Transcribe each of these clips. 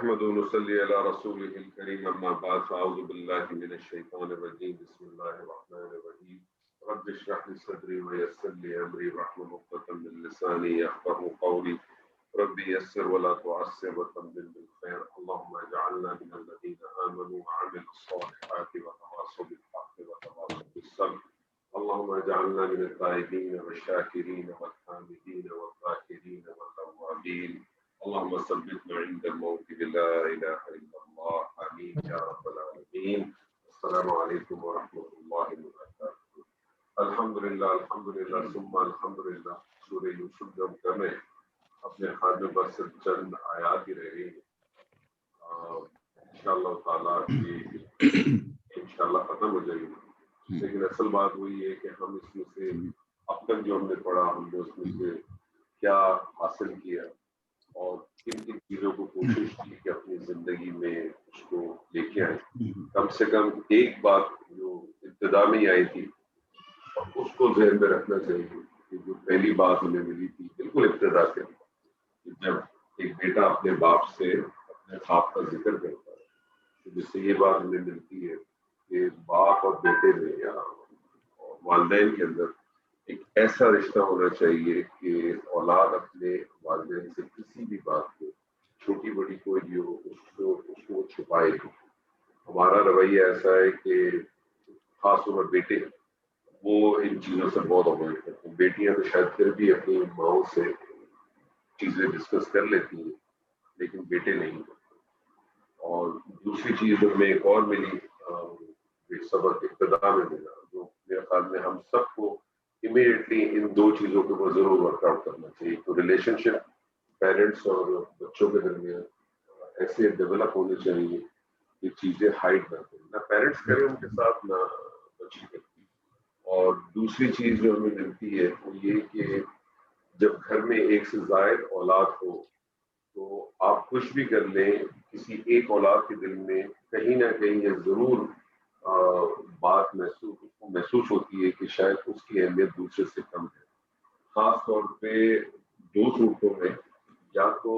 نحمد ونصلي على رسوله الكريم أما بعد فأعوذ بالله من الشيطان الرجيم بسم الله الرحمن الرحيم رب اشرح لي صدري ويسر لي أمري واحلل عقدة من لساني يفقهوا قولي رب يسر ولا تعسر وتمم بالخير اللهم اجعلنا من الذين آمنوا وعملوا الصالحات وتواصوا بالحق وتواصوا بالصبر اللهم اجعلنا من التائبين والشاكرين والحامدين والذاكرين والتوابين اللهم ثبتنا عند الموت بلا إله إلا الله آمين يا رب العالمين السلام عليكم ورحمة الله وبركاته الحمدللہ ثم الحمدللہ سورہ یوسف جب میں اپنے خاتمے پر سے چند آیات ہی رہ گئی انشاءاللہ تعالیٰ انشاءاللہ ختم ہو جائے گی لیکن اصل بات وہی ہے کہ ہم اس میں سے اب تک جو ہم نے پڑھا ہم نے اس میں سے کیا حاصل کیا اور کن کن چیزوں کو کوشش کی کہ اپنی زندگی میں اس کو لے کے آئیں کم سے کم ایک بات جو ابتدا میں ہی آئی تھی اس کو ذہن میں رکھنا چاہیے کہ جو پہلی بات ہمیں ملی تھی بالکل ابتدا سے جب ایک بیٹا اپنے باپ سے اپنے خواب کا ذکر کرتا ہے تو جس سے یہ بات ہمیں ملتی ہے کہ باپ اور بیٹے میں یا والدین کے اندر ایک ایسا رشتہ ہونا چاہیے کہ اولاد اپنے والدین سے کسی بھی بات کو چھوٹی بڑی کوئی بھی ہو اس کو چھپائے نہیں. ہمارا رویہ ایسا ہے کہ خاص طور پر بیٹے وہ ان چیزوں سے بہت اوائڈ کرتے ہیں. بیٹیاں تو شاید پھر بھی اپنی ماؤں سے چیزیں ڈسکس کر لیتی ہیں لیکن بیٹے نہیں. اور دوسری چیز میں ایک اور ملی سبق ابتدا میں ملا جو میرے خیال میں ہم سب کو امیڈیٹلی ان دو چیزوں کے اوپر ضرور ورک آؤٹ کرنا چاہیے. تو ریلیشن شپ پیرنٹس اور بچوں کے درمیان ایسے ڈیولپ ہونے چاہیے کہ چیزیں ہائڈ نہ کریں, نہ پیرنٹس کریں ان کے ساتھ نہ بچی کریں. اور دوسری چیز جو ہمیں ملتی ہے وہ یہ کہ جب گھر میں ایک سے زائد اولاد ہو تو آپ کچھ بھی کر لیں کسی ایک اولاد کے دل میں کہیں نہ کہیں یہ ضرور بات محسوس ہوتی ہے کہ شاید اس کی اہمیت دوسرے سے کم ہے. خاص طور پہ دو صورتوں میں, یا تو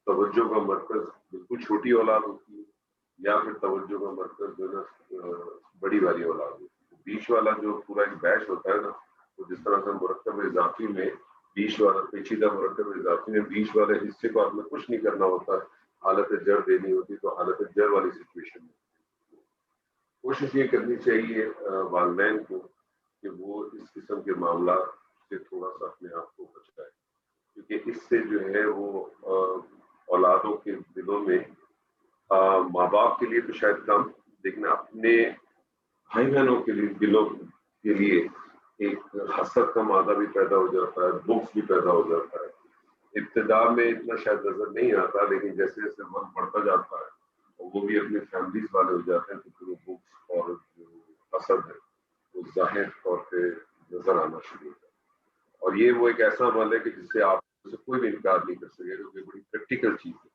توجہ کا مرکز بالکل چھوٹی اولاد ہوتی ہے یا پھر توجہ کا مرکز جو ہے نا بڑی والی اولاد ہوتی ہے. بیچ والا جو پورا ایک بیچ ہوتا ہے نا وہ جس طرح سے مرکب اضافی میں بیچ والا پیچیدہ مرکب اضافی میں بیچ والے حصے کو آپ نے کچھ نہیں کرنا ہوتا, حالت جڑ دینی ہوتی تو حالت جڑ والی سچویشن میں کوشش یہ کرنی چاہیے والدین کو کہ وہ اس قسم کے معاملات سے تھوڑا سا اپنے آپ کو بچائے, کیونکہ اس سے جو ہے وہ اولادوں کے دلوں میں ماں باپ کے لیے تو شاید کم لیکن اپنے بھائی بہنوں کے لیے دلوں کے لیے ایک حسد کا مادہ بھی پیدا ہو جاتا ہے, بغض بھی پیدا ہو جاتا ہے. ابتدا میں اتنا شاید نظر نہیں آتا لیکن جیسے جیسے وقت بڑھتا جاتا ہے وہ بھی اپنی فیملیز والے ہو جاتے ہیں تو پھر وہ بکس اور جو حسد ہے وہ ظاہر طور پہ نظر آنا شروع ہوتا ہے. اور یہ وہ ایک ایسا عمل ہے کہ جس سے آپ سے کوئی بھی انکار نہیں کر سکے, کیونکہ بڑی پریکٹیکل چیز ہے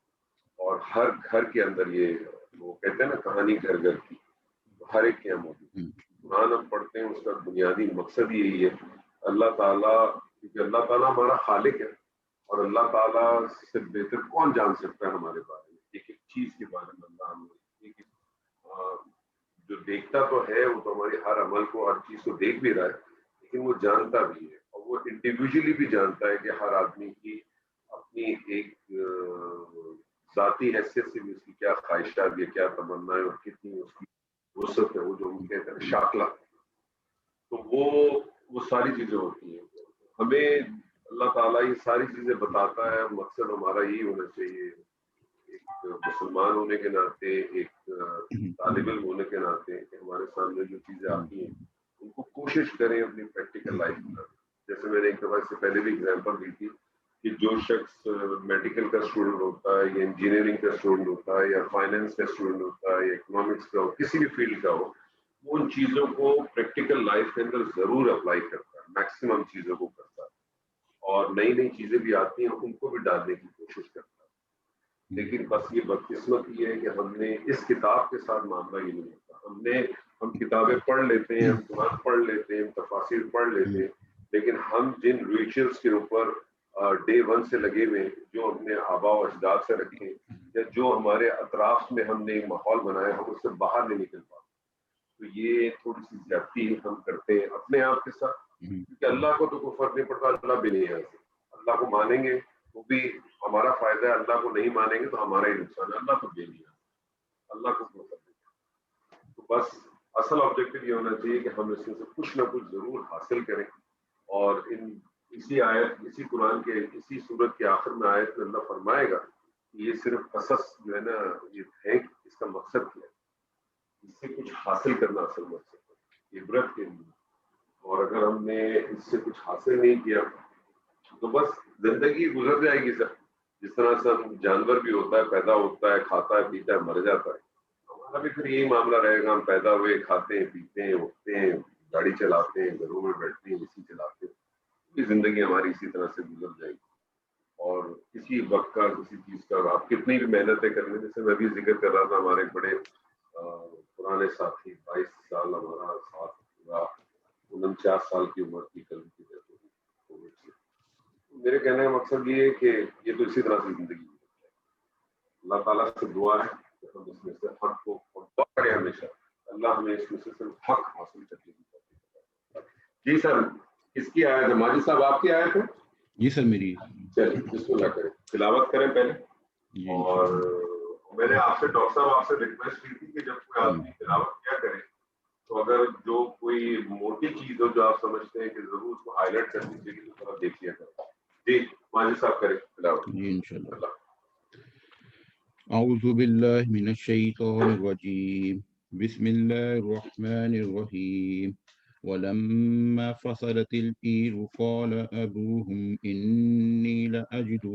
اور ہر گھر کے اندر یہ وہ کہتے ہیں نا کہانی گھر گھر کی, ہر ایک کے یہاں موجود ہے. قرآن ہم پڑھتے ہیں اس کا بنیادی مقصد یہی ہے اللہ تعالیٰ, کیونکہ اللہ تعالیٰ ہمارا خالق ہے اور اللہ تعالیٰ سے بہتر کون جان سکتا ہے ہمارے بارے میں, ایک ایک چیز کے بارے میں. اللہ ہمیں جو دیکھتا تو ہے وہ تو ہمارے ہر عمل کو ہر چیز کو دیکھ بھی رہا ہے لیکن وہ جانتا بھی ہے اور وہ انڈیویجولی بھی جانتا ہے کہ ہر آدمی کی اپنی ایک ذاتی حیثیت سے بھی اس کی کیا خواہشات ہے, کیا تمنا ہے اور کتنی اس کی وسعت ہے, وہ جو ہم کہتے ہیں شاخلہ. تو وہ ساری چیزیں ہوتی ہیں. ہمیں اللہ تعالیٰ یہ ساری چیزیں بتاتا ہے. مقصد ہمارا یہی ہونا چاہیے ایک مسلمان ہونے کے ناطے, ایک طالب علم ہونے کے ناطے کہ ہمارے سامنے جو چیزیں آتی ہیں ان کو کوشش کریں اپنی پریکٹیکل لائف میں. جیسے میں نے ایک دفعہ اس سے پہلے بھی اگزامپل دی تھی کہ جو شخص میڈیکل کا اسٹوڈنٹ ہوتا ہے یا انجینئرنگ کا اسٹوڈنٹ ہوتا ہے یا فائنینس کا اسٹوڈنٹ ہوتا ہے یا اکنامکس کا ہو, کسی بھی فیلڈ کا ہو, وہ ان چیزوں کو پریکٹیکل لائف کے اندر ضرور اپلائی کرتا ہے, میکسیمم چیزوں کو کرتا ہے اور نئی نئی چیزیں بھی آتی ہیں ان کو بھی ڈالنے کی کوشش کرتا ہے. لیکن بس یہ بدقسمت یہ ہے کہ ہم نے اس کتاب کے ساتھ معاملہ ہی نہیں ہوتا. ہم کتابیں پڑھ لیتے ہیں, ہم قرآن پڑھ لیتے ہیں, ہم تفاسیر پڑھ لیتے ہیں, لیکن ہم جن ریچولس کے اوپر ڈے ون سے لگے ہوئے جو اپنے آبا و اجداد سے رکھے یا جو ہمارے اطراف میں ہم نے ایک ماحول بنایا ہم اس سے باہر نہیں نکل پاتے. تو یہ تھوڑی سی زیادتی ہم کرتے ہیں اپنے آپ کے ساتھ, کیونکہ اللہ کو تو کوئی فرق نہیں پڑتا, اللہ بھی نہیں ہے. اللہ کو مانیں گے وہ بھی ہمارا فائدہ ہے, اللہ کو نہیں مانیں گے تو ہمارا ہی نقصان ہے. اللہ تو بھی نہیں ہے, اللہ کو کیوں کریں. تو بس اصل آبجیکٹو یہ ہونا چاہیے کہ ہم اس میں سے کچھ نہ کچھ ضرور حاصل کریں. اور اسی آیت, اسی قرآن کے اسی سورت کے آخر میں آیت میں اللہ فرمائے گا کہ یہ صرف قصص جو ہے نا یہ ہے, اس کا مقصد کیا ہے, اس سے کچھ حاصل کرنا اصل مقصد ہے, عبرت کے لیے. اور اگر ہم نے اس سے کچھ حاصل نہیں کیا تو بس زندگی گزر جائے گی سر. جس طرح سے ہم جانور بھی ہوتا ہے, پیدا ہوتا ہے, کھاتا ہے, پیتا ہے, مر جاتا ہے, ہمارا بھی پھر یہی معاملہ رہے گا. ہم پیدا ہوئے, کھاتے ہیں, پیتے ہیں, اٹھتے ہیں, گاڑی چلاتے ہیں, گھروں میں بیٹھتے ہیں, اسی چلاتے ہیں. پوری زندگی ہماری اسی طرح سے گزر جائے گی. اور کسی وقت کا, کسی چیز کا آپ کتنی بھی محنتیں کر لیں. جیسے میں بھی ذکر کر رہا تھا, ہمارے بڑے پرانے ساتھی, 22 سال ہمارا ساتھ پورا, 49 سال کی عمر کی کل کی ڈیتھ ہوئی کووڈ سے. میرے کہنے کا مقصد یہ ہے کہ یہ تو اسی طرح سے زندگی ہے. اللہ تعالیٰ سے دعا ہے کہ ہم اس میں سے حق کو, اور دعا کریں ہمیشہ اللہ ہمیں اس میں سے صرف حق حاصل کرنے کی توفیق. جی سر, کس کی آیت ہے؟ ماجد صاحب آپ کی آیت ہے؟ جی سر میری. چلیے بسم اللہ کریں, تلاوت کریں پہلے. اور میں نے آپ سے ڈاکٹر صاحب آپ سے ریکویسٹ کی تھی کہ جب کوئی آدمی تلاوت کیا کرے تو اگر جو کوئی موٹی چیز ہو جو آپ سمجھتے ہیں کہ ضرور اس کو ہائی لائٹ کر دیجیے کہ تو تھوڑا دیکھ لیا کریں. جی ماجد صاحب کریں تلاوت. جی انشاءاللہ. اعوذ باللہ من الشیطان الرجیم. بسم اللہ الرحمن الرحیم. ولما فصلت العير قال أبوهم إني لأجد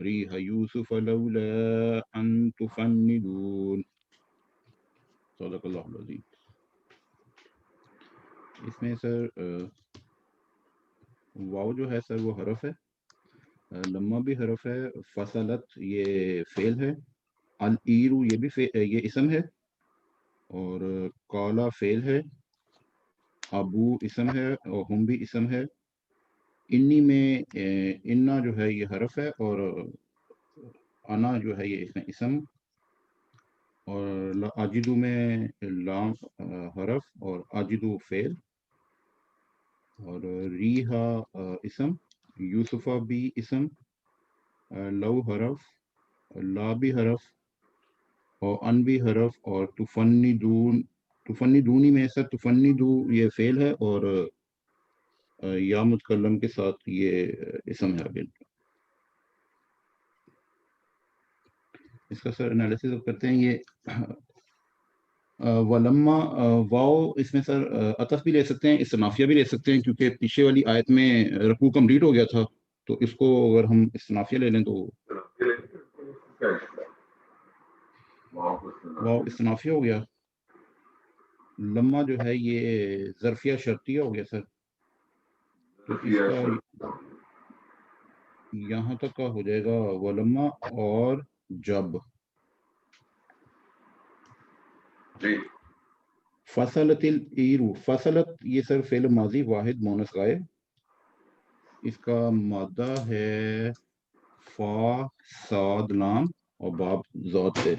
ريح يوسف لولا أن تفندون. صدق اللہ العظیم. اس میں سر واو جو ہے سر وہ حرف ہے, لما بھی حرف ہے, فصلت یہ فعل ہے, العیرو یہ بھی یہ اسم ہے, اور قالا فعل ہے, ابو اسم ہے, اور ہم بھی اسم ہے. انی میں انا جو ہے یہ حرف ہے, اور انا جو ہے یہ اسم, اور اجدو میں لام حرف اور اجدو فعل, اور ریحا اسم, یوسفہ بھی اسم, لو حرف, لا بھی حرف, اور ان بھی حرف, اور تفندون, تفندونی میں سر تفندو یہ فعل ہے, اور یا متکلم کے ساتھ یہ اسم ہے. آگے اس کا سر انالیسس کرتے ہیں. یہ ولما واو اس میں سر عطف بھی لے سکتے ہیں, استنافیہ بھی لے سکتے ہیں, کیونکہ پیچھے والی آیت میں رکوع کمپلیٹ ہو گیا تھا, تو اس کو اگر ہم استنافیہ لے لیں تو واو استنافیہ ہو گیا. لما جو ہے یہ ظرفیہ شرطیہ ہو گیا سر, تو اس کا یہاں تک کا ہو جائے گا ولما اور جب. فصلت العیر, فصلت یہ سر فعل ماضی واحد مونث غائب, اس کا مادہ ہے فا صاد لام اور باب ذات سے.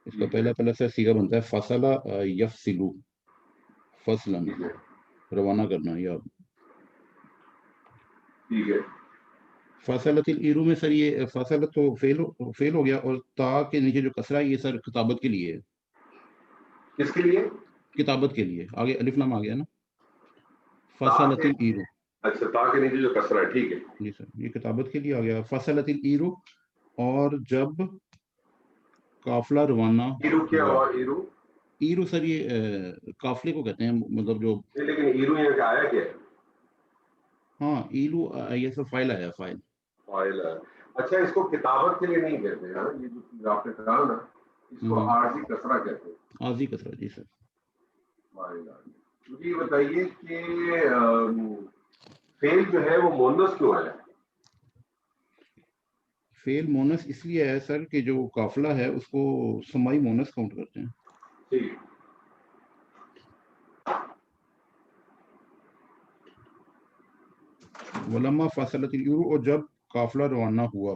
اس کا پہلا سے سیغہ بنتا ہے فصلہ یفصلو, فصلاً روانہ کرنا. یا فصلت العیر میں سر یہ فصلت تو فعل ہو گیا, اور تا کے نیچے جو کسرہ ہے یہ سر خطابت کے لیے ہے. کس کے لیے؟ کتابت کے لیے. آگے الف لام آ گیا نا, فصلت العیر. اچھا, تا کے نیچے جو کسرہ ہے, ٹھیک ہے. جی سر, یہ کتابت کے لیے آ گیا فصلت العیر. اور جب قافلہ روانہ, ایرو کیا ہوا؟ ایرو, ایرو سر یہ قافلے کو کہتے ہیں, مطلب جو, لیکن ایرو یہاں کا آیا کیا ہے؟ ہاں ایلو یہ سب فائل آیا, فائل فائل ہے. اچھا, اس کو کتابت کے لیے نہیں کہتے ہیں, یہ جو چیز آپ نے کہا نا اس کو عارضی کسرہ کہتے ہیں. عارضی کسرہ, جی سر. مجھے یہ بتائیے کہ فعل جو ہے وہ مؤنث کیوں آیا؟ فعل مونس اس لیے ہے سر کہ جو قافلہ ہے اس کو سمائی مونس کاؤنٹ کرتے ہیں. ٹھیک. ولما فصلت العیر, اور جب قافلہ روانہ ہوا.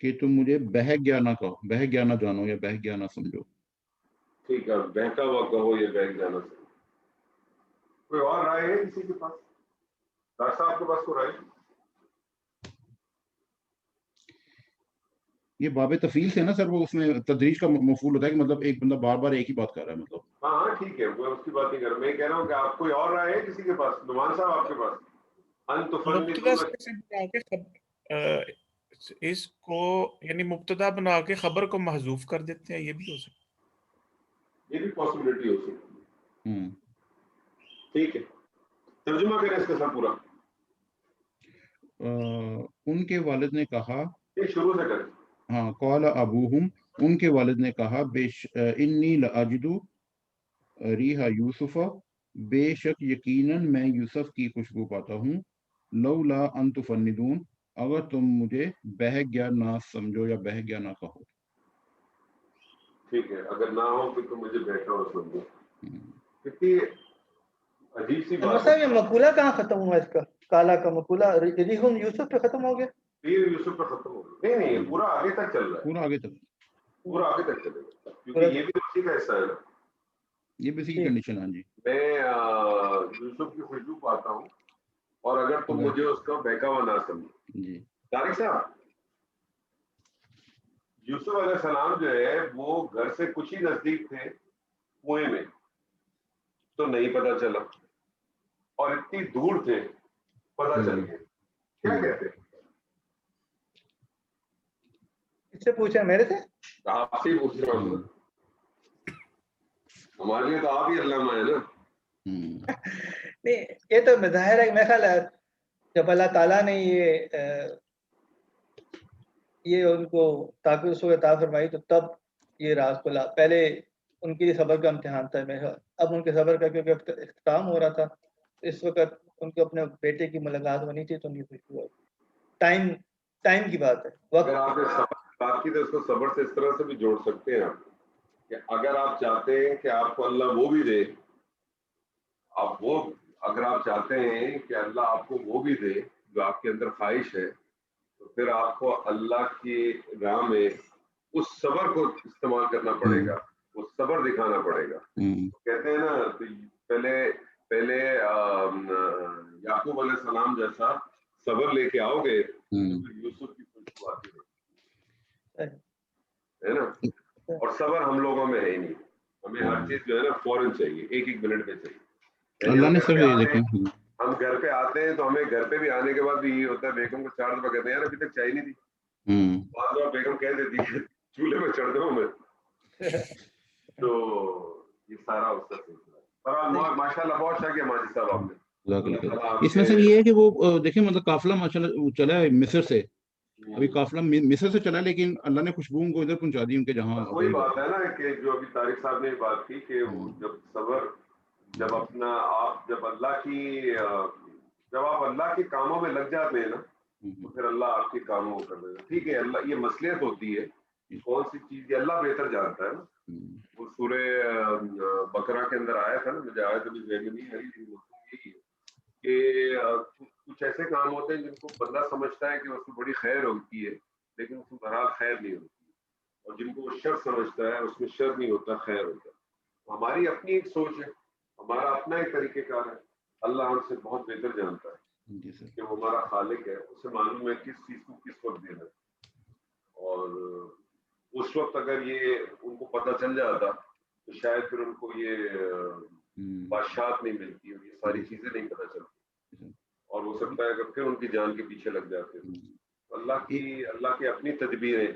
کہ تم مجھے بہک گیا نہ کہو، بہک گیا نہ جانو یا بہک گیا نہ سمجھو. ٹھیک ہے، بہکا ہوا کہو یا بہک جانا سے. کوئی اور رائے ہے کسی کے پاس؟ ڈاکٹر صاحب کے پاس کوئی رائے؟ یہ باب تفصیل سے نا سر، وہ اس میں تدریج کا مفعول ہوتا ہے کہ مطلب ایک بندہ بار بار ایک ہی بات کر رہا ہے. مطلب ہاں ہاں ٹھیک ہے، میں اس کی بات نہیں کر رہا، میں کہہ رہا ہوں کہ آپ کوئی اور رائے ہے کسی کے پاس؟ نعمان صاحب آپ کے پاس؟ مبتدا سے بنا کے اس کو یعنی مبتدا بنا کے خبر کو محذوف کر دیتے ہیں، یہ بھی ہو سکتا ہے، یہ بھی پاسبلٹی ہو سکتی ہے. ہوں ٹھیک ہے، ترجمہ کریں اس کے ساتھ پورا. ان کے والد نے کہا، یہ شروع سے کریں. ہاں، قال ابوہم، ان کے والد نے کہا، انی لاجد ریح یوسف، بے شک یقیناً میں یوسف کی خوشبو پاتا ہوں، لولا ان تفندون، اگر تم مجھے بہک گیا نہ سمجھو یا بہک گیا نہ کہو. ٹھیک ہے، اگر نہ ہو پھر تو مجھے بیٹھا ہو سمجھو. کتنی عجیب سی بات صاحب یہ مقولہ کہاں ختم ہوا اس کا؟ کالا کا مقولہ ریحٌ یوسف پہ ختم ہو گیا؟ یہ یوسف پہ ختم ہو گیا. نہیں پورا آگے تک چل رہا ہے، پورا آگے تک، پورا آگے تک چلے گا، کیونکہ یہ بھی اسی کا حصہ ہے نا. یہ بھی اسی کی کنڈیشن. ہاں جی، میں یوسف کی خوشبو پاتا ہوں اور اگر تم مجھے اس کا بہکا ہوا نہ سمجھو. جی طارق صاحب، یوسف علیہ السلام جو ہے وہ گھر سے کچھ ہی نزدیک تھے کنویں میں، تو نہیں پتا چلا، اور اتنی دور تھے پتا چل گیا. کیا کہتے ہیں؟ اس سے پوچھا میرے سے؟ آپ سے ہی پوچھ رہا ہوں، ہمارے لیے تو آپ ہی علامہ ہے نا. نہیں، یہ تو ظاہر ہے، میرا خیال ہے جب اللہ تعالیٰ نے یہ ان کو تعبیر سو عطا فرمائی تو تب یہ راز کھلا. پہلے ان کے لیے صبر کا امتحان تھا میرا، اب ان کے صبر کا کیونکہ اختتام ہو رہا تھا، اس وقت ان کو اپنے بیٹے کی ملاقات ہونی تھی تو ان کی خوشبو ہوئی. ٹائم کی بات ہے، وقت. اگر آپ نے صبر بات کی تو اس کو صبر سے اس طرح سے بھی جوڑ سکتے ہیں آپ کہ اگر آپ چاہتے ہیں کہ آپ کو اللہ وہ بھی دے، آپ وہ اگر آپ چاہتے ہیں کہ اللہ آپ کو وہ بھی دے جو آپ کے اندر خواہش ہے، تو پھر آپ کو اللہ کی راہ میں اس صبر کو استعمال کرنا پڑے گا، وہ صبر دکھانا پڑے گا. کہتے ہیں نا پہلے یعقوب علیہ السلام جیسا صبر لے کے آؤ گے تو پھر یوسف کی خوشبو آتی ہے نا. اور صبر ہم لوگوں میں ہے ہی نہیں، ہمیں ہر چیز جو ہے نا فوراً چاہیے، ایک منٹ میں چاہیے. اللہ نے سر یہ دیکھیں، ہم گھر پہ آتے ہیں تو ہمیں گھر پہ بھی آنے کے بعد بھی یہ ہوتا ہے، بیگم کو 4 دفعہ کہتے ہیں یار ابھی تک چائے نہیں دی، بعض دفعہ بیگم کہہ دیتی ہے چولہے میں چڑھ دوں میں. تو یہ سارا اس کا سلسلہ ہے. پر ماشاء اللہ بہت شاء کیا ماجد صاحب آپ نے. اس میں سر یہ ہے کہ وہ دیکھیں مطلب قافلہ ماشاء اللہ چلا ہے مصر سے، ابھی قافلہ مصر سے چلا لیکن اللہ نے خوشبو ان کو ادھر پہنچا دی ان کے جہاں. وہی بات ہے نا کہ جو ابھی طارق صاحب نے بات کی کہ جب صبر، جب اپنا آپ جب آپ اللہ کے کاموں میں لگ جاتے ہیں نا تو پھر اللہ آپ کے کاموں کو کر دیتا ہے. ٹھیک ہے، اللہ یہ مصلحت ہوتی ہے، کون سی چیز یہ اللہ بہتر جانتا ہے نا. وہ سورہ بقرہ کے اندر آیا تھا نا، مجھے آیا تو ذہن میں نہیں آئی، یہی ہے کہ کچھ ایسے کام ہوتے ہیں جن کو بندہ سمجھتا ہے کہ اس میں بڑی خیر ہوتی ہے لیکن اس میں بہرحال خیر نہیں ہوتی، اور جن کو وہ شر سمجھتا ہے اس میں شر نہیں ہوتا، خیر ہوتا. ہماری اپنی ایک سوچ ہے، ہمارا اپنا ایک طریقہ کار ہے. اللہ ہم سے بہت بہتر جانتا ہے کہ وہ ہمارا خالق ہے، اسے معلوم ہے کس چیز کو کس وقت دینا ہے. اور اس وقت اگر یہ ان کو پتہ چل جاتا تو شاید پھر ان کو یہ بادشاہت نہیں ملتی اور یہ ساری چیزیں نہیں پتہ چلتی، اور ہو سکتا ہے کہ پھر ان کی جان کے پیچھے لگ جاتے. اللہ کی اپنی تدبیر ہے،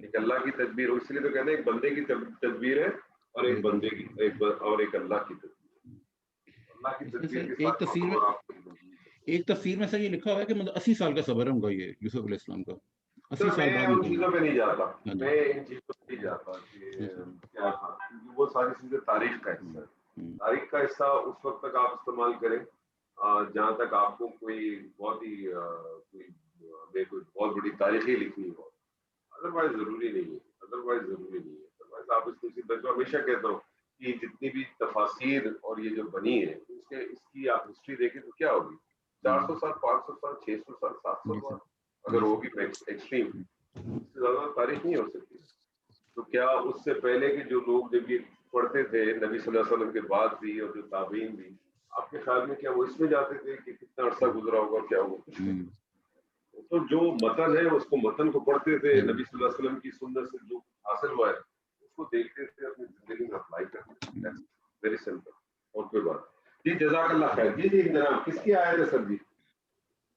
ایک اللہ کی تدبیر، اس لیے تو کہتے ہیں ایک بندے کی تدبیر ہے اور ایک بندے کی اور ایک اللہ کی تدبیر. اللہ کی تدبیر کے ساتھ ایک تفسیر میں سر یہ لکھا ہوا ہے کہ مطلب 80 سال کا صبر ہے ان کا، یہ یوسف علیہ السلام کا 80 سال بعد. میں ان چیزوں پہ نہیں جاتا، میں ان چیزوں پہ نہیں جاتا کہ کیا تھا، کیونکہ وہ ساری چیزیں تاریخ کا حصہ ہے. تاریخ کا حصہ اس وقت تک آپ استعمال کریں جہاں تک آپ کو کوئی بہت ہی کوئی بہت بڑی تاریخی لکھنی ہو، ادروائز ضروری نہیں ہے. ادروائز آپ اس کو ہمیشہ کہتا ہوں کہ جتنی بھی تفاسیر اور یہ جو بنی ہے اس کی آپ ہسٹری دیکھیں تو کیا ہوگی، 400 سال 500 سال 600 سال 700 سال اگر ہوگی ایکسٹریم، اس سے زیادہ تاریخ نہیں ہو سکتی. تو کیا اس سے پہلے کے جو لوگ جب یہ پڑھتے تھے نبی صلی اللہ علیہ وسلم کے بعد بھی اور جو تابعین بھی, آپ کے خیال میں کیا وہ اس میں جاتے تھے کہ کتنا عرصہ گزرا ہوگا کیا ہوگا؟ کچھ نہیں. تو جو متن ہے اس کو متن کو پڑھتے تھے, نبی صلی اللہ علیہ وسلم کی سنت سے جو حاصل ہوا ہے اس کو دیکھتے تھے, اپنی زندگی میں اپلائی کرتے تھے. Very simple. اور کوئی بات جی, جزاک اللہ خیر. جی جناب, کس کی آیت ہے سر جی؟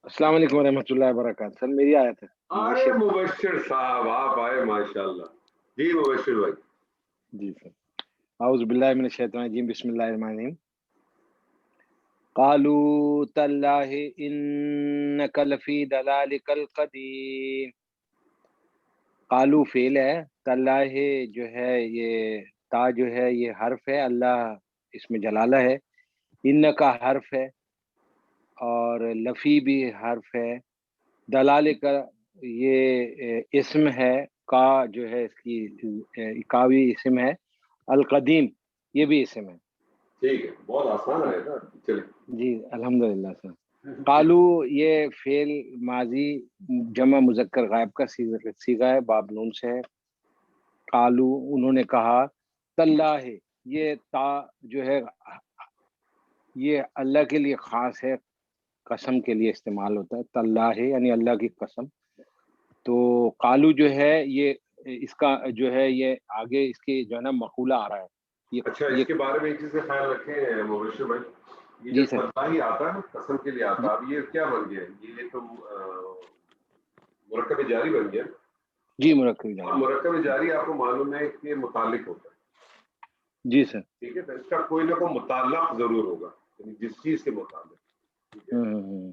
السلام علیکم ورحمۃ اللہ وبرکاتہ. سر میری آیت ہے. ارے مبشر صاحب آپ آئے, ماشاء اللہ. جی مبشر بھائی. جی سر. اعوذ باللہ من الشیطان الرجیم, بسم اللہ الرحمن الرحیم. قالوا تاللہ انک لفی ضلالک القدیم. قالو فعل ہے, تاللہ جو ہے یہ تا جو ہے یہ حرف ہے, اللہ اس میں جلالہ ہے, انکا حرف ہے اور لفی بھی حرف ہے, دلالک یہ اسم ہے, کا جو ہے اس کی کاوی اسم ہے, القدیم یہ بھی اسم ہے. ٹھیک ہے, بہت آسان ہے نا. چلیں جی الحمدللہ سر. قالو یہ فعل ماضی جمع مذکر غائب کا صیغہ ہے, باب نون سے ہے. قالو انہوں نے کہا, تاللہ یہ تا جو ہے یہ اللہ کے لیے خاص ہے, قسم کے لیے استعمال ہوتا ہے. تاللہ یعنی اللہ کی قسم. تو قالو جو ہے یہ اس کا جو ہے یہ آگے اس کی جو ہے نا مقولہ آ رہا ہے. اچھا, اس کے بارے میں ایک چیز کا خیال رکھیں مبشر بھائی, یہ جی جو سر. تاللہ ہی آتا ہے قسم کے لیے آتا ہے, اب یہ کیا بن گیا؟ یہ تو مرکب جاری بن گیا. جی مرکب اور جاری. مرکب جاری آپ کو معلوم ہے کہ متعلق ہوتا ہے. جی سر. ٹھیک ہے, تو اس کا کوئی نہ کوئی متعلق ضرور ہوگا, یعنی جس چیز کے متعلق. ٹھیک ہے,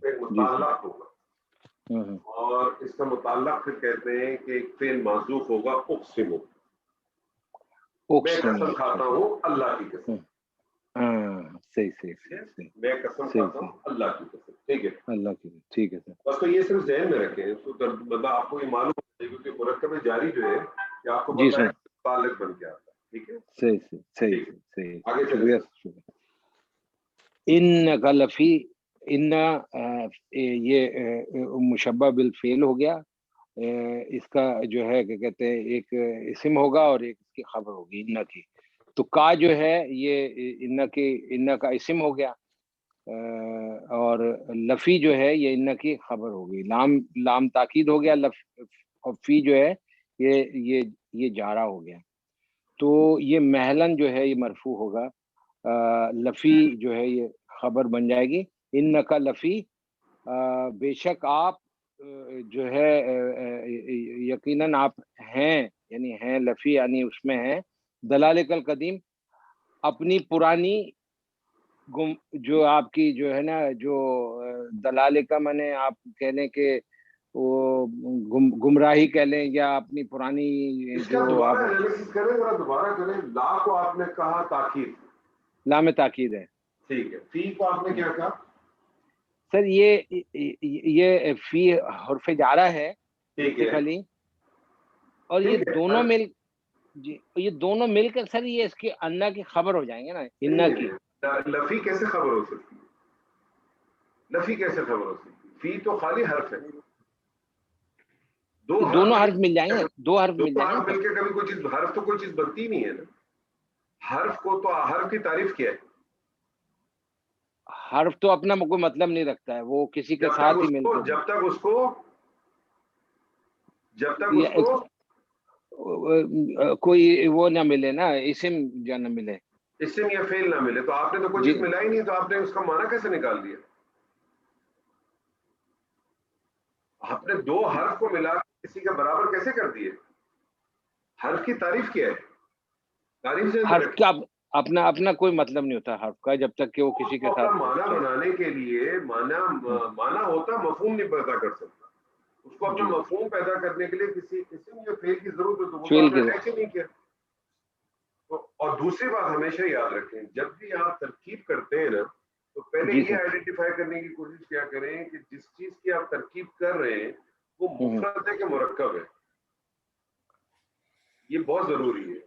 ایک متعلق ہوگا. اور اس کا متعلق پھر کہتے ہیں کہ ایک فعل معذوف ہوگا, اقسم. میں قسم کھاتا ہوں اللہ کی قسم. صحیح. میں قسم کھاتا ہوں اللہ کی قسم. ٹھیک ہے, اللہ کی. ٹھیک ہے سر. بس تو یہ صرف ذہن میں رکھیں, اس کو مطلب آپ کو یہ معلوم ہے کیونکہ مرکب جاری جو ہے کہ آپ کو پتہ ہے متعلق بن کے آتا ہے. ٹھیک ہے, صحیح. آگے شکریہ. انک لفی, ان یہ مشبہ بالفعل ہو گیا. اس کا جو ہے کہ کہتے ہیں ایک اسم ہوگا اور ایک اس کی خبر ہوگی ان کی. تو کا جو ہے یہ ان کا اسم ہو گیا, اور لفی جو ہے یہ ان کی خبر ہوگی. لام تاکید ہو گیا, اور فی جو ہے یہ جارا ہو گیا. تو یہ محلن جو ہے یہ مرفوع ہوگا, لفی جو ہے یہ خبر بن جائے گی. ان کا لفی, بے شک آپ جو ہے یقیناً آپ ہیں, یعنی ہیں لفی یعنی اس میں ہیں, دلالک القدیم اپنی پرانی جو آپ کی جو ہے نا جو دلالک کا میں نے آپ کہہ لیں کہ وہ گمراہی کہہ لیں یا اپنی پرانی جو دوبارہ انالیسس کریں, ذرا دوبارہ کریں. لا کو آپ نے کہا تاکید, لام تاکید ہے. ٹھیک ہے. فی کو آپ نے کیا کہا سر؟ یہ فی حرف جارہ ہے, ٹھیک ہے, خالی, اور یہ دونوں مل جی یہ دونوں مل کر سر یہ اس کی انا کی خبر ہو جائیں گے نا. انا کی لفی کیسے خبر ہو سکتی ہے؟ لفی کیسے خبر ہو سکتی ہے؟ فی تو خالی حرف ہے. دونوں حرف مل جائیں گے, دو حرف مل جائیں مل گے. کے کبھی کوئی چیز, حرف تو کوئی چیز بنتی نہیں ہے نا. حرف کو تو حرف کی تعریف کیا ہے؟ حرف تو اپنا کوئی مطلب نہیں رکھتا ہے, وہ کسی کے ساتھ ہی مل کے, جب تک اس کو کوئی وہ نہ ملے نا, اسم جو نہ ملے, اسم یا فعل نہ ملے. تو آپ نے تو کوئی چیز ملا ہی نہیں, تو آپ نے اس کا معنی کیسے نکال دیا؟ آپ نے دو حرف کو ملا کسی کا برابر کیسے کر دیے؟ حرف کی تعریف کیا ہے؟ تعریف سے حرف کا اپنا کوئی مطلب نہیں ہوتا حرف کا, جب تک کہ وہ کسی کے ساتھ معنی بنانے کے لیے معنی ہوتا, مفہوم نہیں پیدا کر سکتا. اس کو اپنا مفہوم پیدا کرنے کے لیے کسی اسم یا فعل کی ضرورت ہے, تو وہ آپ نے اٹیچ ہی نہیں کیا. اور دوسری بات ہمیشہ یاد رکھیں, جب بھی آپ ترکیب کرتے ہیں نا, تو پہلے یہ آئیڈینٹیفائی کرنے کی کوشش کیا کریں کہ جس چیز کی آپ ترکیب کر رہے ہیں وہ مفرد ہے کہ مرکب ہے. یہ بہت ضروری ہے.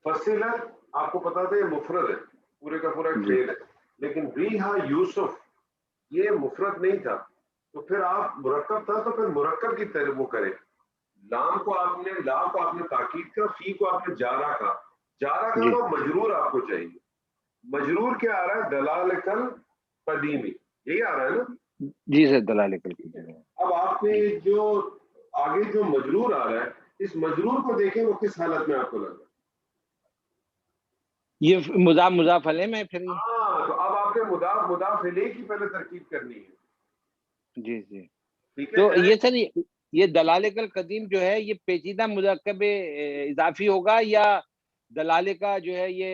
فصیلت آپ کو پتا تھا یہ مفرد ہے, پورے کا پورا فعل ہے, لیکن ریحا یوسف یہ مفرد نہیں تھا, تو پھر آپ مرکب تھا, تو پھر مرکب کی طرح وہ کریں. لام کو آپ نے تاکید کا، فی کو آپ نے جارا کا جی تو مجرور آپ کو چاہیے. مجرور کیا آ رہا ہے؟ دلالۃ القدیم، یہی آ رہا ہے نا. جی سر، دلالے کل کی جگہ. اب آپ نے جو آگے جو مجرور آ رہا ہے، اس مجرور کو دیکھیں وہ کس حالت میں آپ کو لگ رہا ہے. یہ مضاف علیہ میں پھر یہ. ہاں، تو اب آپ نے مضاف الیہ کی پہلے ترکیب کرنی ہے. جی جی. ٹھیک تو ہے. یہ سر یہ دلالے کل قدیم جو ہے یہ پیچیدہ مرکب اضافی ہوگا یا دلالے کا جو ہے یہ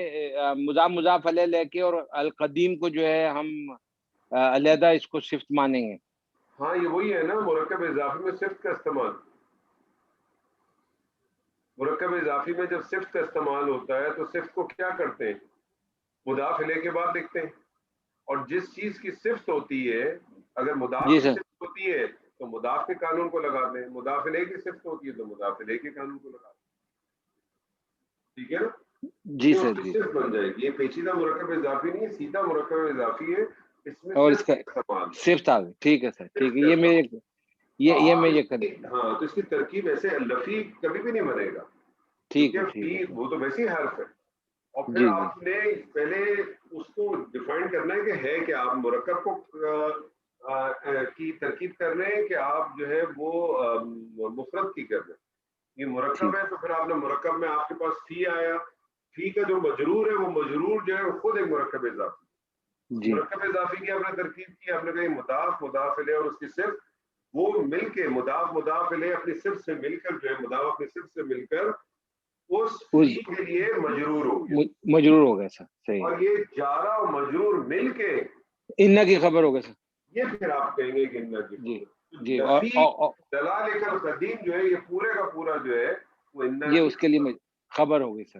مضاف علیہ لے کے اور القدیم کو جو ہے ہم علیحدہ اس کو صفت مانیں گے؟ ہاں، یہ وہی ہے نا، مرکب اضافی میں صفت کا استعمال. مرکب اضافی میں جب صفت کا استعمال ہوتا ہے تو صفت کو کیا کرتے ہیں؟ مضاف الیہ کے بعد لکھتے ہیں. اور جس چیز کی صفت ہوتی ہے، اگر مضاف جی کی سر. صفت ہوتی ہے تو مضاف کے قانون کو لگاتے ہیں، مضاف الیہ کی صفت ہوتی ہے تو مضاف الیہ کے قانون کو لگاتے ہیں. ٹھیک ہے نا. جی یہ سر. اس کی جی صفت بن جائے گی. یہ پیچیدہ مرکب اضافی نہیں ہے، سیدھا مرکب اضافی ہے. اس میں اور اس صرف کا استعمال صفت آ گئی. ٹھیک ہے سر، ٹھیک ہے. یہ صرف میرے یہ آپ میں یہ کر. ہاں، تو اس کی ترکیب ایسے لفی کبھی بھی نہیں بنے گا، ٹھیک ہے. کیونکہ ٹھیک ہے فی سر. وہ تو ویسے ہی حرف ہے. اور پھر جی جی آپ نے پہلے اس کو ڈیفائن کرنا ہے کہ ہے کہ آپ مرکب کو کی ترکیب کر رہے ہیں کہ آپ جو ہے وہ مفرد کی کر رہے ہیں. یہ مرکب ہے تو پھر آپ نے مرکب میں آپ کے پاس فی آیا، فی کا جو مجرور ہے وہ مجرور جو ہے خود ایک مرکب اضافی. جی مرکب اضافی کی آپ نے ترکیب کی، آپ نے کہی مضاف الیہ اور اس کی صفت، وہ مل کے مضاف الیہ اپنی صفت سے مل کر جو ہے مضاف اپنی صفت سے مل کر اس فی کے لیے مجرور ہو گیا. مجرور ہو گیا سر. صحیح. اور یہ جارا اور مجرور مل کے انہ کی خبر ہو گیا سر. یہ پھر آپ کہیں گے کہ انہ کی جی خبر. جی. لفی دلالے کا قدیم جو ہے یہ پورے کا پورا جو ہے وہ انہ یہ کی اس کے لیے خبر ہو گئی سر.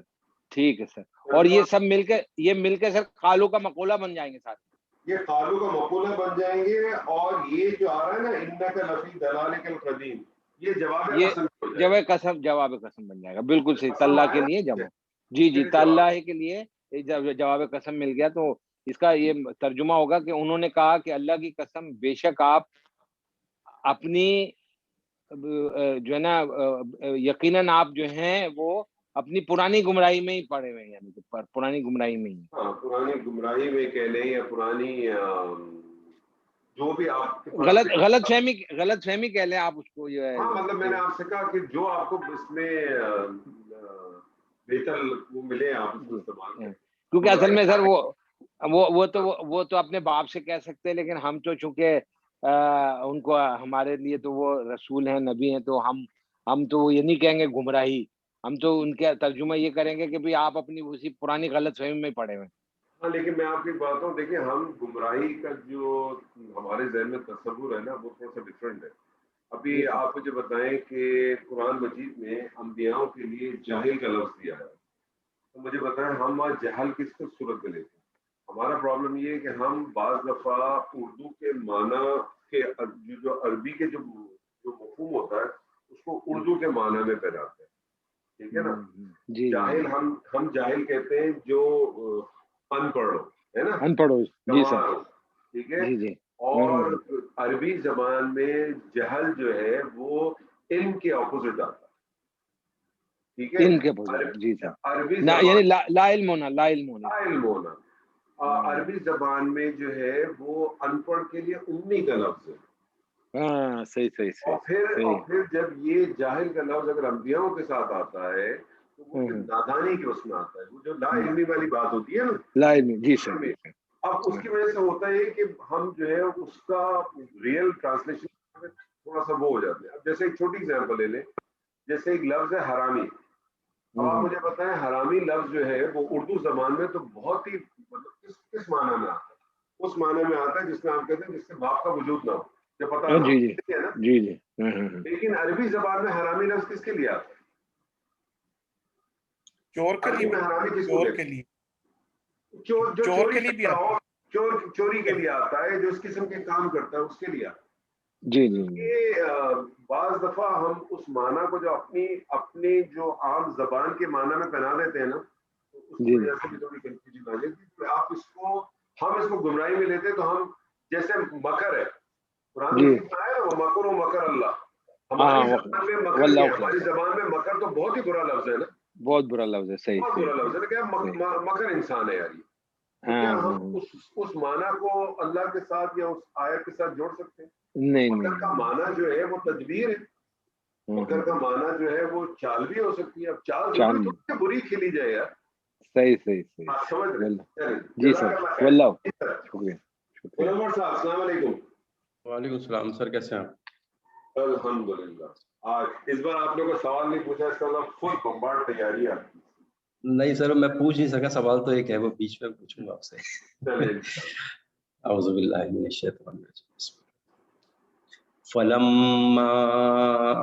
ٹھیک ہے سر. اور یہ سب مل کے سر قالو کا مقولہ بن جائیں گے ساتھ. یہ قالو کا مقولہ بن جائیں گے. اور یہ جو آ رہا ہے نا انہ کا لفی دلالے کا قدیم، یہ جواب قسم ہو جائے گا. جواب قسم بن جائے گا. بالکل صحیح. قسم تاللہ آیا کے نا، لیے جواب. جی جی. تاللہ کے لیے جواب قسم مل گیا. تو اس کا یہ ترجمہ ہوگا کہ انہوں نے کہا کہ اللہ کی قسم بے شک آپ اپنی جو ہے نا یقیناً آپ جو ہیں وہ اپنی پرانی گمراہی میں ہی پڑے ہوئے ہیں، یعنی کہ پرانی گمراہی میں ہی. ہاں، پرانی گمراہی میں کہہ لیں یا پرانی جو بھی آپ کے پاس غلط فہمی کہہ لیں آپ اس کو. جو ہے ہاں، مطلب میں نے آپ سے کہا کہ جو آپ کو اس میں بہتر وہ ملے آپ اس کو استعمال کریں. کیونکہ اصل میں سر وہ تو اپنے باپ سے کہہ سکتے ہیں، لیکن ہم تو چونکہ ان کو ہمارے لیے تو وہ رسول ہیں، نبی ہیں، تو ہم تو یہ نہیں کہیں گے گمراہی. ہم تو ان کا ترجمہ یہ کریں گے کہ بھی آپ اپنی اسی پرانی غلط فہمی میں پڑے ہوئے. ہاں، لیکن میں آپ کی بات ہوں، دیکھیں ہم گمراہی کا جو ہمارے ذہن میں تصور ہے نا وہ تھوڑا سا ڈفرینٹ ہے. ابھی آپ مجھے بتائیں کہ قرآن مجید میں انبیاء کے لیے جاہل کا لفظ دیا ہے، تو مجھے بتائیں ہم آج جہل کس کو صورت میں لیتے ہیں؟ ہمارا پرابلم یہ ہے کہ ہم بعض دفعہ اردو کے معنی کے جو عربی کے جو مفہوم ہوتا ہے اس کو اردو کے معنی میں پہناتے ہیں. ٹھیک ہے نا. جاہل ہم جاہل کہتے ہیں جو ان پڑھ ہو، ہے نا، ان پڑھ ہو. جی سر. ٹھیک ہے. جی جی. اور عربی زبان میں جہل جو ہے وہ علم کے اپوزٹ آتا ہے. ٹھیک ہے. علم کے جی سر. عربی یعنی زبان لا علم ہونا. عربی زبان میں جو ہے وہ ان پڑھ کے لیے امی کا لفظ ہے. ہاں صحیح. اور پھر جب یہ جاہل کا لفظ اگر انبیاءوں کے ساتھ آتا ہے تو وہ نادانی کے اس میں آتا ہے، وہ جو لا علمی والی بات ہوتی ہے نا، لا علمی. جی سر. اب اس کی وجہ سے ہوتا ہے کہ ہم جو ہے اس کا ریئل ٹرانسلیشن تھوڑا سا وہ ہو جاتے ہیں. اب جیسے ایک چھوٹی ایگزامپل لے لیں، جیسے ایک لفظ ہے حرامی. اب آپ مجھے بتائیں حرامی لفظ جو ہے وہ اردو زبان میں تو بہت ہی مطلب کس معنی میں آتا ہے؟ اس معنی میں آتا ہے جس میں آپ کہتے ہیں جس سے باپ کا وجود نہ ہو، جو پتہ نہ ہو. جی. لیکن عربی زبان میں حرامی لفظ کس کے لیے آتا ہے؟ چور کے لیے. حرامی کس کو کے لیے چور کے لیے بھی آتا ہے. چوری کے لیے آتا ہے، جو اس قسم کے کام کرتا ہے اس کے لیے آتا ہے. جی. یہ بعض دفعہ ہم اس معنی کو جو اپنی جو عام زبان کے معنی میں پہنا دیتے ہیں نا، تو اس کی وجہ سے بھی تھوڑی کنفیوژن آ جاتی ہے. آپ ہم اس کو گمراہی میں لیتے تو ہم جیسے مکر ہے، قرآن میں آیا نا مکر و مکر اللہ. ہماری زبان میں مکر کیا ہے؟ ہماری زبان میں مکر تو بہت ہی برا لفظ ہے نا, بہت برا لفظ ہے. صحیح بہت برا لفظ ہے. کیا مکر انسان ہے یار یہ. کیا ہم اس معنی کو اللہ کے ساتھ یا اس آیت کے ساتھ جوڑ سکتے ہیں؟ نہیں مکر کا معنی جو ہے وہ تدبیر ہے. مکر کا معنی جو ہے وہ چال بھی ہو سکتی ہے. اب چال ضروری تو نہیں بری کھیلی جائے یار. صحیح صحیح صحیح. آپ سمجھ رہے ہیں؟ جی سر, واللہ شکریہ. عمر صاحب السلام علیکم. وعلیکم السلام سر, کیسے ہیں آپ؟ الحمدللہ. آج اس بار آپ نے کوئی سوال نہیں پوچھا, اس کا فل بمبارڈ تیاری ہے. نہیں سر, میں پوچھ نہیں سکا, سوال تو ایک ہے وہ بیچ میں پوچھوں گا آپ سے. اعوذ باللہ من الشیطان الرجیم. فلما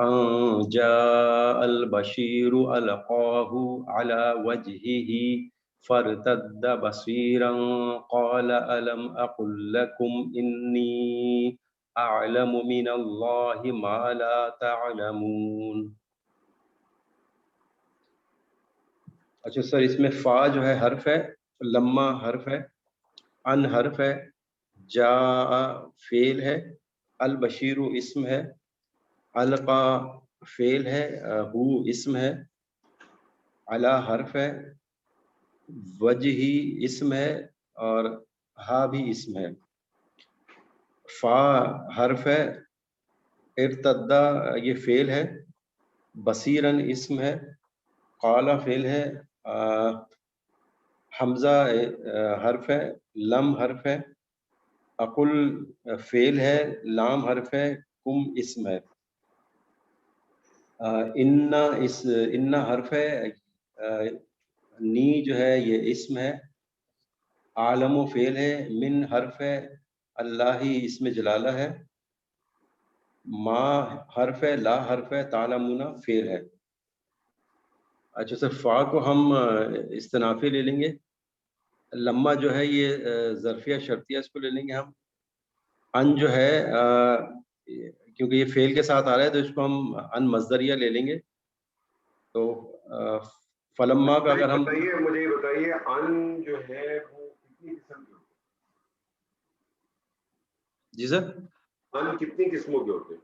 ان جاء البشیر القاه على وجهه فارتد بصيرا قال الم اقل لكم اني اعلم من الله ما لا تعلمون. اچھا سر, اس میں فا جو ہے حرف ہے, لما حرف ہے, ان حرف ہے, جا فعل ہے, البشیر اسم ہے, القا فعل ہے, ہو اسم ہے, علا حرف ہے, وجہی اسم ہے, اور ہا بھی اسم ہے. فا حرف ہے, ارتدا یہ فعل ہے, بصیرن اسم ہے, قالا فعل ہے, حمزہ حرف ہے, لم حرف ہے, اقل فعل ہے, لام حرف ہے, کم اسم ہے. ان حرف ہے, نی جو ہے یہ اسم ہے, عالم و فعل ہے, من حرف ہے, اللہ ہی اسم جلالہ ہے, ما حرف ہے, لا حرف ہے, تعلمون فعل ہے. اچھا سر, فا کو ہم استنافی لے لیں گے, لما جو ہے یہ ظرفیہ شرطیہ, اس کو لے لیں گے ہم. ان جو ہے کیونکہ یہ فعل کے ساتھ آ رہا ہے تو اس کو ہم ان مصدریہ لے لیں گے. تو فلما کا اگر ہم مجھے یہ بتائیے ان جو ہے وہ کتنی قسم کے ہوتے ہیں؟ جی سر, ان کتنی قسموں کے ہوتے ہیں؟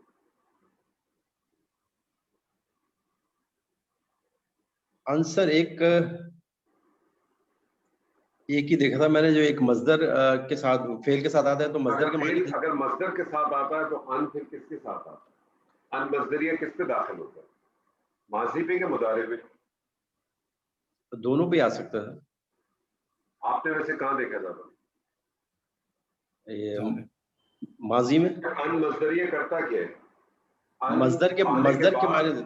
آنسر ایک ہی دیکھا تھا میں نے, جو ایک مصدر کے ساتھ فعل کے ساتھ آتا ہے تو مصدر کے معنی تھے. اگر مصدر کے ساتھ آتا ہے تو ان پھر کس کے ساتھ آتا ہے؟ ان مصدریہ کس پہ داخل ہوتا ہے, ماضی پہ کہ مضارع پہ؟ دونوں پہ آ سکتا ہے. آپ نے ویسے کہاں دیکھا تھا یہ ماضی میں ان مصدریہ کرتا کیا ہے؟ مصدر کے معنی دیتے ہیں.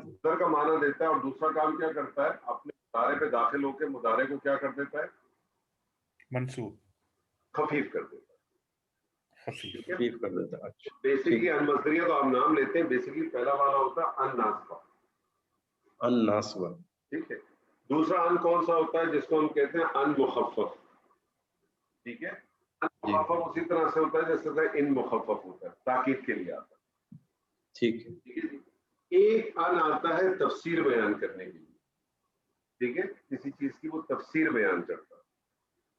مصدر کا معنی دیتا ہے, اور دوسرا کام کیا کرتا ہے, اپنے مضارع پہ داخل ہو کے مضارع کو کیا کر دیتا ہے؟ منصوب, خفیف کر دیتا ہے. خفیف کر دیتا ہے. اچھا بیسیکلی ان مصدریہ تو آپ نام لیتے ہیں, بیسیکلی پہلا والا ہوتا ہے ان ناصبہ. ان ناصبہ, ٹھیک ہے. دوسرا ان کون سا ہوتا ہے جس کو ہم کہتے ہیں ان مخفف. ٹھیک ہے. ان مخفف اسی طرح سے ہوتا ہے جیسے ان مخفف ہوتا ہے, تاکید کے لیے آتا ہے. ٹھیک ہے. ایک ان آتا ہے تفسیر بیان کرنے کے لیے, ٹھیک ہے, کسی چیز کی وہ تفسیر بیان کرتا ہے.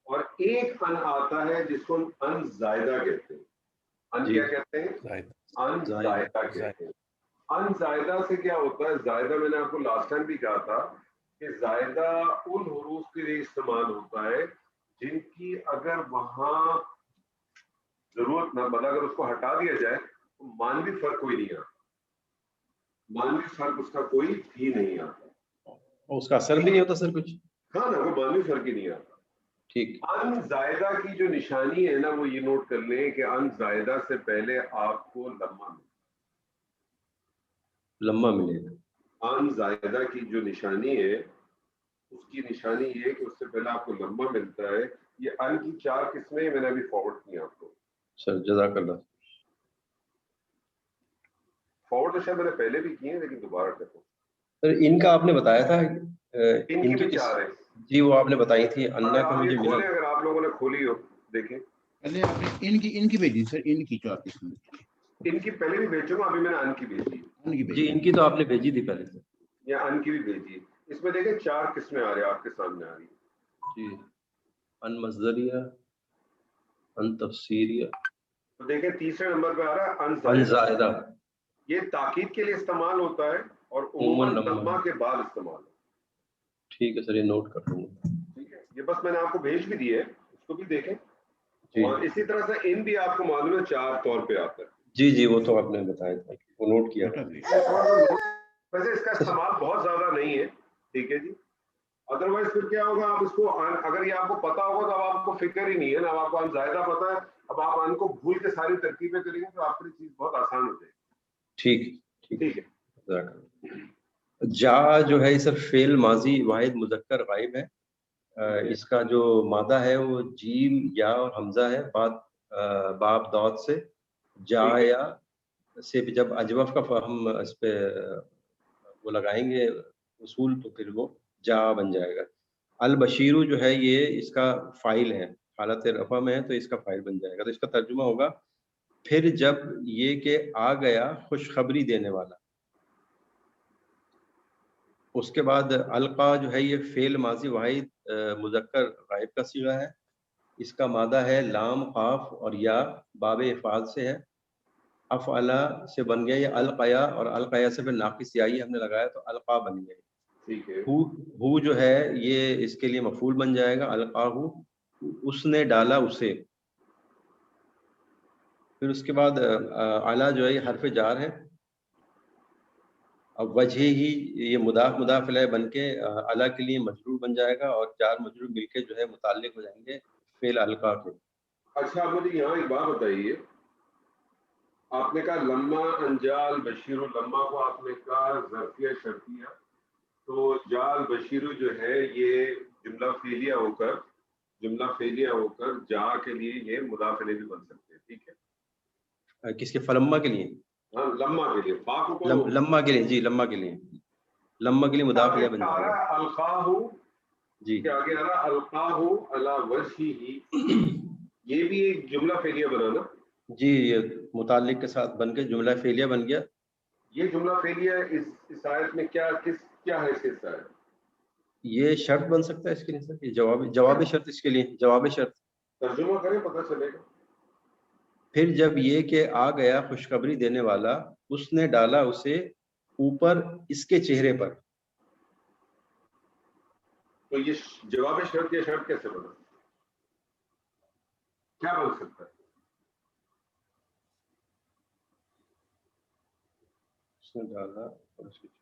اور ایک ان آتا ہے جس کو ہم ان زائدہ کہتے ہیں. ان کیا کہتے ہیں؟ ان زائدہ کہتے ہیں. ان زائدہ سے کیا ہوتا ہے؟ زائدہ میں نے آپ کو لاسٹ ٹائم بھی کہا تھا کہ زائدہ ان حروف کے لیے استعمال ہوتا ہے جن کی اگر وہاں ضرورت نہ, مطلب اگر اس کو ہٹا دیا جائے تو مانوی فرق کوئی نہیں آتا. مانوی فرق اس کا کوئی بھی نہیں آتا, اس کا اثر بھی نہیں ہوتا سر کچھ. ہاں نا, وہ مانوی فرق ہی نہیں آتا. ٹھیک. ان زائدہ کی جو نشانی ہے نا, وہ یہ نوٹ کر لیں کہ ان زائدہ سے پہلے آپ کو لمبا ملے گا. ان زائدہ کی جو نشانی ہے, اس کی نشانی یہ کہ اس سے پہلے آپ کو لمبا ملتا ہے. یہ ان کی 4 قسمیں میں نے ابھی فارورڈ کی آپ کو. سر جزاک اللہ. فارورڈ تو شاید میں نے پہلے بھی کی ہیں, لیکن دوبارہ کرتا ہوں. سر ان کا آپ نے بتایا تھا, ان کی 4 ہے. جی وہ آپ نے بتائی تھی. اللہ کا مجھے ملا, اگر آپ لوگوں نے کھولی ہو دیکھیں. پہلے آپ نے ان کی بھیجی سر, ان کی 4 قسم. ان کی پہلے بھی بھیجوں گا, ابھی میں نے ان کی بھیجی. جی ان کی تو آپ نے بھیجی تھی پہلے سے, یا ان کی بھی بھیجی. اس میں دیکھیں 4 قسمیں آ رہی ہیں آپ کے سامنے آ رہی ہیں. جی ان مصدریہ, ان تفسیریہ. تو دیکھیں تیسرے نمبر پہ آ رہا ہے ان زائدہ. یہ تاکید کے لیے استعمال ہوتا ہے اور عموماً لمحہ کے بعد استعمال ہوتا ہے. ٹھیک ہے سر، یہ نوٹ کر لوں گا. ٹھیک ہے، یہ بس میں نے آپ کو بھیج بھی دیے ہے، اس کو بھی دیکھیں. اور اسی طرح سے ان بھی آپ کو معلوم ہے 4 طور پہ آتا ہے. جی وہ تو آپ نے بتایا تھا، وہ نوٹ کیا. ویسے اس کا استعمال بہت زیادہ نہیں ہے. ٹھیک ہے جی. ادروائز پھر کیا ہوگا، آپ اس کو اگر یہ آپ کو پتا ہوگا تو اب آپ کو فکر ہی نہیں ہے نا، اب آپ کو زائدہ پتا ہے، اب آپ ان کو بھول کے ساری ترکیبیں کریں گے تو آپ کی چیز بہت آسان ہو جائے گی. ٹھیک ہے. جا جو ہے صرف فعل ماضی واحد مذکر غائب ہے. اس کا جو مادہ ہے وہ جیم یا اور حمزہ ہے، بعد باب داد سے. جا یا سے جب اجوف کا ہم اس پہ وہ لگائیں گے اصول تو پھر وہ جا بن جائے گا. البشیرو جو ہے یہ اس کا فاعل ہے، حالت رفع میں ہے تو اس کا فاعل بن جائے گا. تو اس کا ترجمہ ہوگا پھر جب یہ کہ آ گیا خوشخبری دینے والا. اس کے بعد القا جو ہے یہ فعل ماضی واحد مذکر غائب کا صیغہ ہے. اس کا مادہ ہے لام قاف اور یا، باب افعال سے ہے. افعلا سے بن گیا یہ القیا، اور القیا سے پھر ناقص یائی ہم نے لگایا تو القا بن گیا. ٹھیک ہے. ہو جو ہے یہ اس کے لیے مفعول بن جائے گا، القاہو اس نے ڈالا اسے. پھر اس کے بعد اعلیٰ جو ہے یہ حرف جار ہے. اب وجہ ہی یہ مضاف الیہ بن کے اعلیٰ کے لیے مجرور بن جائے گا، اور جار مجرور مل کے جو ہے متعلق ہو جائیں گے فعل القا کے. اچھا مجھے یہاں ایک بات بتائیے، آپ نے کہا لما انجال بشیر، لما کو آپ نے کہا ظرفیہ شرطیہ، تو جال بشیر جو ہے یہ جملہ فعلیہ ہو کر جا کے لیے یہ مضاف الیہ بھی بن سکتے ہیں. ٹھیک ہے، کس کے؟ فلما کے لیے. ہاں لما کے لیے، لما کے لیے، جی لما کے لیے، لما کے لیے مضاف الیہ بن جائے گا. القاہ جی کہ آگے آ رہا القاہ علی وجہہ، یہ بھی ایک جملہ فعلیہ بنا نا. جی یہ متعلق کے ساتھ بن کے جملہ فعلیہ بن گیا. یہ جملہ فعلیہ اس آیت میں کیا ہے اس کے ساتھ؟ یہ شرط بن سکتا ہے اس کے لیے سر، یہ جواب شرط، اس کے لیے جواب شرط. ترجمہ کریں پتہ چلے گا. پھر جب یہ کہ آ گیا خوشخبری دینے والا، اس نے ڈالا اسے اوپر اس کے چہرے پر. تو یہ جواب شرط یا شرط کیسے بنا؟ کیا بن سکتا ہے؟ اس نے ڈالا اور اس کے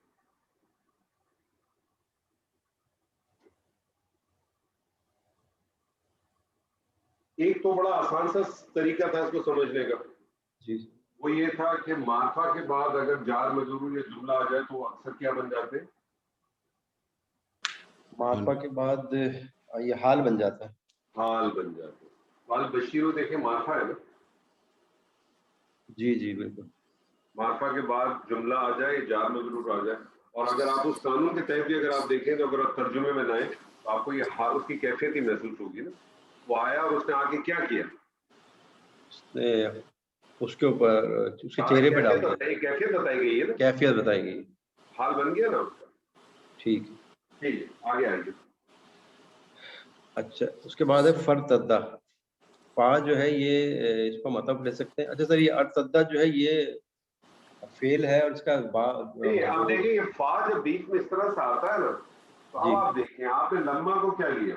ایک تو بڑا آسان سا طریقہ تھا اس کو سمجھنے کا، جی وہ یہ تھا کہ معرفہ کے بعد اگر جار مجرور یا جملہ آ جائے تو اکثر کیا بن جاتے؟ معرفہ کے بعد یہ حال بن جاتا ہے. حال بن جاتے. حال بشیرو دیکھیں معرفہ ہے نا. جی بالکل. معرفہ کے بعد جملہ آ جائے، جار مجرور آ جائے، اور اگر آپ اس قانون کے تحت بھی اگر آپ دیکھیں تو اگر آپ ترجمے میں لائیں تو آپ کو یہ حال اس کی کیفیت ہی محسوس ہوگی نا. وہ آیا اور اس نے آ کے کیا کیا؟ اس نے اس کے اوپر اس کے چہرے پہ ڈال دیا. کیفیت بتائی گئی ہے نا، کیفیت بتائی گئی. حال بن گیا نا اس کا. ٹھیک ہے آگے آئیے. اچھا اس کے بعد ہے فرتدہ. فا جو ہے یہ اس کو مطلب لے سکتے ہیں. اچھا سر یہ ارتدہ جو ہے یہ فعل ہے اور اس کا آپ دیکھیں یہ فا جب بیچ میں اس طرح سے آتا ہے نا تو اب آپ دیکھیں آپ نے لما کو کیا لیا؟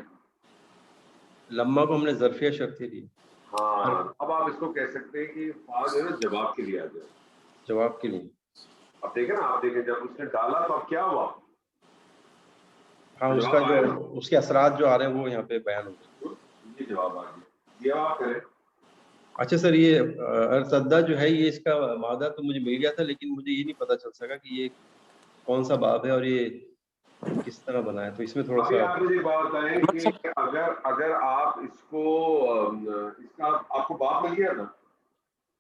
لما کو ہم نے ظرفیہ شرطی دی. ہاں اب آپ اس کو کہہ سکتے ہیں کہ فا جو ہے نا جواب کے لیے آ جائے. جواب کے لیے. اب دیکھیں نا، آپ دیکھیں جب اس نے ڈالا تو اب کیا ہوا؟ ہاں اس کا جو اس کے اثرات جو آ رہے ہیں وہ یہاں پہ بیان ہو گئے. یہ جواب آ گیا. یہ آپ کریں. اچھا سر یہ ارتدہ جو ہے یہ اس کا مادہ تو مجھے مل گیا تھا، لیکن مجھے یہ نہیں پتا چل سکا کہ یہ کون سا باب ہے اور یہ کس طرح بنا ہے. تو اس میں تھوڑا سا آپ مجھے بات بتائیں کہ اگر آپ اس کو اس کا آپ کو باب مل گیا تھا؟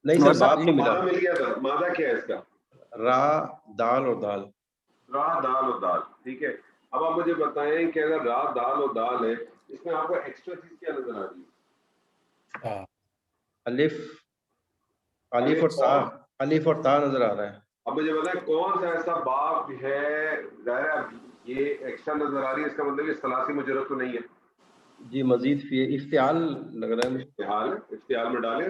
نہیں سر باب نہیں ملا. مل گیا تھا. مادہ کیا ہے اس کا؟ را دال اور دال. را دال اور دال. ٹھیک ہے. اب آپ مجھے بتائیں کہ اگر را دال اور دال ہے اس میں آپ کو ایکسٹرا چیز کیا نظر آ رہی ہے؟ الف اور تا نظر آ رہا ہے. اب مجھے بتائیں کون سا ایسا باب ہے، ظاہر یہ ایکسٹرا نظر آ رہی ہے، اس کا مطلب یہ ثلاثی مجرد تو نہیں ہے. جی مزید فی افتعال لگ رہا ہے. افتعال میں ڈالیں.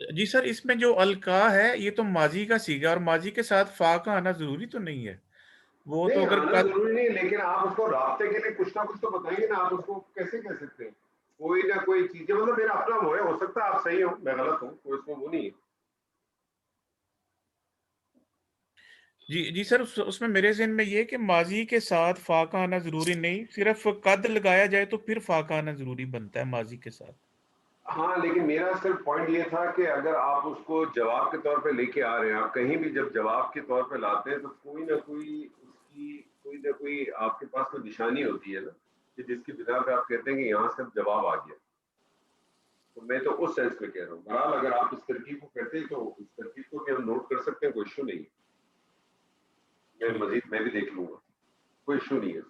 جی سر، اس میں جو القا ہے یہ تو ماضی کا سیگا، اور ماضی کے ساتھ فا کا آنا ضروری تو نہیں ہے، وہ تو نہیں اگر آنا ضروری نہیں، لیکن آپ اس کو رابطے کے لیے کچھ نہ کچھ تو بتائیں گے نا. آپ اس کو کیسے کہہ سکتے ہیں کوئی نہ کوئی چیز ہے، مطلب میرا اپنا وہ ہے، ہو سکتا ہے آپ صحیح ہو میں غلط ہوں، کوئی اس میں وہ نہیں ہے. جی سر، اس میں میرے ذہن میں یہ کہ ماضی کے ساتھ فا کا آنا ضروری نہیں، صرف قد لگایا جائے تو پھر فا کا آنا ضروری بنتا ہے ماضی کے ساتھ. ہاں لیکن میرا صرف پوائنٹ یہ تھا کہ اگر آپ اس کو جواب کے طور پہ لے کے آ رہے ہیں، آپ کہیں بھی جب جواب کے طور پہ لاتے ہیں تو کوئی نہ کوئی اس کی کوئی نہ کوئی آپ کے پاس کوئی نشانی ہوتی ہے نا، کہ جس کی بنا پہ آپ کہتے ہیں کہ یہاں سے جواب آ گیا. تو میں تو اس سینس میں کہہ رہا ہوں. بہرحال اگر آپ اس ترکیب کو کرتے ہیں تو اس ترکیب کو بھی ہم نوٹ کر سکتے ہیں، کوئی ایشو نہیں ہے. میں مزید میں بھی دیکھ لوں گا، کوئی ایشو نہیں ہے.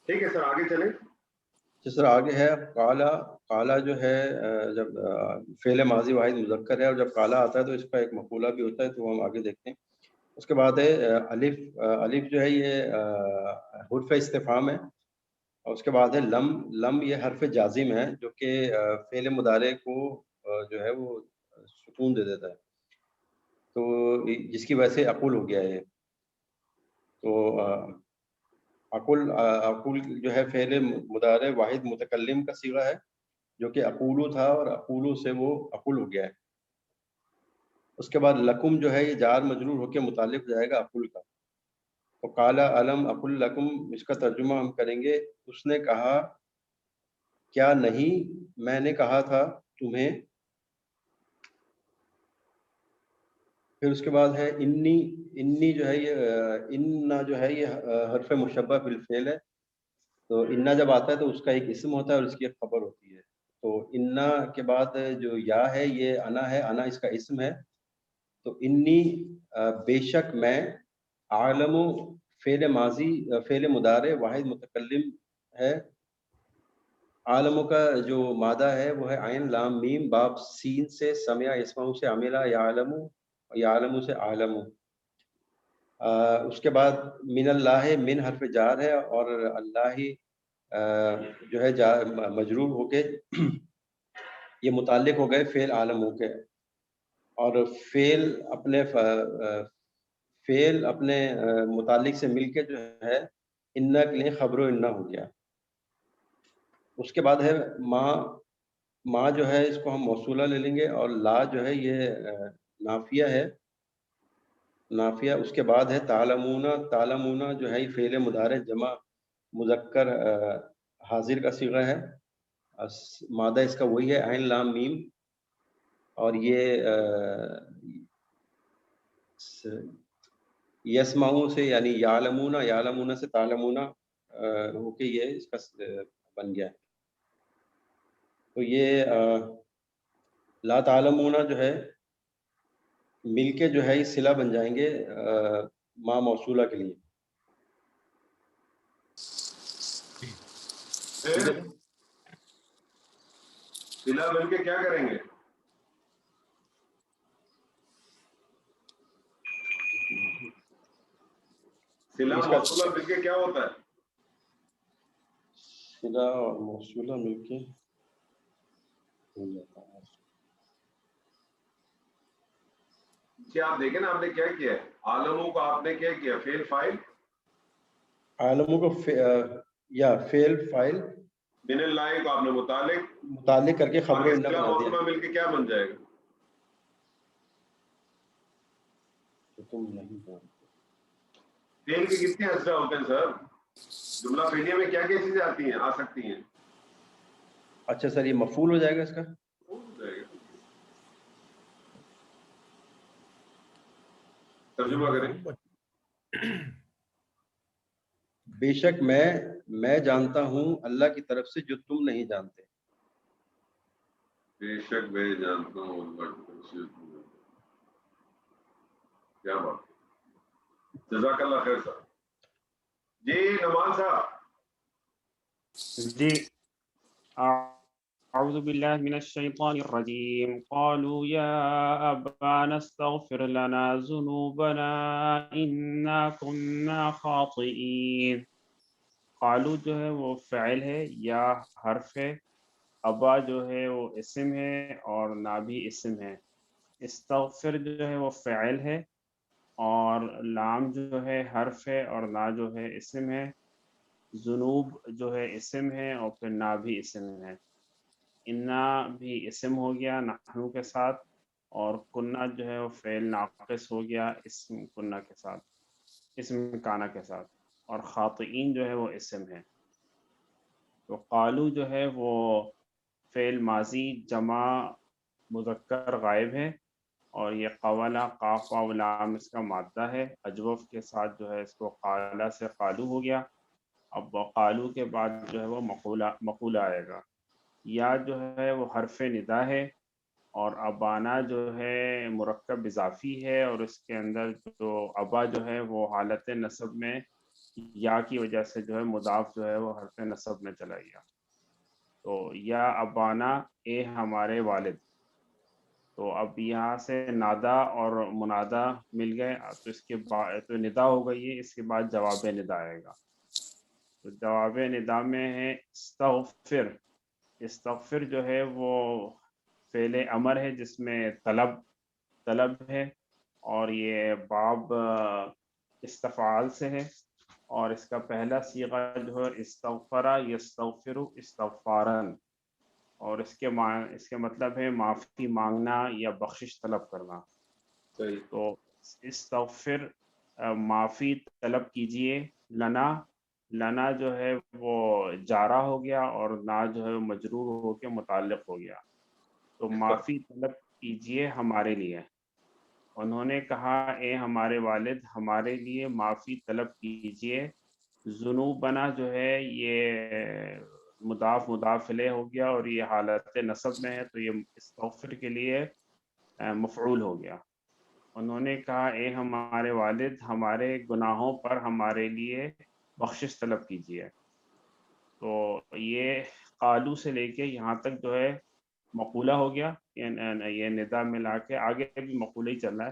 ٹھیک ہے سر، آگے چلیں. جس طرح آگے ہے قالا. قالا جو ہے جب فعل ماضی واحد مذکر ہے، اور جب قالا آتا ہے تو اس کا ایک مقولہ بھی ہوتا ہے، تو ہم آگے دیکھتے ہیں. اس کے بعد ہے الف. الف جو ہے یہ حرف استفہام ہے، اور اس کے بعد ہے لم. لم یہ حرف جازم ہے جو کہ فعل مضارع کو جو ہے وہ سکون دے دیتا ہے، تو جس کی وجہ سے اقول ہو گیا ہے. تو اقول جو ہے فعل مضارع واحد متکلم کا صیغہ ہے جو کہ اقولو تھا، اور اقولو سے وہ اقول ہو گیا ہے. اس کے بعد لکم جو ہے یہ جار مجرور ہو کے متعلق ہو جائے گا اقول کا. تو قال علم اقل لکم، اس کا ترجمہ ہم کریں گے اس نے کہا کیا نہیں میں نے کہا تھا تمہیں. پھر اس کے بعد ہے انی. انی جو ہے یہ انا جو ہے یہ حرف مشبہ بالفعل ہے. تو انا جب آتا ہے تو اس کا ایک اسم ہوتا ہے اور اس کی ایک خبر ہوتی ہے. تو انا کے بعد جو یا ہے یہ انا ہے، انا اس کا اسم ہے. تو انی بے شک میں، عالم فعل ماضی فعل مضارع واحد متکلم ہے. عالم کا جو مادہ ہے وہ ہے عین لام میم باب سین سے، سمع یسمع سے عملہ، یعلم یعلم سے عالم. اس کے بعد من اللہ، من حرف جار ہے، اور اللہ جو ہے مجرور ہو کے یہ متعلق ہو گئے فعل عالم ہو کے. اور فعل اپنے متعلق سے مل کے جو ہے انا کے لیے خبر و انا ہو گیا. اس کے بعد ہے ما جو ہے اس کو ہم موصولہ لے لیں گے، اور لا جو ہے یہ نافیہ ہے، نافیہ. اس کے بعد ہے تعلمون. تعلمون جو ہے فعل مضارع جمع مذکر حاضر کا صیغہ ہے، مادہ اس کا وہی ہے عین لام میم. اور یہ یسمعون سے یعنی یعلمون، یعلمون سے تعلمون ہو کے یہ اس کا بن گیا. تو یہ لا تعلمون جو ہے مل کے جو ہے یہ صلہ بن جائیں گے ما موصولہ کے لیے. صلہ بن کے کیا کریں گے؟ صلہ موصولہ مل کے کیا ہوتا ہے؟ صلہ اور موصولہ مل کے ہو جاتا ہے. جی آپ دیکھیں نا، آپ نے کیا کیا ہے، عالموں کو آپ نے کیا کیا، فعل فاعل، عالموں کو یا فعل فاعل، من اللہ کو آپ نے متعلق کر کے خبر و انا صلہ بنا دیا. موصولہ مل کے کیا بن جائے گا؟ تم نہیں جانتے. فعل کے کتنے اجزاء ہوتے ہیں سر؟ جملہ فعلیہ میں کیا کیا چیزیں آتی ہیں، آ سکتی ہیں؟ اچھا سر، یہ مفعول ہو جائے گا اس کا. ترجمہ کریں. بے شک میں جانتا ہوں اللہ کی طرف سے جو تم نہیں جانتے. بے شک میں جانتا ہوں اللہ کی طرف سے. کیا بات، جزاک اللہ خیر صاحب. جی نمان صاحب. جی اعوذ باللہ من الشیطان الرجیم. قالوا یا ابانا استغفر لنا ذنوبنا انا كنا خاطئین. قالو جو ہے وہ فعل ہے، یا حرف ہے، ابا جو ہے وہ اسم ہے اور نا بھی اسم ہے. استغفر جو ہے وہ فعل ہے اور لام جو ہے حرف ہے اور نا جو ہے اسم ہے. ذنوب جو ہے اسم ہے اور پھر نا بھی اسم ہے. انا بھی اسم ہو گیا نحنو کے ساتھ اور کنہ جو ہے وہ فعل ناقص ہو گیا اسم کنہ کے ساتھ اسم کانا کے ساتھ. اور خاطئین جو ہے وہ اسم ہے. تو قالو جو ہے وہ فعل ماضی جمع مذکر غائب ہے اور یہ قوالا قاف واو لام اس کا مادہ ہے. اجوف کے ساتھ جو ہے اس کو قالا سے قالو ہو گیا. اب قالو کے بعد جو ہے وہ مقولہ آئے گا. یا جو ہے وہ حرف ندا ہے اور ابانا جو ہے مرکب اضافی ہے اور اس کے اندر جو ابا جو ہے وہ حالت نصب میں یا کی وجہ سے جو ہے مضاف جو ہے وہ حرف نصب میں چلا گیا. تو یا ابانا اے ہمارے والد. تو اب یہاں سے نادا اور منادا مل گئے تو اس کے بعد تو ندا ہو گئی ہے. اس کے بعد جواب ندا آئے گا. تو جواب ندا میں ہے استغفر. استغفر جو ہے وہ فعل امر ہے جس میں طلب ہے اور یہ باب استفعال سے ہے اور اس کا پہلا صیغہ جو ہے استغفرا یستغفر استغفارن اور اس کے مطلب ہے معافی مانگنا یا بخشش طلب کرنا. صحیح. تو استغفر معافی طلب کیجئے. لنا جو ہے وہ جارہ ہو گیا اور نا جو ہے مجرور ہو کے متعلق ہو گیا. تو معافی طلب کیجئے ہمارے لیے. انہوں نے کہا اے ہمارے والد ہمارے لیے معافی طلب کیجئے. ذنوبنا جو ہے یہ مضاف الیہ ہو گیا اور یہ حالت نصب میں ہے تو یہ استغفر کے لیے مفعول ہو گیا. انہوں نے کہا اے ہمارے والد ہمارے گناہوں پر ہمارے لیے بخشش طلب کیجیے. تو یہ قالو سے لے کے یہاں تک جو ہے مقولہ ہو گیا. یہ ندا ملا کے آگے بھی مقولہ ہی چل رہا ہے.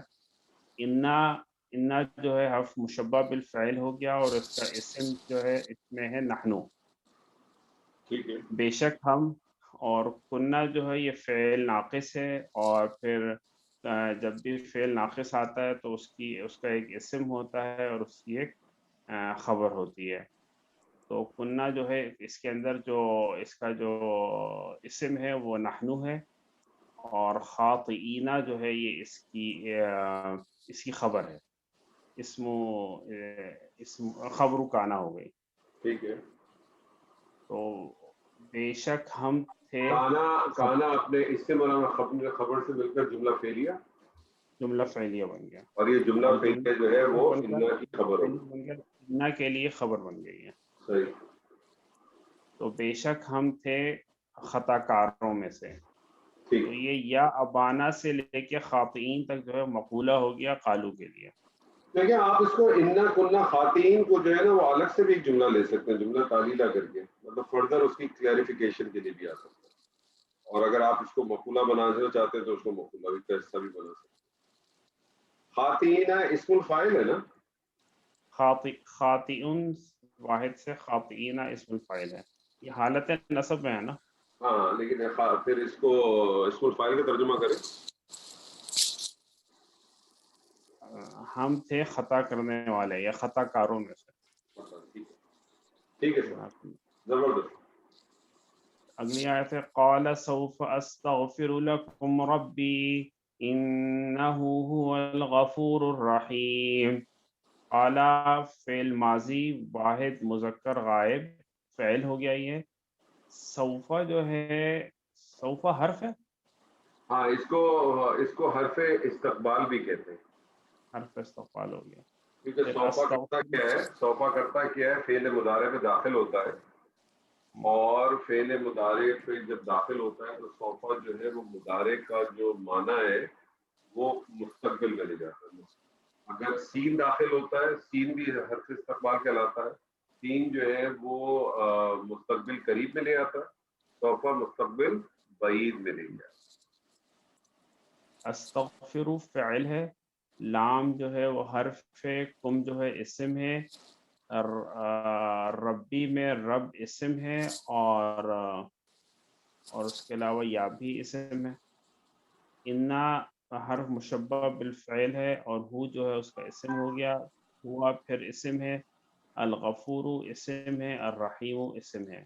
انا جو ہے حرف مشبہ بالفعل ہو گیا اور اس کا اسم جو ہے اس میں ہے نحنو. ٹھیک ہے. بے شک ہم اور کنہ جو ہے یہ فعل ناقص ہے اور پھر جب بھی فعل ناقص آتا ہے تو اس کا ایک اسم ہوتا ہے اور اس کی ایک خبر ہوتی ہے. تو کنہ جو ہے اس کے اندر جو اس کا جو اسم ہے وہ نحنو ہے اور خاطئینہ جو ہے یہ اس کی خبر ہے. اسم خبر کانا ہو گئی. ٹھیک ہے. تو بے شک ہم تھے. کانا اپنے اس سے مولانا خبر سے مل کر جملہ فعلیہ بن گیا اور یہ جملہ فعلیہ جو ہے وہ انا کی خبر ہوگی. انا کے لیے خبر بن گئی ہے. صحیح. تو بے شک ہم تھے خطا کاروں میں سے. تو یہ یا ابانا سے لے کے خاطئین تک جو ہے مقولہ ہو گیا قالو کے لیے. دیکھیں آپ اس کو انا کننا خواتین کو جو ہے نا وہ الگ سے بھی ایک جملہ لے سکتے ہیں جملہ تعلیلہ کر کے مطلب فردر اس کی کلیریفیکیشن کے لیے بھی آ سکتا ہے. اور اگر آپ اس کو مقولہ بنانا چاہتے ہیں تو اس کو مقولہ بھی قصہ بھی بنا سکتے ہیں. خواتین اسم الفاعل ہے نا. خاطئون واحد سے خاطئین اسم الفاعل ہے. یہ حالت نصب میں ہے نا. ہاں لیکن پھر اس کو اسم الفاعل کا ترجمہ کریں. ہم تھے خطا کرنے والے یا خطا کاروں میں سے. ٹھیک ہے زبردست. اگلی آیت ہے قال سوف استغفر لكم ربی انہ هو الغفور الرحیم. قال فعل ماضی واحد مذکر غائب فعل ہو گیا. یہ سوف جو ہے سوف حرف ہے. ہاں اس کو حرف استقبال بھی کہتے ہیں. حرف استقبال ہو گیا. کیونکہ صوفہ کرتا کیا ہے فعل مضارع میں داخل ہوتا ہے اور فعل مضارع پہ جب داخل ہوتا ہے تو صوفہ جو ہے وہ مضارع کا جو معنی ہے وہ مستقبل میں لے جاتا ہے. اگر سین داخل ہوتا ہے سین بھی حرف استقبال کہلاتا ہے. سین جو ہے وہ مستقبل قریب میں لے آتا ہے. صوفہ مستقبل بعید میں لے جاتا ہے. استغفر فعل ہے. لام جو ہے وہ حرف ہے. کم جو ہے اسم ہے. ربی میں رب اسم ہے اور اور اس کے علاوہ یا بھی اسم ہے. انا حرف مشبہ بالفعل ہے اور ہو جو ہے اس کا اسم ہو گیا. ہوا پھر اسم ہے. الغفور اسم ہے. الرحیم اسم ہے.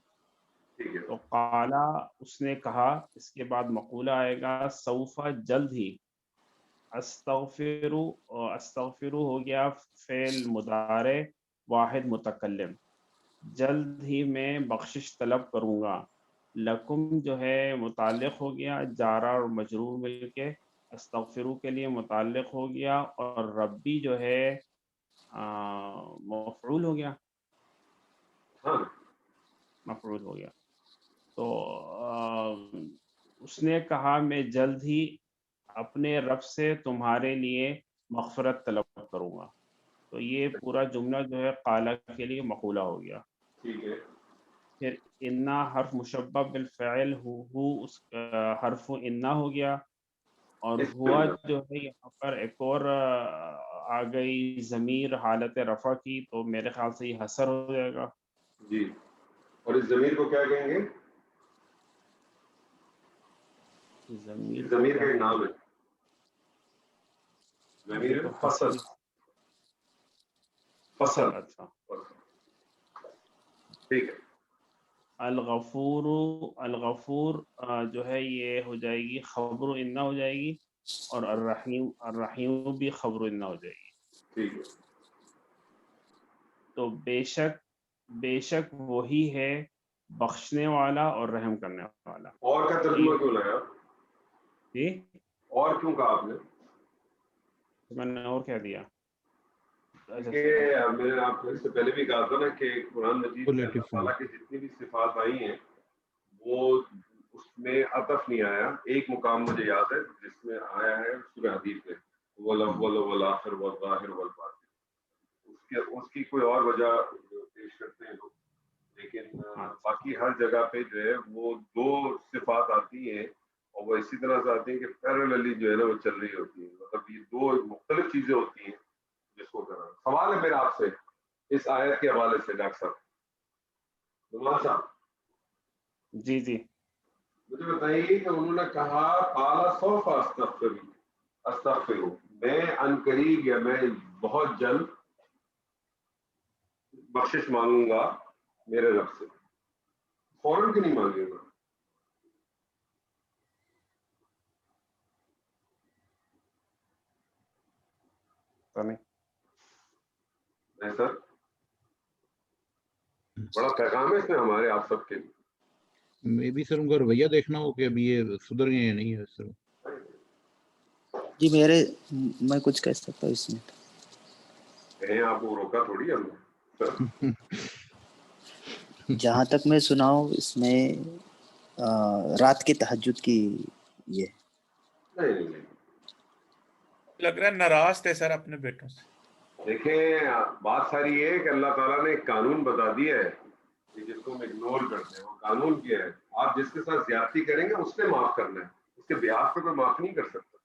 ٹھیک ہے. تو قالا اس نے کہا. اس کے بعد مقولہ آئے گا سوفا جلد ہی. استغفرو ہو گیا فعل مضارع واحد متکلم. جلد ہی میں بخشش طلب کروں گا. لکم جو ہے متعلق ہو گیا جارہ اور مجرور مل کے. استغفرو کے لیے متعلق ہو گیا اور ربی جو ہے مفعول ہو گیا. ہاں مفعول ہو گیا. تو اس نے کہا میں جلد ہی اپنے رب سے تمہارے لیے مغفرت طلب کروں گا. تو یہ پورا جملہ جو ہے قالا کے لیے مقولہ ہو گیا. ٹھیک ہے. پھر انا حرف مشبہ بالفعل ہو اس حرف انا ہو گیا. اور ہوا جو ہے یہاں پر ایک اور آ گئی ضمیر حالت رفع کی. تو میرے خیال سے یہ حسر ہو جائے گا. جی. اور اس ضمیر کو کیا کہیں گے؟ ضمیر کا ایک نام ہے. ضمیر فصل. فصل. اچھا. ٹھیک ہے. الغفور جو ہے یہ ہو جائے گی خبر انا ہو جائے گی. اور الرحیم بھی خبر انا ہو جائے گی. ٹھیک ہے. تو بے شک وہی ہے بخشنے والا اور رحم کرنے والا. اور کا ترجمہ کیوں لایا؟ جی اور کیوں کہا آپ نے؟ میں نے اور کیا دیا؟ کہ میں نے آپ سے پہلے بھی کہا تھا نا کہ قرآن مجید میں اللہ تعالیٰ کی جتنی بھی صفات آئی ہیں وہ اس میں عطف نہیں آیا. ایک مقام مجھے یاد ہے جس میں آیا ہے سورہ حدید میں وَالْأَوَّلُ وَالْآخِرُ وَالظَّاهِرُ وَالْبَاطِنُ. اس کی کوئی اور وجہ پیش کرتے ہیں لوگ. لیکن باقی ہر جگہ پہ جو ہے وہ دو صفات آتی ہیں اور وہ اسی طرح سے آتی ہیں کہ پیرللی جو ہے نا وہ چل رہی ہوتی ہیں. مطلب یہ دو مختلف چیزیں ہوتی ہیں جس کو کرنا. سوال ہے میرا آپ سے اس آیت کے حوالے سے ڈاکٹر صاحب نعمان صاحب. جی جی مجھے بتائیے کہ انہوں نے کہا قال سوف استغفر میں عنقریب یا میں بہت جلد بخشش مانگوں گا میرے رب سے. فوراً کیوں نہیں مانگے گا؟ نہیں سر بڑا پیغام ہے اس میں ہمارے آپ سب کے. میں بھی سر ان کا رویہ دیکھنا ہو کہ ابھی یہ سدھر گئے یا نہیں ہے سر. جی میں کچھ کہہ سکتا ہوں اس میں. کہیں آپ کو روکا تھوڑی ہم نے. جہاں تک میں سنا ہوں اس میں رات کے تہجد کی یہ نہیں لگ رہا ہے ناراض تھے سر اپنے بیٹوں سے. دیکھیں بات ساری یہ ہے کہ اللہ تعالیٰ نے ایک قانون بتا دیا ہے کہ جس کو ہم اگنور کرتے ہیں. وہ قانون کیا ہے؟ آپ جس کے ساتھ زیادتی کریں گے اس نے معاف کرنا ہے. اس کے بیاف پہ کوئی معاف نہیں کر سکتا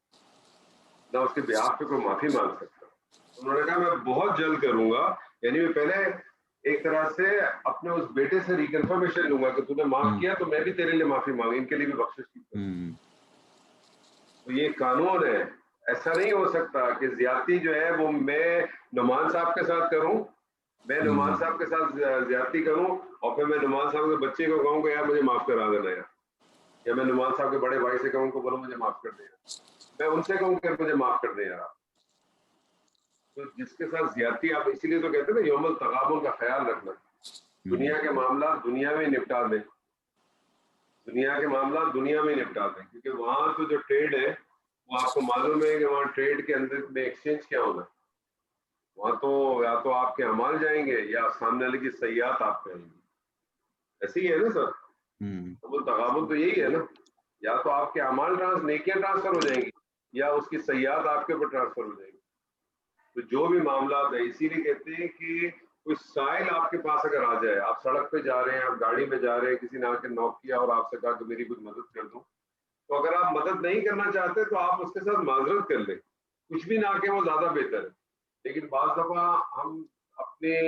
نہ اس کے بیاف پہ کوئی معافی مانگ سکتا. انہوں نے کہا میں بہت جلد کروں گا. یعنی میں پہلے ایک طرح سے اپنے اس بیٹے سے ریکنفرمیشن لوں گا کہ تو نے معاف کیا تو میں بھی تیرے لیے معافی مانگوں. ان کے لیے بھی بخشش کی. تو یہ قانون ہے. ایسا نہیں ہو سکتا کہ زیادتی جو ہے وہ میں نعمان صاحب کے ساتھ کروں. میں نعمان صاحب کے ساتھ زیادتی کروں اور پھر میں نعمان صاحب کے بچے کو کہوں کہ یار مجھے معاف کرا دینا یار. یا میں نعمان صاحب کے بڑے بھائی سے کہوں کہ بولو مجھے معاف کر دے یار. میں ان سے کہوں کہ مجھے معاف کر دے یار. تو جس کے ساتھ زیادتی آپ اسی لیے تو کہتے ہیں نا یوم التغابن کا خیال رکھنا. دنیا کے معاملات دنیا میں نپٹا دیں. دنیا کے معاملات دنیا میں نپٹا دیں کیونکہ وہاں تو جو ٹریڈ ہے وہ آپ کو معلوم ہے کہ وہاں ٹریڈ کے اندر میں ایکسچینج کیا ہونا. وہاں تو یا تو آپ کے اعمال جائیں گے یا سامنے والے کی سیاحت آپ پہ آئیں گی. ایسے ہی ہے نا سر. وہ تغابن تو یہی ہے نا. یا تو آپ کے اعمال نیکیاں ٹرانسفر ہو جائیں گی یا اس کی سیاحت آپ کے اوپر ٹرانسفر ہو جائے گی. تو جو بھی معاملات ہیں اسی لیے کہتے ہیں کہ کوئی سائل آپ کے پاس اگر آ جائے, آپ سڑک پہ جا رہے ہیں, آپ گاڑی میں جا رہے ہیں, کسی نے آ کے نوک کیا اور آپ سے کہا کہ میری کچھ مدد کر دو, تو اگر آپ مدد نہیں کرنا چاہتے تو آپ اس کے ساتھ معذرت کر لیں. کچھ بھی نہ کہ وہ زیادہ بہتر ہے. لیکن بعض دفعہ ہم اپنے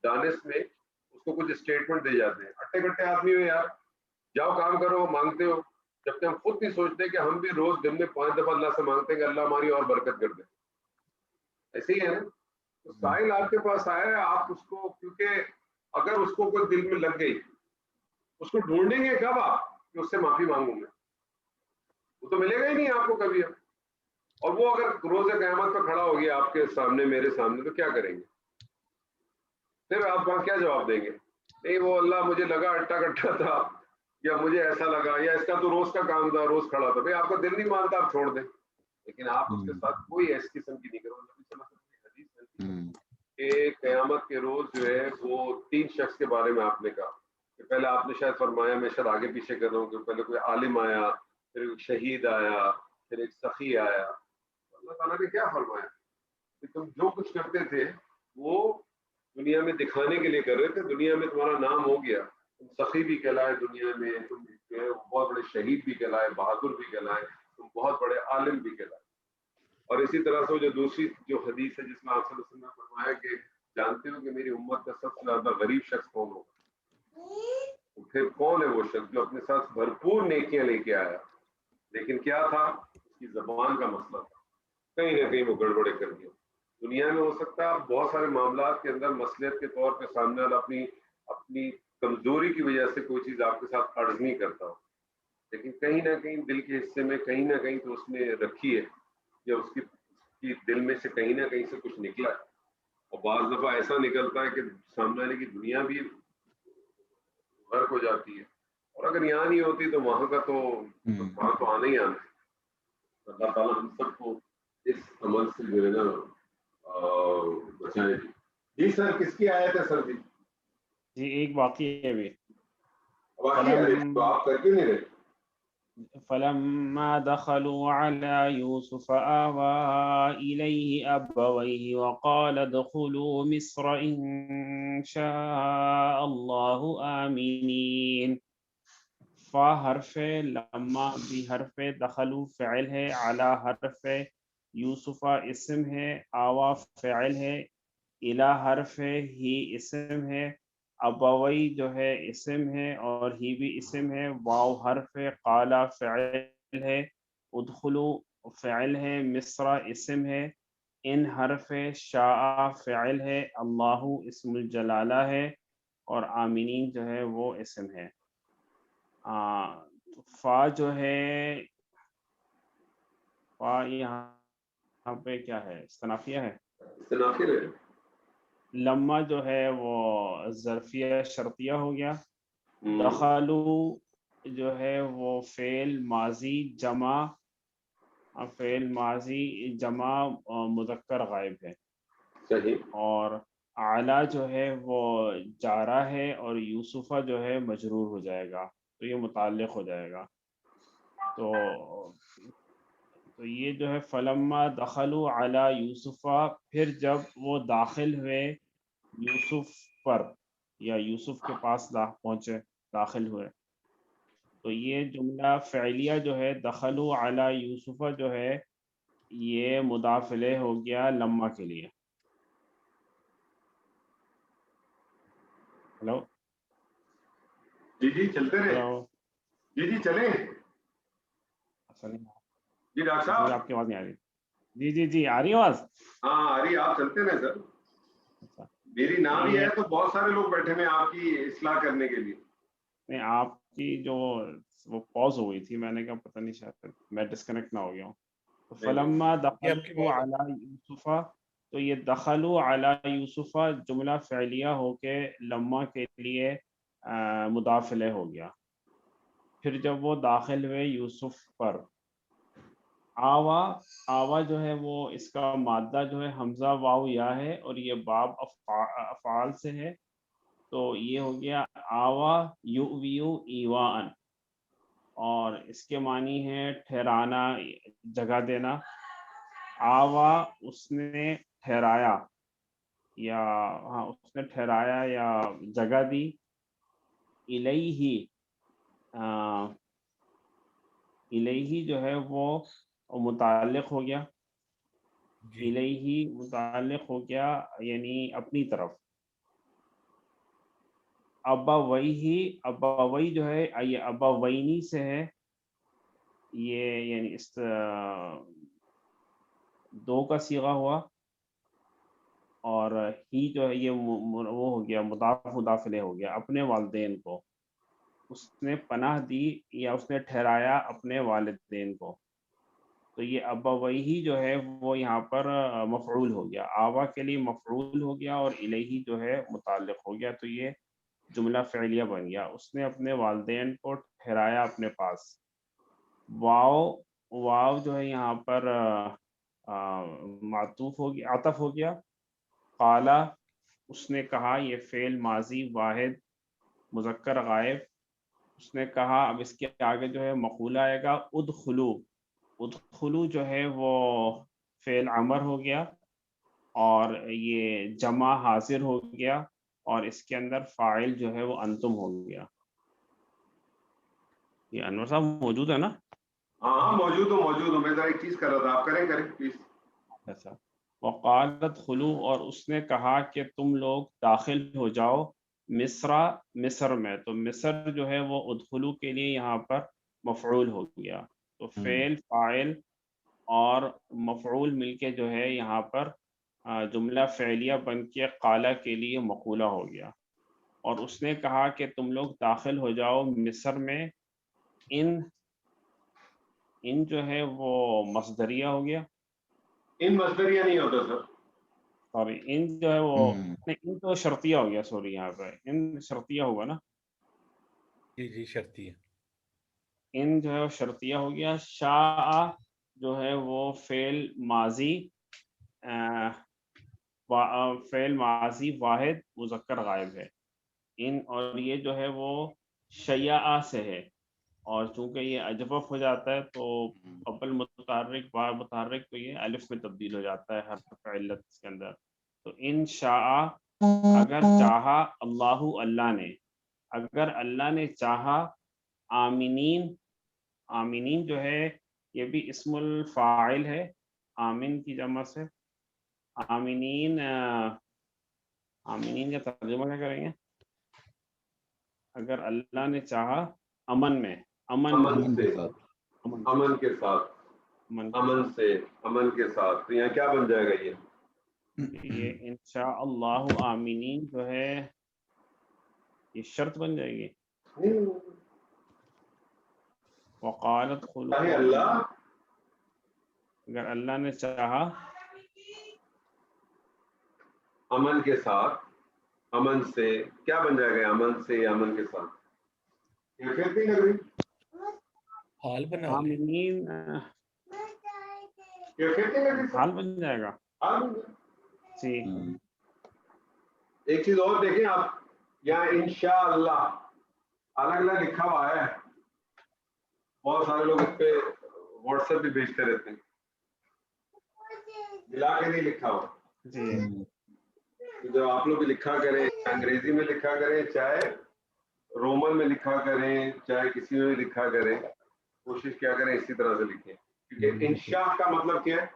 دانش میں اس کو کچھ اسٹیٹمنٹ دے جاتے ہیں. اٹھے کٹے آدمی ہو یار, جاؤ کام کرو, مانگتے ہو, جب کہ ہم خود نہیں سوچتے کہ ہم بھی روز دن میں 5 دفعہ اللہ سے مانگتے ہیں کہ اللہ ہماری اور برکت کر دے. ایسے ہی ہے نا. تو سائل آپ کے پاس آیا ہے, آپ اس کو, کیونکہ اگر اس کو کوئی دل میں لگ گئی, اس کو ڈھونڈیں گے کب آپ کہ اس سے معافی مانگوں گے؟ وہ تو ملے گا ہی نہیں آپ کو کبھی. اور وہ اگر روز قیامت پہ کھڑا ہو گیا آپ کے سامنے, میرے سامنے, تو کیا کریں گے؟ پھر آپ وہاں کیا جواب دیں گے؟ نہیں وہ اللہ مجھے لگا اٹا کٹا تھا, یا مجھے ایسا لگا, یا اس کا تو روز کا کام تھا, روز کھڑا تھا. بھائی آپ کا دل نہیں مانتا, آپ چھوڑ دیں, لیکن آپ اس کے ساتھ کوئی ایسی قسم کی نہیں کرو. نبی صلی اللہ علیہ وسلم کی حدیث ہے کہ قیامت کے روز جو ہے وہ 3 شخص کے بارے میں آپ نے کہا کہ پہلے آپ نے شاید فرمایا, میں شاید آگے پیچھے کر رہا ہوں, کہ پہلے کوئی عالم آیا, پھر ایک شہید آیا, پھر ایک سخی آیا. اللہ تعالیٰ نے کیا فرمایا کہ تم جو کچھ کرتے تھے وہ دنیا میں دکھانے کے لیے کر رہے تھے, دنیا میں تمہارا نام ہو گیا, تم سخی بھی کہلائے دنیا میں, تم جو ہے بہت بڑے شہید بھی کہلائے, بہادر بھی کہلائے, تم بہت بڑے عالم بھی کہلائے. اور اسی طرح سے جو دوسری جو حدیث ہے جس میں آپ صلی اللہ علیہ وسلم نے فرمایا کہ جانتے ہو کہ میری امت کا سب سے زیادہ غریب شخص کون ہوگا؟ پھر کون ہے وہ شخص جو اپنے ساتھ بھرپور نیکیاں لے کے آیا, لیکن کیا تھا, اس کی زبان کا مسئلہ تھا, کہیں نہ کہیں وہ گڑبڑے کر دیا. دنیا میں ہو سکتا ہے آپ بہت سارے معاملات کے اندر مصلحت کے طور پہ سامنے والا اپنی کمزوری کی وجہ سے کوئی چیز آپ کے ساتھ عرض نہیں کرتا ہو, لیکن کہیں نہ کہیں دل کے حصے میں کہیں نہ کہیں تو اس نے رکھی ہے, یا اس کی دل میں سے کہیں نہ کہیں سے کچھ نکلا ہے. اور بعض دفعہ ایسا نکلتا ہے کہ سامنے والے کی دنیا بھی غرق ہو جاتی ہے, اور اگر یہاں نہیں ہوتی تو وہاں کا تو وہاں تو آنا ہی آنا ہے. اللہ تعالیٰ ہم سب کو اس عمل سے جو ہے نا بچائیں. جی سر, کس کی آیت ہے سر؟ جی ایک باقی ہے ابھی. باقی ہے تو آپ کر کیوں نہیں رہے؟ فلما دخلوا على يوسف آوى إليه أبويه وقال ادخلوا مصر إن شاء الله آمنين. فا حرف لما بھی حرف دخلوا فعل ہے, علی حرف یوسف اسم ہے, آوا فعل ہے, الہ حرف ہی اسم ہے, ابوئی جو ہے اسم ہے اور ہی بھی اسم ہے, واو حرف قالا فعل ہے, ادخلو فعل ہے, مصر اسم ہے, ان حرف شاء فعل ہے, اللہ اسم الجلالہ ہے, اور آمینین جو ہے وہ اسم ہے. فا جو ہے, فا یہاں پہ کیا ہے, استنافیہ ہے. استنافیہ ہے. لما جو ہے وہ ظرفیہ شرطیہ ہو گیا. دخلو جو ہے وہ فعل ماضی جمع مذکر غائب ہے. صحیح. اور اعلیٰ جو ہے وہ جارہ ہے, اور یوسفہ جو ہے مجرور ہو جائے گا, تو یہ متعلق ہو جائے گا. تو یہ جو ہے فلما دخلوا علی یوسفہ, پھر جب وہ داخل ہوئے یوسف پر, یا یوسف کے پاس پہنچے, داخل ہوئے. تو یہ جملہ فعلیہ جو ہے دخلوا علی یوسفہ جو ہے یہ مضاف الیہ ہو گیا لما کے لیے. ہلو جی چلتے رہے. جی چلیں. جی ڈاکٹر صاحب آپ کی آواز نہیں آ رہی. جی آ رہی آواز. ہاں آ رہی, آپ چلتے رہے سر. میری نام ہی ہے تو بہت سارے لوگ بیٹھے ہیں آپ کی اصلاح کرنے کے لیے. نہیں, آپ کی جو وہ پاز ہو گئی تھی, میں نے کہا پتہ نہیں شاید میں ڈسکنیکٹ نہ ہو گیا ہوں. فلما دخلوا علی یوسفہ, تو یہ دخلوا علی یوسفہ جملہ فعلیہ ہو کے لما کے لیے مضاف الیہ ہو گیا. پھر جب وہ داخل ہوئے یوسف پر. آوا جو ہے وہ اس کا مادہ جو ہے حمزہ واو یا ہے, اور یہ باب افعال سے ہے, تو یہ ہو گیا آوا یؤویو ایوان, اور اس کے معنی ہے ٹھہرانا, جگہ دینا. آوا اس نے ٹھہرایا, یا جگہ دی. الیہ جو ہے وہ متعلق ہو گیا. الیہ متعلق ہو گیا یعنی اپنی طرف. ابویہ، ابوی جو ہے یہ ابوینی سے ہے، یہ یعنی اس دو کا صیغہ ہوا، اور ہی جو ہے یہ وہ ہو گیا مضاف مضاف الیہ ہو گیا، اپنے والدین کو اس نے پناہ دی یا اس نے ٹھہرایا اپنے والدین کو، تو یہ ابویہ جو ہے وہ یہاں پر مفعول ہو گیا، آبا کے لیے مفعول ہو گیا اور الیہ جو ہے متعلق ہو گیا، تو یہ جملہ فعلیہ بن گیا، اس نے اپنے والدین کو ٹھہرایا اپنے پاس۔ واو جو ہے یہاں پر معطوف ہو گیا، عطف ہو گیا، قالا اس نے کہا، یہ فعل ماضی واحد مذکر غائب، اس نے کہا، اب اس کے آگے جو ہے مقولہ آئے گا، ادخلو، ادخلو جو ہے وہ فعل امر ہو گیا اور یہ جمع حاضر ہو گیا، اور اس کے اندر فاعل جو ہے وہ انتم ہو گیا۔ یہ انور صاحب موجود ہے نا؟ ہاں موجود ہوں، میں ذرا ایک چیز کر رہا تھا، آپ کریں پلیز۔ اچھا، وقالت خلو، اور اس نے کہا کہ تم لوگ داخل ہو جاؤ مصر میں، تو مصر جو ہے وہ ادخلو کے لیے یہاں پر مفعول ہو گیا، تو فعل فاعل اور مفعول مل کے جو ہے یہاں پر جملہ فعلیہ بن کے قالہ کے لیے مقولہ ہو گیا، اور اس نے کہا کہ تم لوگ داخل ہو جاؤ مصر میں، ان جو ہے وہ مصدریہ ہو گیا، ان مصدریہ نہیں ہوتا سر، سوری ان جو ہے وہ نہیں، ان تو شرطیہ ہو گیا، سوری یہاں پہ ان شرطیہ ہوگا نا، جی شرطیہ، ان جو ہے وہ شرطیہ ہو گیا، شاء جو ہے وہ فعل ماضی فعل ماضی واحد مذکر غائب ہے، ان اور یہ جو ہے وہ شیعہ سے ہے، اور چونکہ یہ اجوف ہو جاتا ہے تو قبل متحرک بعد متحرک تو یہ الف میں تبدیل ہو جاتا ہے حرف علت کے اندر، تو ان شاء اگر چاہا، اللہ اللہ نے، اگر اللہ نے چاہا، آمینین، آمینین جو ہے یہ بھی اسم الفاعل ہے، آمین کی جمع سے، آمینین، آمینین کا ترجمہ کیا کریں گے؟ اگر اللہ نے چاہا امن میں، امن سے، امن کے ساتھ، امن کے ساتھ، تو یہاں کیا بن جائے گا یہ انشاء اللہ آمینین جو ہے یہ شرط بن جائے گی، وقالت خلو، اللہ، اگر اللہ نے چاہا امن کے ساتھ، امن سے کیا بن جائے گا؟ امن سے یا امن کے ساتھ، کیفیت نہیں لگ رہی، حال بنا، آمینین کیفیت نہیں لگ رہی، حال بن جائے گا، حال بن جائے گا۔ جی ایک چیز اور دیکھیں آپ، یہاں انشاءاللہ الگ الگ لکھا ہوا ہے، بہت سارے لوگ اس پہ واٹس ایپ بھی بھیجتے رہتے ہیں، ملا کے نہیں لکھا ہوا، جی جو آپ لوگ بھی لکھا کریں، انگریزی میں لکھا کریں، چاہے رومن میں لکھا کریں، چاہے کسی میں بھی لکھا کریں، کوشش کیا کریں اسی طرح سے لکھیں، کیونکہ انشاء کا مطلب کیا ہے؟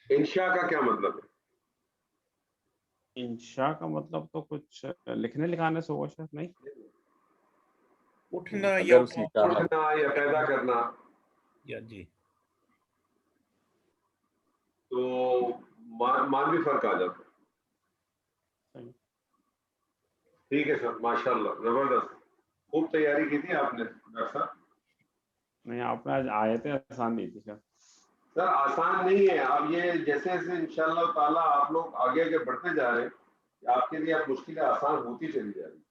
انشاء کا کیا مطلب ہے؟ انشاء کا مطلب تو کچھ لکھنے لکھانے سے ہوگا شاید، نہیں؟ اٹھنا یا اٹھنا یا پیدا کرنا، یا جی، تو مانوی فرق آ جاتا ہے۔ ٹھیک ہے سر، ماشاء اللہ، زبردست، خوب تیاری کی تھی آپ نے ڈاکٹر صاحب۔ نہیں، آپ نے آج آیتیں آسان نہیں تھی سر آسان نہیں ہے، اب یہ جیسے جیسے انشاءاللہ تعالیٰ آپ لوگ آگے آگے بڑھتے جا رہے ہیں، آپ کے لیے اب مشکلیں آسان ہوتی چلی جا رہی ہیں۔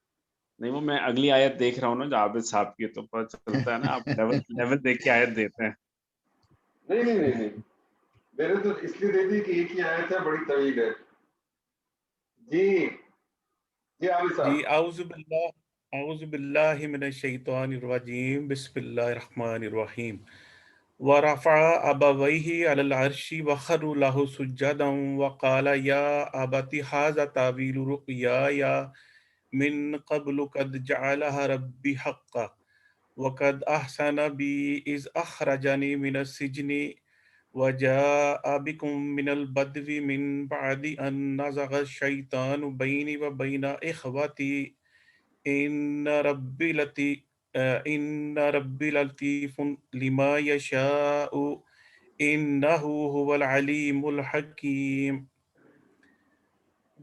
نہیں، وہ میں اگلی آیت دیکھ رہا ہوں نا جو عابد صاحب کی، تو پتہ چلتا ہے نا آپ لیول دیکھ کے آیت دیتے ہیں۔ نہیں، میں نے تو اس لیے دے دی کہ ایک ہی آیت ہے، بڑی طویل ہے۔ جی عابد صاحب۔ جی اعوذ باللہ من الشیطان الرجیم، بسم اللہ الرحمن الرحیم، وَرَفَعَ أَبَوَيْهِ عَلَى الْعَرْشِ وَخَرُّوا لَهُ سُجَّدًا وَقَالَ يَا أَبَتِ هَذَا تَأْوِيلُ رُؤْيَايَ مِن قَبْلُ قَدْ جَعَلَهَا رَبِّي حَقًّا وَقَدْ أَحْسَنَ بِي إِذْ أَخْرَجَنِي مِنَ السِّجْنِ وجاء بكم من البدو من بعد أن نزغ الشيطان بيني وبين إخوتي إن ربي لطيف لما يشاء إنه هو العليم الحكيم.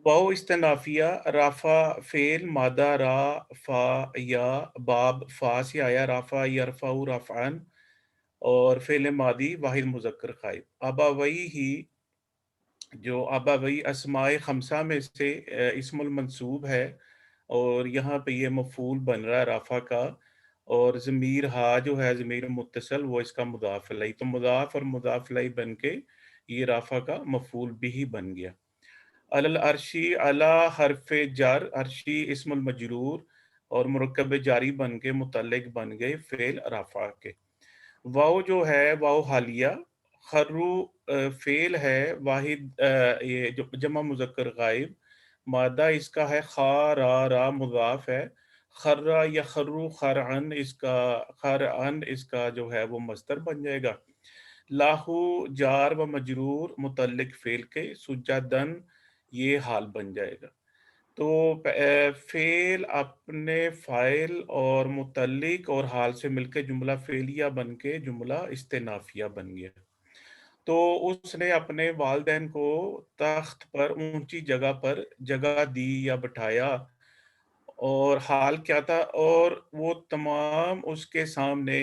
واو استنافیہ رافع فعل مادہ را فا یا باب فا سے آیا رافع یرفع رفعن اور فعل ماضی واحد مذکر غائب. ابوئی ہی جو ابوئی اسماء خمسہ میں سے اسم المنصوب ہے اور یہاں پہ یہ مفعول بن رہا ہے رافع کا، اور ضمیر ہا جو ہے ضمیر متصل وہ اس کا مضاف الیہ، تو مضاف اور مضاف الیہ بن کے یہ رافع کا مفعول بھی بن گیا. العرشی علی حرف جر، عرشی اسم المجرور اور مرکب جاری بن کے متعلق بن گئے فعل رافع کے. واو جو ہے واو حالیہ، خرو فعل ہے واحد یہ جو جمع مذکر غائب، مادہ اس کا ہے خا را مضاف ہے، خرا یا خرو خرعن اس کا جو ہے وہ مصدر بن جائے گا. لاہو جار و مجرور متعلق فعل کے، سجدن یہ حال بن جائے گا. تو فعل اپنے فاعل اور متعلق اور حال سے مل کے جملہ فعلیہ بن کے جملہ استنافیہ بن گیا. تو اس نے اپنے والدین کو تخت پر اونچی جگہ پر جگہ دی یا بٹھایا، اور حال کیا تھا، اور وہ تمام اس کے سامنے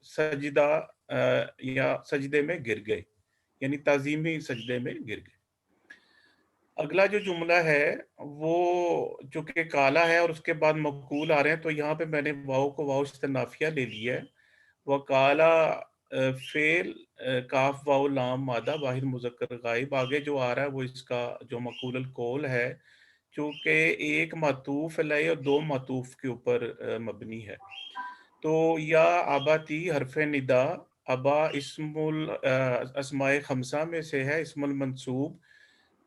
سجدہ یا سجدے میں گر گئے، یعنی تعظیمی سجدے میں گر گئے. اگلا جو جملہ ہے وہ چونکہ کالا ہے اور اس کے بعد مقول آ رہے ہیں، تو یہاں پہ میں نے واو کو واو استنافیہ لے لیا ہے. وکالا فعل کاف واو لام مادہ واحد مذکر غائب، آگے جو آ رہا ہے وہ اس کا جو مقول القول ہے، چونکہ ایک معطوف علیہ اور دو معطوف کے اوپر مبنی ہے. تو یا آباتی حرف ندا، ابا اسم الاسماء خمسہ میں سے ہے اسم المنصوب.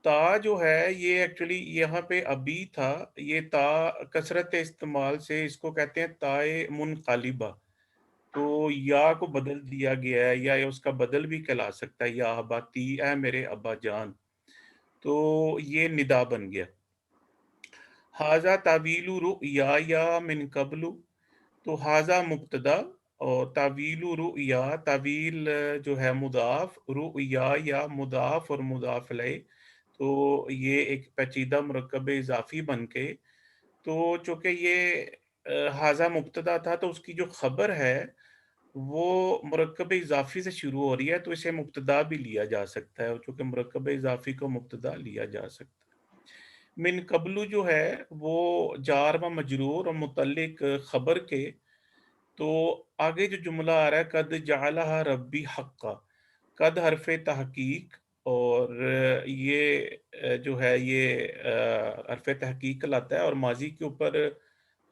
تا جو ہے یہ ایکچولی یہاں پہ ابھی تھا، یہ تا کثرت استعمال سے اس کو کہتے ہیں تائے منقلبہ، تو یا کو بدل دیا گیا ہے، یا اس کا بدل بھی کہلا سکتا ہے یا اباتی، اے میرے ابا جان، تو یہ ندا بن گیا. حاذا تعویل رؤیا یا من قبل، تو حاذا مبتدا اور تعویل رؤیا، تعویل جو ہے مضاف، رؤیا یا مضاف اور مضاف الیہ، تو یہ ایک پیچیدہ مرکب اضافی بن کے، تو چونکہ یہ حاذا مبتدا تھا تو اس کی جو خبر ہے وہ مرکب اضافی سے شروع ہو رہی ہے، تو اسے مبتدا بھی لیا جا سکتا ہے، چونکہ مرکب اضافی کو مبتدا لیا جا سکتا ہے. من قبل جو ہے وہ جار و مجرور اور متعلق خبر کے، تو آگے جو جملہ آ رہا ہے قد جعلہ ربی حقا، قد حرف تحقیق، اور یہ جو ہے یہ حرف تحقیق لاتا ہے اور ماضی کے اوپر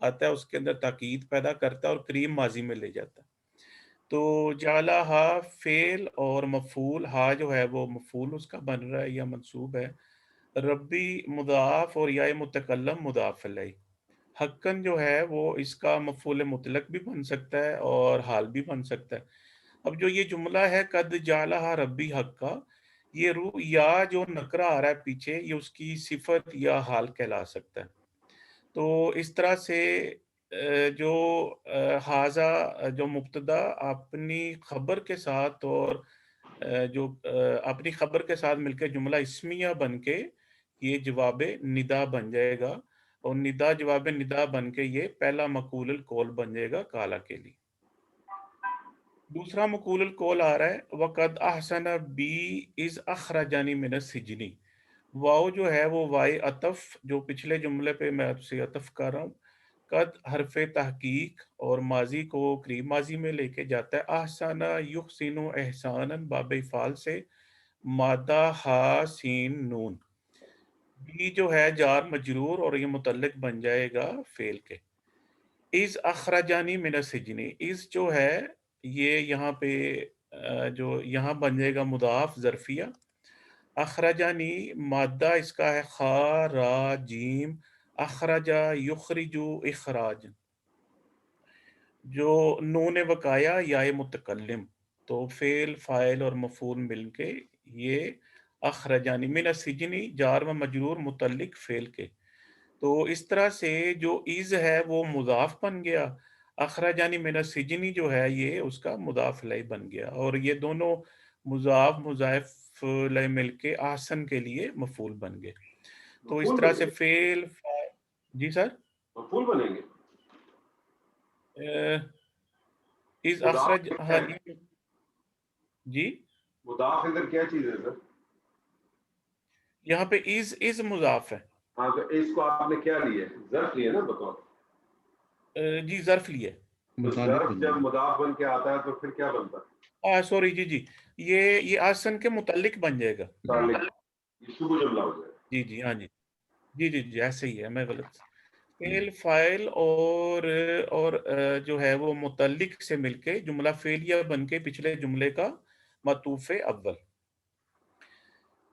آتا ہے، اس کے اندر تاکید پیدا کرتا ہے اور قریب ماضی میں لے جاتا ہے. تو جعلہ فعل اور مفعول، ہا جو ہے وہ مفعول اس کا بن رہا ہے یا منصوب ہے، ربی مضاف اور یا متکلم مضاف علیہ. حقاً جو ہے وہ اس کا مفعول مطلق بھی بن سکتا ہے اور حال بھی بن سکتا ہے. اب جو یہ جملہ ہے قد جعلہ ربی حقا، یہ یا جو نکرہ آ رہا ہے پیچھے، یہ اس کی صفت یا حال کہلا سکتا ہے. تو اس طرح سے جو حاذا جو مبتدا اپنی خبر کے ساتھ اور جو اپنی خبر کے ساتھ مل کے جملہ اسمیہ بن کے یہ جواب ندا بن جائے گا، اور ندا جواب ندا بن کے یہ پہلا مقول القول بن جائے گا کالا کے لیے. دوسرا مقول القول آ رہا ہے وَقَدْ أَحْسَنَ بِي إِذْ أَخْرَجَنِي مِنَ السِّجْنِ. واو جو ہے وہ وائے عطف، جو پچھلے جملے پہ میں آپ سے عطف کر رہا ہوں، قد حرف تحقیق اور ماضی کو قریب ماضی میں لے کے جاتا ہے. احسن یحسن احسانا باب افعال سے، مادہ ہا سین نون، بی جو ہے جار مجرور اور یہ متعلق بن جائے گا فعل کے. از اخرجانی من السجن، از جو ہے یہ یہاں پہ جو یہاں بن جائے گا مضاف ظرفیہ. اخرجانی مادہ اس کا ہے خا را جیم، اخرجا یخرجو اخراج، جو نون وقایا یا متکلم. تو فعل فاعل اور مفعول مل کے یہ اخرجانی من السجنی جار و مجرور متعلق فعل کے، تو اس طرح سے جو از ہے وہ مضاف بن گیا، اخرجانی من السجنی جو ہے یہ اس کا مضاف الیہ بن گیا، اور یہ دونوں مضاف مضاف الیہ مل کے احسن کے لیے مفعول بن گئے. تو اس طرح سے فعل جی سر مفعول بنیں گے. از اخرج جی مضاف ادھر کیا چیز ہے سر؟ یہاں پہ از مضاف ہے. ہاں تو اس کو آپ نے کیا لیا ہے؟ ظرف لیا نا بطور. جی ظرف لیے. ظرف جب مضاف بن کے آتا ہے تو پھر کیا بنتا ہے؟ سوری جی یہ آسن کے متعلق بن جائے گا. یہ شبہ جملہ ہو جائے. جی ہاں جی ایسے ہی ہے، میں غلط. فعل فاعل اور جو ہے وہ متعلق سے مل کے جملہ فعلیہ بن کے پچھلے جملے کا معطوف اول.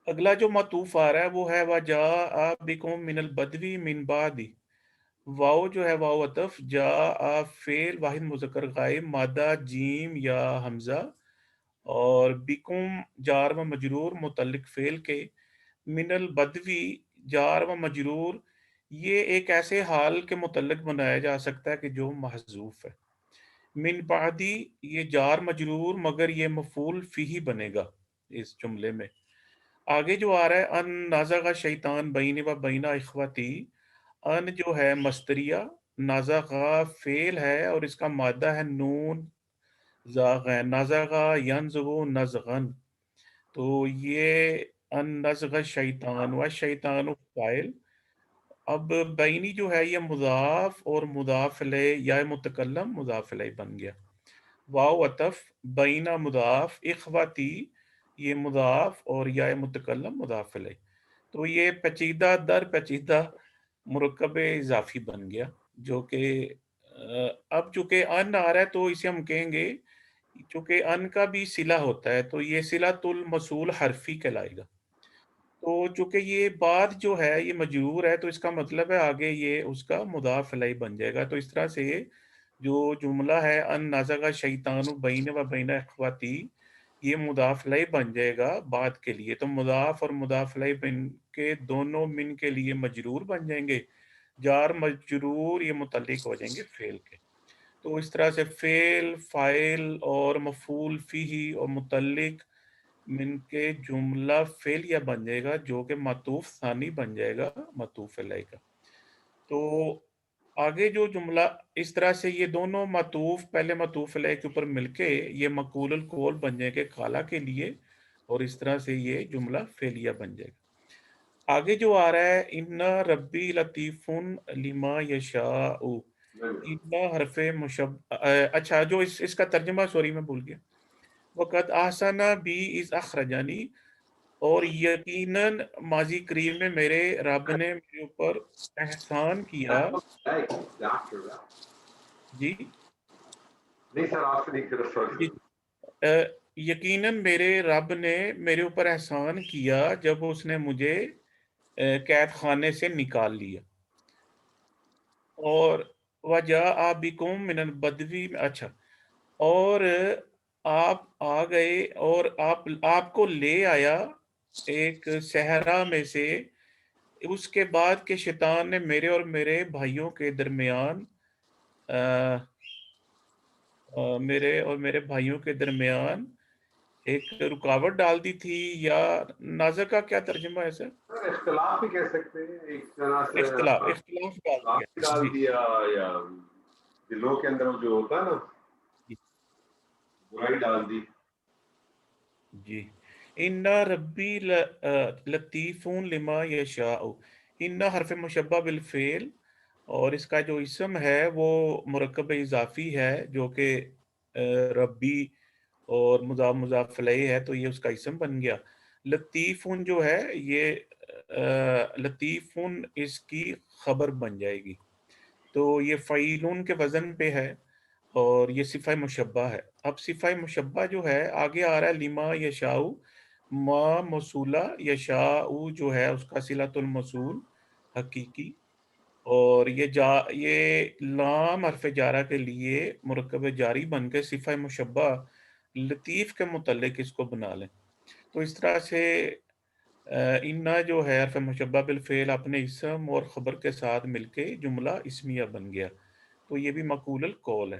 اگلا جو معطوف آ رہا ہے وہ ہے وَجَاءَ بِكُم مِّنَ الْبَدْوِ مِن بَعْدِ. واو جو ہے واو عطف، جاء فعل واحد مذکر غائب مادہ جیم یا حمزہ، اور بکم جار و مجرور متعلق فعل کے، من البدوی جار و مجرور یہ ایک ایسے حال کے متعلق بنایا جا سکتا ہے کہ جو محذوف ہے. من بعدی یہ جار مجرور مگر یہ مفعول فیہ بنے گا اس جملے میں. آگے جو آ رہا ہے ان نازغ شیطان بین و بین اخوتی، ان جو ہے مصدریہ، نازغا فعل ہے اور اس کا مادہ ہے نون زاغین، نازغا ینزغ نزغن، تو یہ ان نزغ شیطان و شیطان فاعل. اب بینی جو ہے یہ مضاف اور مضاف الیہ یا متکلم مضاف الیہ بن گیا. واو عطف بینا مضاف اخواتی یہ مضاف اور یا متکلم مضاف الیہ، تو یہ پیچیدہ در پیچیدہ مرکب اضافی بن گیا، جو کہ اب چونکہ ان آ رہا ہے تو اسے ہم کہیں گے چونکہ ان کا بھی صلہ ہوتا ہے تو یہ صلۃ الموصول حرفی کہلائے گا. تو چونکہ یہ بات جو ہے یہ مجرور ہے تو اس کا مطلب ہے آگے یہ اس کا مضاف الیہ بن جائے گا. تو اس طرح سے جو جملہ ہے ان نازغ شیطان بین و بین اخواتی یہ مضاف الیہ بن جائے گا بعد کے لیے. تو مضاف اور مضاف الیہ بن کے دونوں من کے لیے مجرور بن جائیں گے، جار مجرور یہ متعلق ہو جائیں گے فعل کے. تو اس طرح سے فعل فاعل اور مفعول فیہ اور متعلق من کے جملہ فعلیہ بن جائے گا جو کہ معطوف ثانی بن جائے گا معطوف علیہ کا. تو آگے جو جملہ اس طرح سے یہ دونوں معطوف پہلے معطوف علیہ کے اوپر مل کے یہ مقول القول بن جائے گے قالا کے لیے، اور اس طرح سے یہ جملہ فعلیہ بن جائے گا. آگے جو آ رہا ہے ان ربی لطیف لما یشاء، ان حرف مشبہ، اچھا جو اس کا ترجمہ سوری میں بھول گیا. وقت احسن بی از اخرجانی، اور یقیناً ماضی کریم میں میرے رب نے میرے اوپر احسان کیا. جی نہیں سر آپ سے نہیں کر سکتے. یقیناً میرے رب نے میرے اوپر احسان کیا جب اس نے مجھے قید خانے سے نکال لیا. اور وجاء بکم من البدوی، اچھا اور آپ آ گئے اور آپ کو لے آیا ایک صحرا میں سے، اس کے بعد کہ شیطان نے میرے اور میرے بھائیوں کے درمیان میرے اور میرے بھائیوں کے درمیان ایک رکاوٹ ڈال دی تھی، یا نازک کا کیا ترجمہ ہے سر؟ اختلاف بھی کہہ سکتے ہیں ایک طرح سے، اختلاف ڈال دیا یا دلوں کے اندر جو ہوتا ہے نا برائی ڈال دی. جی ان ربی لطیف لما یشاء، ان حرف مشبہ بالفعل اور اس کا جو اسم ہے وہ مرکب اضافی ہے جو کہ ربی اور مضاف مضاف الیہ ہے، تو یہ اس کا اسم بن گیا. لطیف جو ہے یہ لطیف اس کی خبر بن جائے گی، تو یہ فعیلون کے وزن پہ ہے اور یہ صفہ مشبہ ہے. اب صفہ مشبہ جو ہے آگے آ رہا ہے لما یشاء، ما موصولہ، یشاء جو ہے اس کا صلۃ الموصول حقیقی، اور یہ لام حرف جارہ کے لیے مرکب جاری بن کے صفہ مشبہ لطیف کے متعلق اس کو بنا لیں. تو اس طرح سے انا جو ہے حرف مشبہ بالفعل اپنے اسم اور خبر کے ساتھ مل کے جملہ اسمیہ بن گیا. تو یہ بھی مقول القول ہے.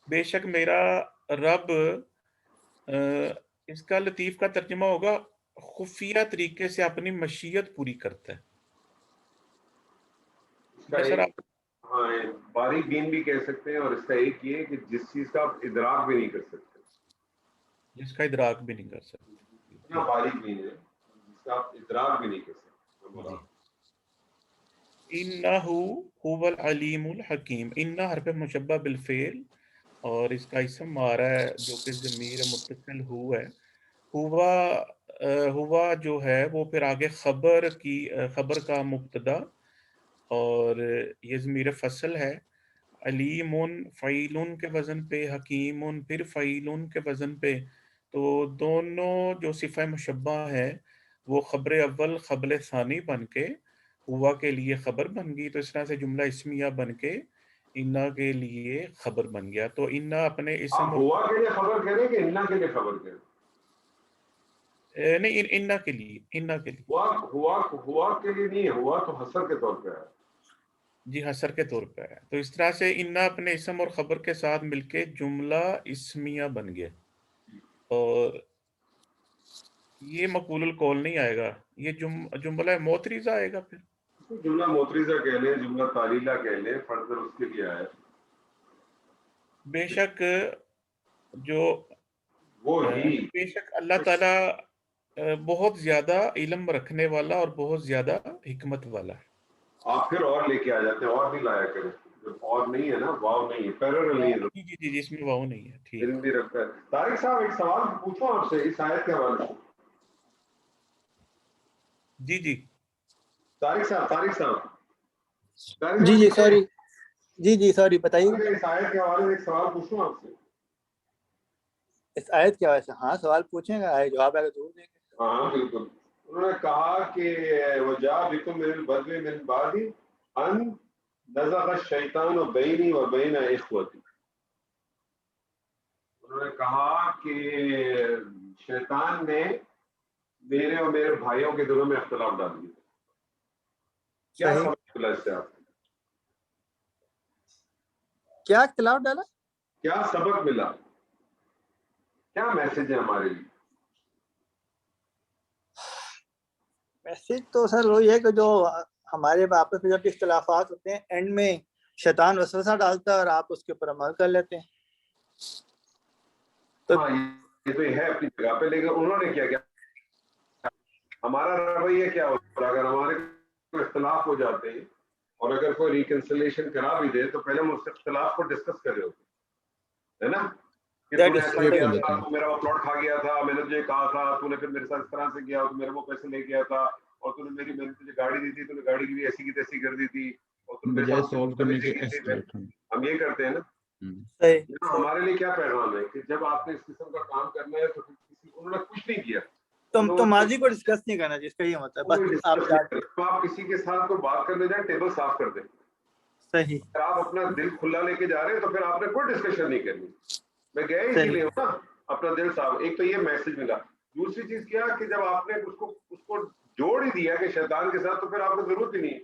بے شک میرا رب اس کا لطیف کا ترجمہ ہوگا خفیہ طریقے سے اپنی مشیت پوری کرتا ہے. ہاں باریک بین بھی کہہ سکتے ہیں, اور اس کا ایک یہ کہ جس چیز کا آپ ادراک بھی نہیں کر سکتے, جس کا ادراک بھی نہیں کر سکتے, اتنا باریک بین ہے جس کا آپ ادراک بھی نہیں کر سکتے. انہو هو العلیم الحکیم. انہ حرف مشبہ بالفعل اور اس کا اسم آ رہا ہے جو کہ ضمیر متصل ہو ہے. ہوا جو ہے وہ پھر آگے خبر کا مبتدا اور یہ ضمیر فصل ہے. علیم فعیل کے وزن پہ, حکیم پھر فعیل کے وزن پہ. تو دونوں جو صفہ مشبہ ہے وہ خبر اول خبر ثانی بن کے ہوا کے لیے خبر بن گئی. تو اس طرح سے جملہ اسمیہ بن کے انا کے لیے خبر بن گیا. تو انا اپنے اسم ہوا کے لیے خبر کہہ رہے کہ انا کے لیے خبر کہہ رہے؟ نہیں, انا کے لیے, انا کے لیے. ہوا کے لیے نہیں ہے, ہوا تو حسر کے طور پہ ہے. جی حسر کے طور پہ ہے. تو اس طرح سے انا اپنے اسم اور خبر کے ساتھ مل کے جملہ اسمیہ بن گیا. اور یہ مقول القول نہیں آئے گا, یہ جملہ موتریزہ آئے گا. پھر جملہ موتریزہ کہہ لیں, جملہ تعلیلہ کہہ لیں, فردر اس کے لیے آئے. بے شک جو وہی بے شک اللہ تعالیٰ بہت زیادہ علم رکھنے والا اور بہت زیادہ حکمت والا ہے. آپ پھر اور لے کے آ جاتے ہیں, اور بھی لایا کریں. جب اور نہیں ہے نا, واو نہیں ہے, پیرل نہیں ہے, جی اس میں واو نہیں ہے. ٹھیک, علم بھی رکھتا ہے. طارق صاحب ایک سوال پوچھو آپ سے اس آیت کے حوالے سے. جی طارق صاحب جی سوری بتائیے. اس آیت کے حوالے سے ایک سوال پوچھوں آپ سے. اس آیت کے حوالے سے ہاں سوال پوچھیں گا, جواب آئے گا ضرور دیں گے. ہاں بالکل. انہوں نے کہا کہ وجاء بکم من البدو من بعد ان نزغ الشیطان بینی و بین اخوتی. انہوں نے کہا کہ شیطان نے میرے اور میرے بھائیوں کے دلوں میں اختلاف ڈال دیا. کیا سبق ملا اس سے آپ کو؟ کیا اختلاف ڈالا؟ کیا سبق ملا, کیا میسج ہے ہمارے لیے؟ میسج تو سر وہی ہے کہ جو ہمارے آپس میں جب اختلافات ہوتے ہیں اینڈ میں شیطان وسوسہ ڈالتا ہے اور آپ اس کے اوپر عمل کر لیتے ہیں. تو یہ تو ہے اپنی جگہ پہ, لیکن انہوں نے کیا ہمارا رویہ کیا ہوتا ہے؟ اگر ہمارے اختلاف ہو جاتے ہیں اور اگر کوئی ریکنسلیشن کرا بھی دے تو پہلے ہم اس اختلاف کو ڈسکس کر رہے ہوتے ہیں نا, کہ تو نے ایسا کیا تھا, تو میرا وہ پلاٹ کھا گیا تھا, میں نے تجھے کہا تھا, تو نے پھر میرے ساتھ اس طرح سے کیا, تو میرے وہ پیسے لے گیا تھا, اور تو نے میں نے تجھے گاڑی دی تھی, تو نے گاڑی کی بھی ایسی کی تیسی کر دی تھی, اور تو میرے ساتھ ہم یہ کرتے ہیں نا. ہمارے لیے کیا پیغام ہے کہ جب آپ نے اس قسم کا کام کرنا ہے تو انہوں نے کچھ نہیں کیا, تو ماضی کو ڈسکس نہیں کرنا, جس کا یہ مطلب بس آپ کسی کے ساتھ کوئی بات کرنے جائیں ٹیبل صاف کر دیں. صحیح, اگر آپ اپنا دل کھلا لے کے جا رہے ہیں تو پھر آپ نے کوئی ڈسکشن نہیں کرنی. میں گیا اسی لیے ہوں نا, اپنا دل صاف. ایک تو یہ میسج ملا. دوسری چیز کیا کہ جب آپ نے اس کو جوڑ ہی دیا کہ شیطان کے ساتھ, تو پھر آپ کو ضرورت ہی نہیں.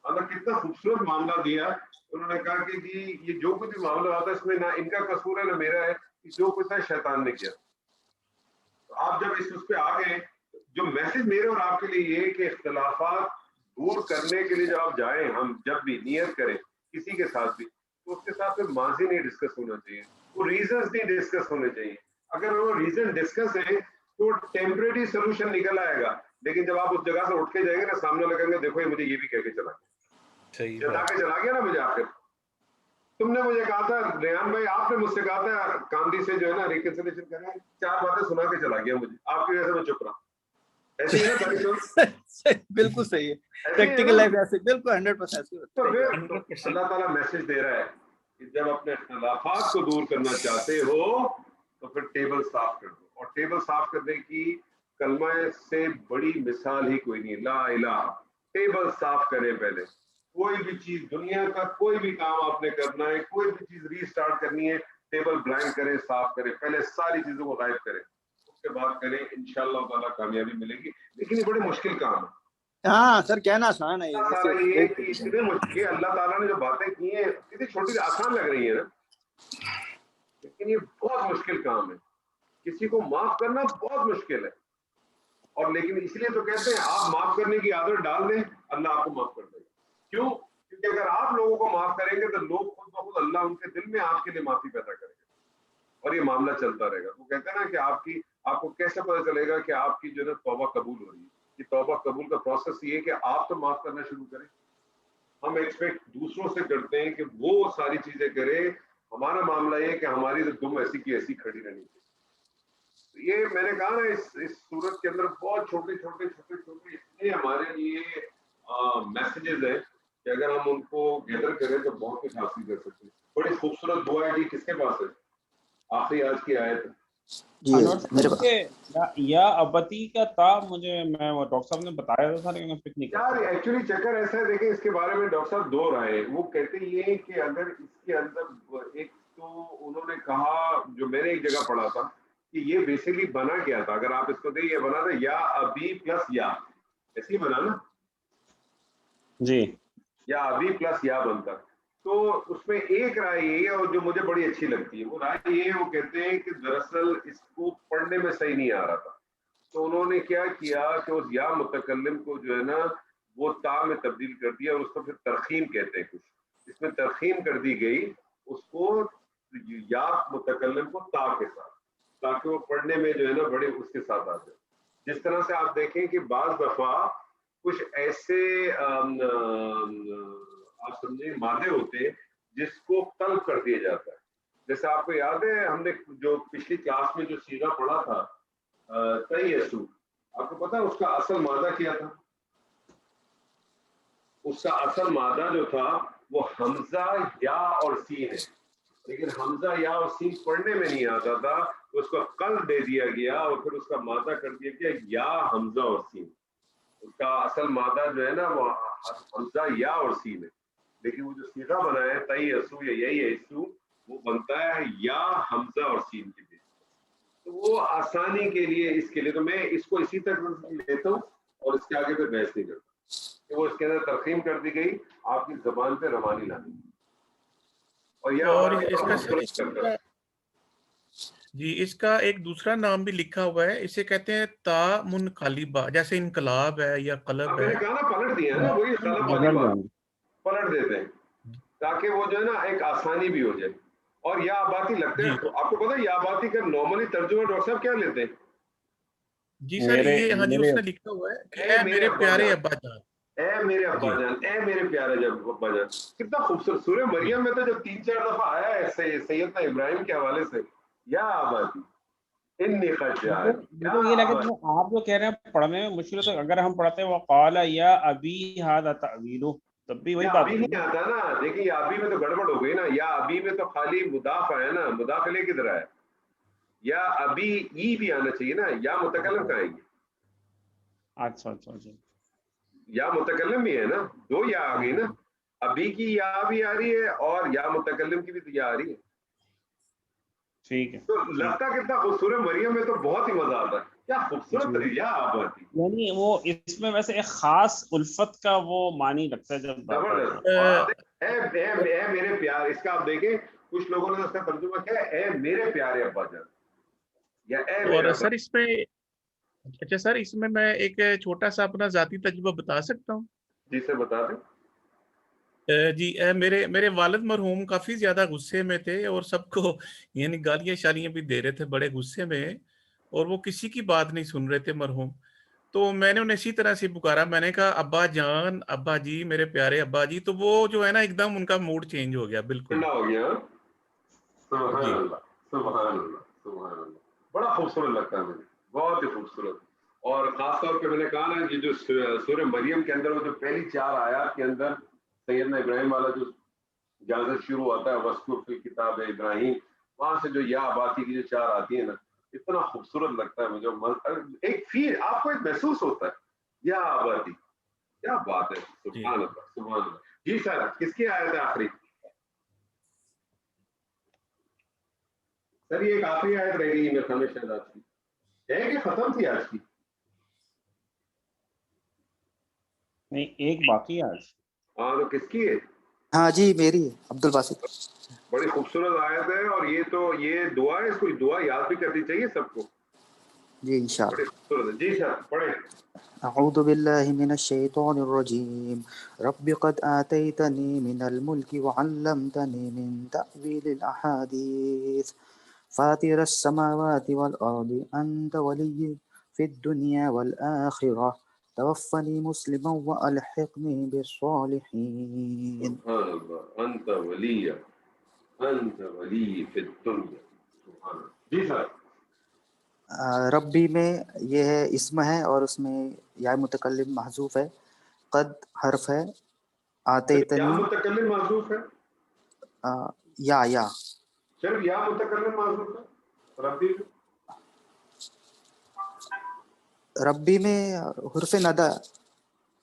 اگر کتنا خوبصورت معاملہ دیا, انہوں نے کہا کہ جی یہ جو کچھ معاملہ ہوتا ہے اس میں نہ ان کا قصور ہے نہ میرا ہے, جو کچھ ہے شیطان نے کیا. آپ جب اس پہ آ گئے, جو میسج میرے اور آپ کے لیے یہ کہ اختلافات دور کرنے کے لیے جب آپ جائیں, ہم جب بھی نیت کریں کسی کے ساتھ بھی, تو اس کے ساتھ پھر ماضی نہیں ڈسکس ہونا چاہیے, وہ ریزنز نہیں ڈسکس ہونے چاہیے. اگر وہ ریزن ڈسکس ہیں تو ٹیمپریری سولوشن نکل آئے گا, لیکن جب آپ اس جگہ سے اٹھ کے جائیں گے نا, سامنے لگیں گے دیکھو یہ مجھے یہ بھی کہہ کے چلا گیا, جتا کے چلا گیا نا مجھے. آخر تم نے مجھے کہا تھا ریان بھائی, آپ نے مجھ سے کہا تھا کاندھی سے جو ہے نا ریکنسلیشن کرنا, 4 باتیں سنا کے چلا گیا مجھے, آپ کی وجہ سے میں چپ رہا. ایسے ہی نا, بالکل صحیح ہے, پریکٹیکل لائف ایسے بالکل 100%. تو پھر اللہ تعالیٰ میسج دے رہا ہے کہ جب اپنے اختلافات کو دور کرنا چاہتے ہو تو پھر ٹیبل صاف کر دو. اور ٹیبل صاف کرنے کی کلمہ سے بڑی مثال ہی کوئی نہیں, لا الہ. ٹیبل صاف کریں پہلے. کوئی بھی چیز دنیا کا کوئی بھی کام آپ نے کرنا ہے, کوئی بھی چیز ری اسٹارٹ کرنی ہے, ٹیبل بلائنڈ کریں, صاف کریں, پہلے ساری چیزوں کو غائب کریں, اس کے بعد کریں, انشاءاللہ تعالیٰ کامیابی ملے گی. لیکن یہ بڑے مشکل کام ہے. ہاں سر کہنا آسان ہے یہ اتنے مشکل, اللہ تعالیٰ نے جو باتیں کی ہیں اتنی چھوٹی آسان لگ رہی ہیں نا, لیکن یہ بہت مشکل کام ہے. کسی کو معاف کرنا بہت مشکل ہے, اور لیکن اس لیے تو کہتے ہیں آپ معاف کرنے کی عادت ڈال دیں, اللہ آپ کو معاف کر دے گا. کیوں؟ کیونکہ اگر آپ لوگوں کو معاف کریں گے تو لوگ خود بخود اللہ ان کے دل میں آپ کے لیے معافی پیدا کریں گے, اور یہ معاملہ چلتا رہے گا. وہ کہتے ہیں نا کہ آپ کو کیسے پتہ چلے گا کہ آپ کی جو ہے توبہ قبول ہو رہی ہے. یہ توبہ قبول کا پروسیس یہ ہے کہ آپ تو معاف کرنا شروع کریں. ہم ایکسپیکٹ دوسروں سے کرتے ہیں کہ وہ ساری چیزیں کریں, ہمارا معاملہ یہ ہے کہ ہماری تو دم ایسی کی ایسی کھڑی رہنی چاہیے. یہ میں نے کہا نا اس صورت کے اندر بہت چھوٹے اتنے ہمارے لیے میسیجز ہیں کہ اگر ہم ان کو گیدر کریں تو بہت کچھ حاصل کر سکتے ہیں. بڑی خوبصورت دعا ہے جی, کس کے پاس ہے آخری آج کی آیت؟ یا ابتی کا تا مجھے میں وہ ڈاکٹر صاحب نے بتایا تھا لیکن پک نہیں یار ایکچولی چکر ایسا ہے. دیکھیں اس کے بارے میں ڈاکٹر صاحب دو رائے. وہ کہتے یہ کہ اگر اس کے اندر ایک تو انہوں نے کہا, جو میں نے ایک جگہ پڑھا تھا, کہ یہ بیسیکلی بنا کیا تھا, اگر آپ اس کو دیں یہ بنا تھا یا ابھی پلس یا, ایسے ہی بنا نا جی, یا ابھی پلس یا بنتا. تو اس میں ایک رائے یہ ہے, اور جو مجھے بڑی اچھی لگتی ہے, وہ رائے یہ ہے, وہ کہتے ہیں کہ دراصل اس کو پڑھنے میں صحیح نہیں آ رہا تھا, تو انہوں نے کیا کیا کہ اس یا متکلم کو جو ہے نا وہ تا میں تبدیل کر دیا, اور اس کو پھر ترخیم کہتے ہیں. کچھ اس میں ترخیم کر دی گئی اس کو یا متکلم کو تا کے ساتھ, تاکہ وہ پڑھنے میں جو ہے نا بڑے اس کے ساتھ آ جائے. جس طرح سے آپ دیکھیں کہ بعض دفعہ کچھ ایسے آپ سمجھیں مادے ہوتے ہیں جس کو قلب کر دیا جاتا ہے. جیسے آپ کو یاد ہے ہم نے جو پچھلی کلاس میں جو سیغہ پڑھا تھا تیسو, آپ کو پتا اس کا اصل مادہ کیا تھا؟ اس کا اصل مادہ جو تھا وہ حمزہ یا اور سین ہے, لیکن حمزہ یا اور سین پڑھنے میں نہیں آتا تھا, اس کو قلب دے دیا گیا اور پھر اس کا مادہ کر دیا گیا یا حمزہ اور سین. اس کا اصل مادہ جو ہے نا وہ حمزہ یا اور سین ہے, لیکن وہ جو سیغہ بنا ہے تیسو یا یہی ایسو, وہ بنتا ہے یا حمزہ اور سین کے بیچ. تو وہ آسانی کے لیے اس کے لیے تو میں اس کو اسی طرح لیتا ہوں اور اس کے آگے پہ بحث نہیں کرتا کہ وہ اس کے اندر ترخیم کر دی گئی آپ کی زبان پہ روانی لانی. اور اس کا ایک دوسرا نام بھی لکھا ہوا ہے, اسے کہتے ہیں تا منقلبہ, جیسے انقلاب ہے یا قلب ہے. میں نے کہا نا پلٹ دیا ہے نا, وہی قلب والی بات, پلٹ دیتے ہیں تاکہ وہ جو ہے نا ایک آسانی بھی ہو جائے. اور یا آباتی لگتے ہیں, آپ کو پتا ہے یا آباتی کا نارملی ترجمہ ڈاکٹر صاحب کیا لیتے ہیں؟ جی سر یہ ہاں جی اس نے لکھا ہوا ہے کہ اے میرے پیارے ابا جان, اے میرے ابا جان, اے میرے پیارے جب ابا جان. کتنا خوبصورت سورہ مریم میں تو جب 3-4 دفعہ آیا ہے سیدنا ابراہیم کے حوالے سے یا آبادی انی خشیان. یہ لگے آپ جو کہہ رہے ہیں پڑھنے میں مشکل ہے, تو اگر ہم پڑھتے ہیں وقال یا ابی ھذا تعویل, تب بھی وہی بات ابھی نہیں آتا نا. دیکھیں یا ابھی میں تو گڑبڑ ہو گئی نا, یا ابھی میں تو خالی مضاف ہے نا, مضاف الیہ کدھر ہے؟ یا ابھی ای بھی آنا چاہیے نا, یا متکلم کا آئے گی. اچھا یا متکلم بھی ہے نا, دو یا آ گئی نا, ابھی کی یا بھی آ رہی ہے اور یا متکلم کی بھی تو یا آ رہی ہے. ٹھیک ہے, تو لگتا کتنا خوبصورت مریم میں تو بہت ہی مزہ آتا ہے, کیا خوبصورت یا آبادی. یعنی وہ اس میں ویسے ایک خاص الفت کا وہ معنی لگتا ہے جب اے میرے پیار. اس کا آپ دیکھیں کچھ لوگوں نے اس کا ترجمہ کیا ہے اے میرے پیارے ابا جان یا اے میرے. اور سر اس میں اچھا سر اس میں ایک چھوٹا سا اپنا ذاتی تجربہ بتا سکتا ہوں؟ جی سر بتا دیں. جی میرے والد مرحوم کافی زیادہ غصے میں تھے اور سب کو یعنی گالیاں شالیاں بھی دے رہے تھے بڑے غصے میں, اور وہ کسی کی بات نہیں سن رہے تھے مرحوم. تو میں نے انہیں اسی طرح سے پکارا, میں نے کہا ابا جان, ابا جی, میرے پیارے ابا جی. تو وہ جو ہے نا ایک دم ان کا موڈ چینج ہو گیا بالکل. ہو گیا. سبحان اللہ سبحان اللہ سبحان اللہ. بڑا خوبصورت لگتا ہے مجھے, بہت ہی خوبصورت. اور خاص طور پہ میں نے کہا نا یہ جو سورہ مریم کے اندر وہ جو پہلی 4 آیات کے اندر سیدنا ابراہیم والا جو اجازت شروع ہوتا ہے وذکر فی الکتاب ابراہیم, وہاں سے جو یا آباتی کی جو 4 آتی ہیں نا, اتنا خوبصورت لگتا ہے مجھے. ایک فیل آپ کو ایک محسوس ہوتا ہے یا آبادی, کیا بات ہے. سبحان اللہ سبحان اللہ. جی سر کس کی آیت ہے آخری؟ سر یہ ایک آخری آیت رہ گئی میرے خیال میں شاید آج کی ہے کہ ختم تھی آج کی؟ نہیں ایک باقی ہے آج. ہاں تو کس کی ہے؟ ہاں جی میری ہے، عبد الباسط. بڑی خوبصورت آیت ہے اور یہ تو یہ دعا ہے، اس کو دعا یاد بھی کرنی چاہیے سب کو. جی انشاءاللہ. بڑی خوبصورت ہے. جی سر پڑھیں. أعوذ بالله من الشيطان الرجيم رب قد آتيتني من الملك وعلمتني من تأويل الأحاديث فاطر السماوات والأرض أنت ولي في الدنيا والآخرة توفني مسلما وألحقني بالصالحين. سبحان اللہ. انت ولی فی الدنیا. سبحان اللہ. جی سر. ربی میں یہ ہے اسم ہے اور اس میں یا متکلم محذوف ہے. قد حرف ہے. کیا آتیتنی متکلم معذوف ہے؟ یا صرف یا متکلم معذوف ہے ربی میں؟ ربی میں حرف ندا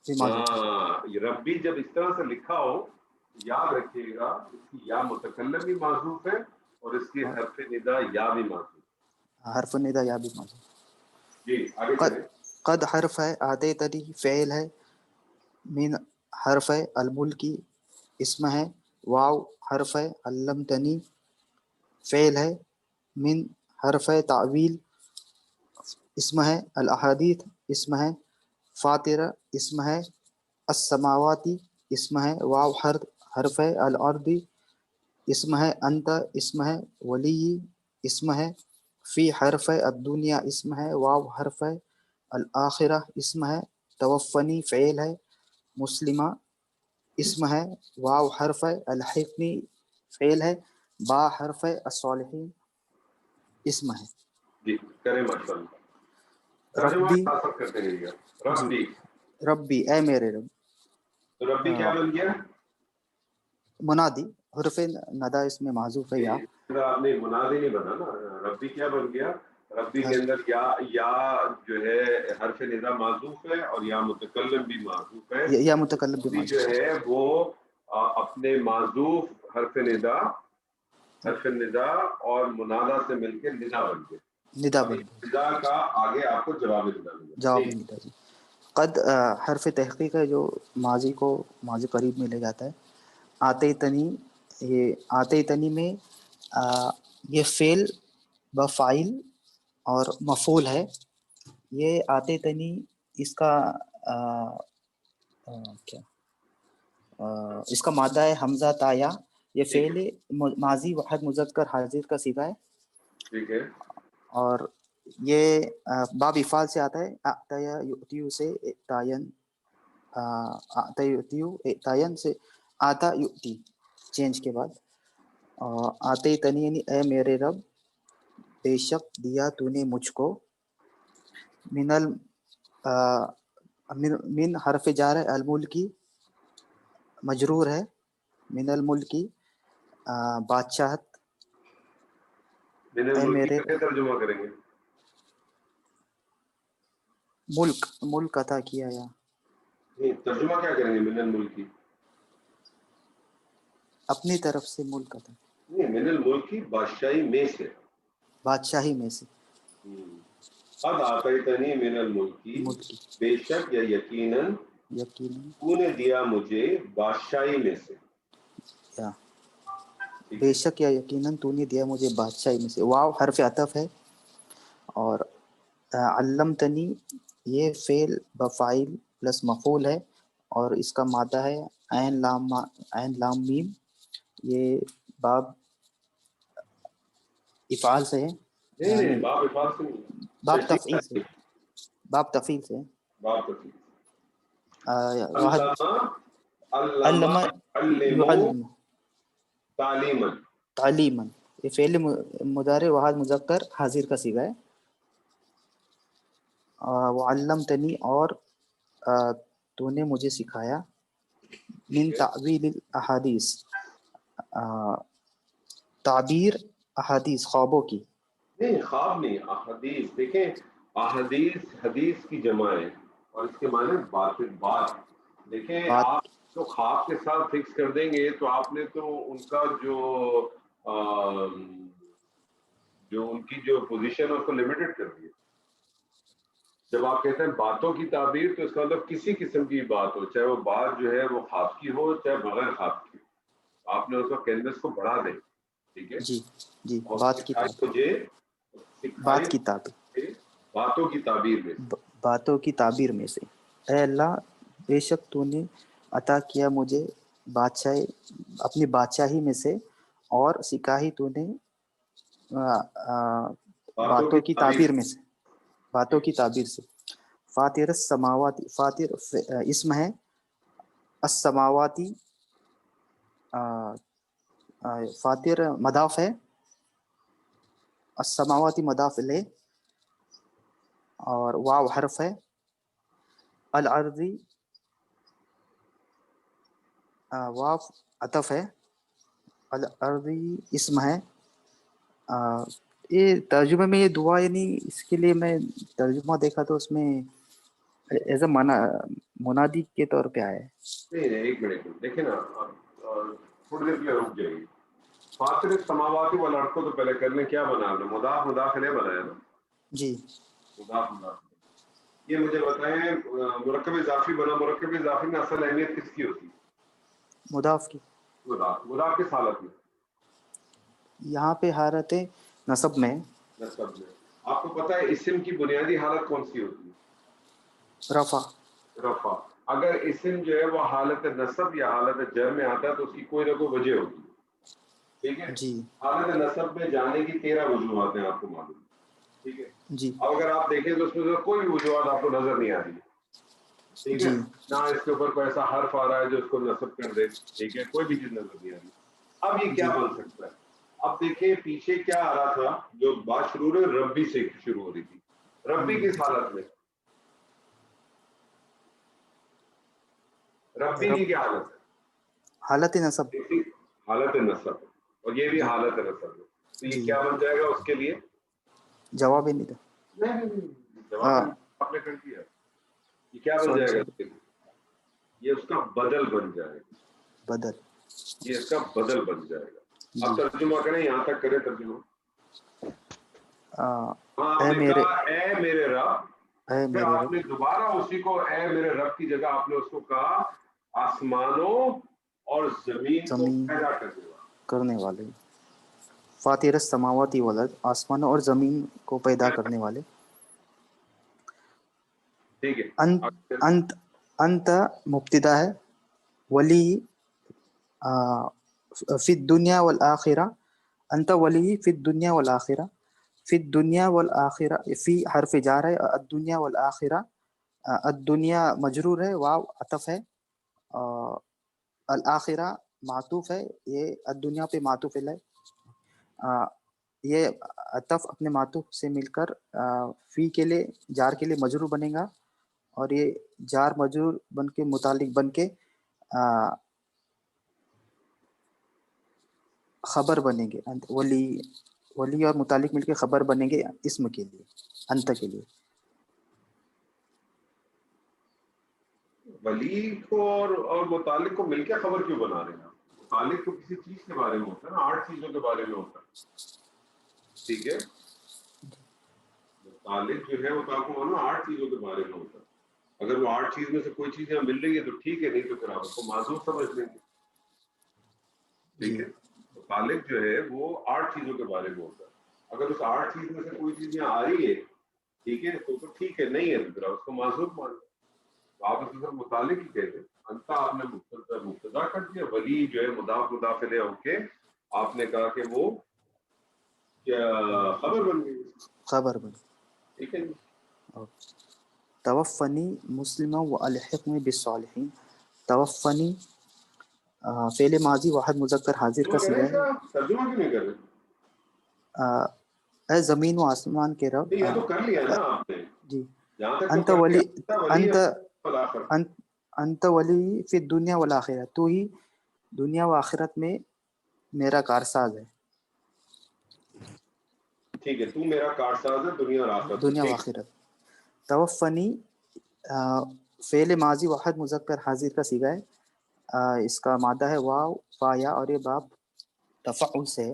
بھی معذوف ہے. ہاں ربی جب اس طرح سے لکھا ہو یاد رکھیے گا اس کی یا متکلم بھی معذوف ہے اور اس کی حرف ندا یا بھی معذوف ہے. حرف ندا یا بھی معذوف. جی آگے چلیں. قد حرف ہے. آتیتنی فعل ہے. من حرف ہے. الملکی اسم ہے. واو حرف ہے. علمتنی فعل ہے. من حرف ہے. تعویل اسم ہے. الاحادیث اسم ہے. فاطرہ اسم ہے. السماواتی اسم ہے. واو حرف ہے. الارض اسم ہے. انت اسم ہے. ولی اسم ہے. فی حرف ہے. الدنیا اسم ہے. واو حرف ہے. الآخرہ اسم ہے. توفنی فعل ہے. مسلمہ اسم ہے. واو حرف ہے. الحقنی فعل ہے. با حرف ہے. الصالحین اسم ہے. جی کریں ماشاء اللہ. ترجمہ ربی سب کرتے رہیے گا. جی ربی. ربی اے میرے رب. تو ربی کیا بن گیا؟ منادی حرف ندا اس میں معذوف ہے. یا آپ نے منادی نہیں بنا نا. ربی کیا بن گیا؟ ربی کے اندر یا جو ہے حرف ندا معذوف ہے اور یا متکلم بھی معذوف ہے. یا متکلم بھی ربی معذوف جو ہے وہ اپنے معذوف حرف ندا اور منادا سے مل کے ندا بن گیا. ندا بن گیا. ندا کا آگے آپ کو جواب ندا ملے گا. جواب ندا جی. قد حرف تحقیق ہے جو ماضی کو ماضی قریب میں لے جاتا ہے. آتے تنی یہ آتے تنی میں یہ فعل بفاعل اور مفعول ہے. یہ آتے تنی اس کا کیا اس کا مادہ ہے حمزہ تایا. یہ فعل ماضی واحد مذکر حاضر کا صیغہ ہے. ٹھیک ہے. اور یہ باب افعال سے آتا ہے. اعطیا یؤتیو سے تعین تعین سے آتا یؤتی چینج کے بعد. آتے تنی یعنی اے میرے رب بے شک دیا تو نے مجھ کو. من حرف جار ہے. الملکی مجرور ہے. من الملکی بادشاہت. من اے الملکی میرے کیسے ترجمہ کریں گے؟ ملک عطا کیا. یا ترجمہ کیا کریں گے من الملکی؟ اپنی طرف سے ملک عطا. نہیں من الملکی بادشاہی میں سے. بادشاہی میں سے. قد آتیتنی من الملکی بے شک یا یقیناً تو نے دیا مجھے بادشاہی میں سے. بے شک یا یقیناً تو نے دیا مجھے بادشاہی میں سے. واو حرف عطف ہے. اور علمتنی یہ فعل بفاعل پلس مفعول ہے اور اس کا مادہ ہے عین لام میم. یہ باب افعال سے ہے. نہیں باب افعال سے نہیں. باب تفعیل سے. باب تفعیل سے. باب تفعیل. علم يعلم تعلیما. یہ فعل مضارع واحد مذکر حاضر کا صیغہ ہے. وعلمتنی اور تو نے مجھے سکھایا. من تعویل الاحادیث تعبیر احادیث خوابوں کی. نہیں خواب نہیں احادیث. دیکھیں حدیث کی جمع ہے اور اس کے معنی بات. دیکھیں آپ تو خواب کے ساتھ فکس کر دیں گے تو آپ نے تو ان کا جو کی جو پوزیشن ہے اس کو لمیٹڈ کر دیا. جب آپ کہتے ہیں باتوں کی تعبیر تو اس کا مطلب کسی قسم کی بات ہو, چاہے وہ بات جو ہے وہ خواب کی ہو چاہے بغیر خواب کی, آپ نے اس کو کینوس کو بڑھا دیں. ٹھیک ہے, جی جی اور بات کی تعبیر بات کی تعبیر باتوں کی تعبیر میں باتوں کی تعبیر میں سے. اے اللہ بے شک تو نے عطا کیا مجھے بادشاہ اپنی بادشاہی میں سے اور سکھائی تو نے باتوں کی تعبیر میں سے, باتوں کی تعبیر سے. فاطر السماوات, فاطر اسم ہے, السماواتی فاطر مضاف ہے, السماواتی مضاف الیہ, اور واو حرف ہے. الارضی واو عطف ہے. الارضی اسم ہے. یہ ترجمے میں یہ دعا یعنی اس کے لیے میں ترجمہ دیکھا تو اس میں ایز اے منادی کے طور پہ آیا ہے. نہیں ایک منٹ دیکھیں نا, تھوڑی دیر کے لیے رک جائیے. فاطر السماواتی والارض کو تو پہلے کر لیں, کیا بنا ہم نے مضاف مضاف الیہ بنایا نا. جی مضاف مضاف. یہ مجھے بتائیں مرکب اضافی بنا, مرکب اضافی میں اصل اہمیت کس کی ہوتی ہے؟ مضاف کی. مضاف کس حالت میں؟ یہاں پہ حالت نصب میں. نصب میں. آپ کو پتہ ہے اسم کی بنیادی حالت کون سی ہوتی ہے؟ رفع. رفع. اگر اسم جو ہے وہ حالت نصب یا حالت جر میں آتا ہے تو اس کی کوئی نہ کوئی وجہ ہوتی ہے. ٹھیک ہے, جی حالت نصب میں جانے کی 13 وجوہات ہیں, آپ کو معلوم ہے. ٹھیک ہے, جی اب اگر آپ دیکھیں تو اس میں کوئی بھی وجوہات آپ کو نظر نہیں آ رہی. ٹھیک ہے, جی نہ اس کے اوپر کوئی ایسا حرف آ رہا ہے جو اس کو نصب کر دے. ٹھیک ہے, کوئی بھی چیز نظر نہیں آ رہی. اب یہ کیا جی بن سکتا ہے؟ اب دیکھیں پیچھے کیا آ رہا تھا, جو بات شروع ہوئی ربی سے شروع ہو رہی تھی. ربی کس حالت میں؟ ربی کی کیا حالت ہے؟ حالت نصب. حالت نصب, اور یہ بھی جی حالت نصب ہے. تو یہ جی کیا بن جائے گا اس کے لیے؟ جواب ہی نہیں تھا. نہیں, جواب آپ نے کر دیا. یہ کیا بن جائے گا اس کے لیے؟ یہ اس کا بدل بن جائے گا. بدل. یہ اس کا بدل بن جائے گا. جی. اب ترجمہ کریں, یہاں تک کریں ترجمہ. آپ اے نے میرے کہا اے میرے رب, اے پھر میرے آپ رب نے دوبارہ اسی کو اے میرے رب کی جگہ آپ نے اس کو کہا آسمانوں اور زمین کو زمین پیدا کرنے والا. کرنے والے. فاطر السماواتی والارض, آسمانوں اور زمین کو پیدا کرنے والے. ٹھیک ہے, انت انت مبتدا ہے. ولی فی الدنیا والآخرہ, انت ولی فی الدنیا والآخرہ. فی الدنیا والآخرہ, فی حرف جار ہے. الدنیا والآخرہ, الدنیا مجرور ہے, واو عطف ہے. الآخرہ معطوف ہے, یہ الدنیا پہ معطوف ہے. یہ عطف اپنے معطوف سے مل کر فی کے لیے جار کے لیے مجرور بنے گا, اور یہ جار مجرور بن کے متعلق بن کے خبر بنیں گے. ولی اور متعلق مل کے خبر بنیں گے اسم کے لیے, انت کے لیے. ولی کو اور متعلق کو مل کے خبر کیوں بنا رہے ہیں؟ متعلق تو کسی چیز کے بارے میں ہوتا ہے نا, 8 چیزوں کے بارے میں ہوتا ہے. ٹھیک ہے, متعلق جو ہے وہ تو آپ کو معلوم 8 چیزوں کے بارے میں ہوتا ہے. اگر وہ 8 چیز میں سے کوئی چیز یہاں مل رہی ہے تو ٹھیک ہے, نہیں تو پھر آپ اس کو معذور سمجھ لیں گے. ٹھیک جی ہے, متعلق جو ہے وہ 8 چیزوں کے بارے میں ہوتا ہے. اگر اس 8 چیز میں سے کوئی چیز یہاں آ رہی ہے, ٹھیک ہے, تو ٹھیک ہے, نہیں ہے تو پھر آپ اس کو معذور مان لیں. تو آپ اس کو متعلق ہی کہتے ہیں. انتا آپ نے مبتدا کر دیا, ولی جو ہے مضاف مضاف الیہ ہو کے آپ نے کہا کہ وہ کیا خبر بن گئی. خبر بن. ٹھیک ہے. توفنی مسلمہ و الحقنی بالصالحین. توفنی فعل ماضی واحد مذکر حاضر کا صیغہ ہے. ترجمہ کیوں نہیں کر رہے؟ اے زمین و آسمان کے رب. یہ تو کر لیا نا آپ نے, جی. جہاں تک تو انت کر ولی لیا. انت ولی فی الدنیا والآخرہ, تو ہی دنیا و آخرت میں میرا کارساز ہے. ٹھیک ہے, تو میرا کارساز ہے دنیا اور آخرت. دنیا و آخرت. توفنی فعل ماضی واحد مذکر حاضر کا صیغہ ہے. اس کا مادہ ہے واو فا یا, اور یہ باب تفعل سے.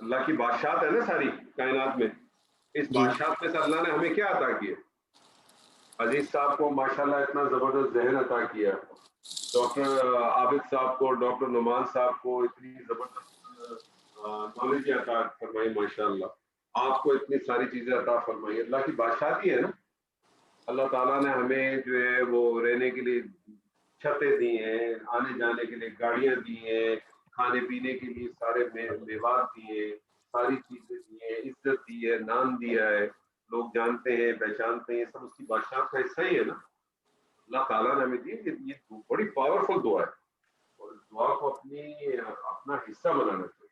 اللہ کی بادشاہت ہے نا ساری کائنات میں. اس بادشاہت میں سے اللہ نے ہمیں کیا عطا کیا؟ عزیز صاحب کو ماشاءاللہ اتنا زبردست ذہن عطا کیا, ڈاکٹر عابد صاحب کو, ڈاکٹر نعمان صاحب کو اتنی زبردست نالج عطا فرمائی ماشاءاللہ, آپ کو اتنی ساری چیزیں عطا فرمائی. اللہ کی بادشاہت ہی ہے نا. اللہ تعالیٰ نے ہمیں جو ہے وہ رہنے کے لیے چھتیں دی ہیں, آنے جانے کے لیے گاڑیاں دی ہیں, کھانے پینے کے لیے سارے میوات دیے, ساری چیزیں دی ہیں, عزت دی ہے, نام دیا ہے, لوگ جانتے ہیں پہچانتے ہیں, سب اس کی بادشاہت کا حصہ ہی ہے نا. اللہ تعالیٰ نے ہمیں دی. یہ بڑی پاورفل دعا ہے, اور اس دعا کو اپنا حصہ بنانا چاہیے.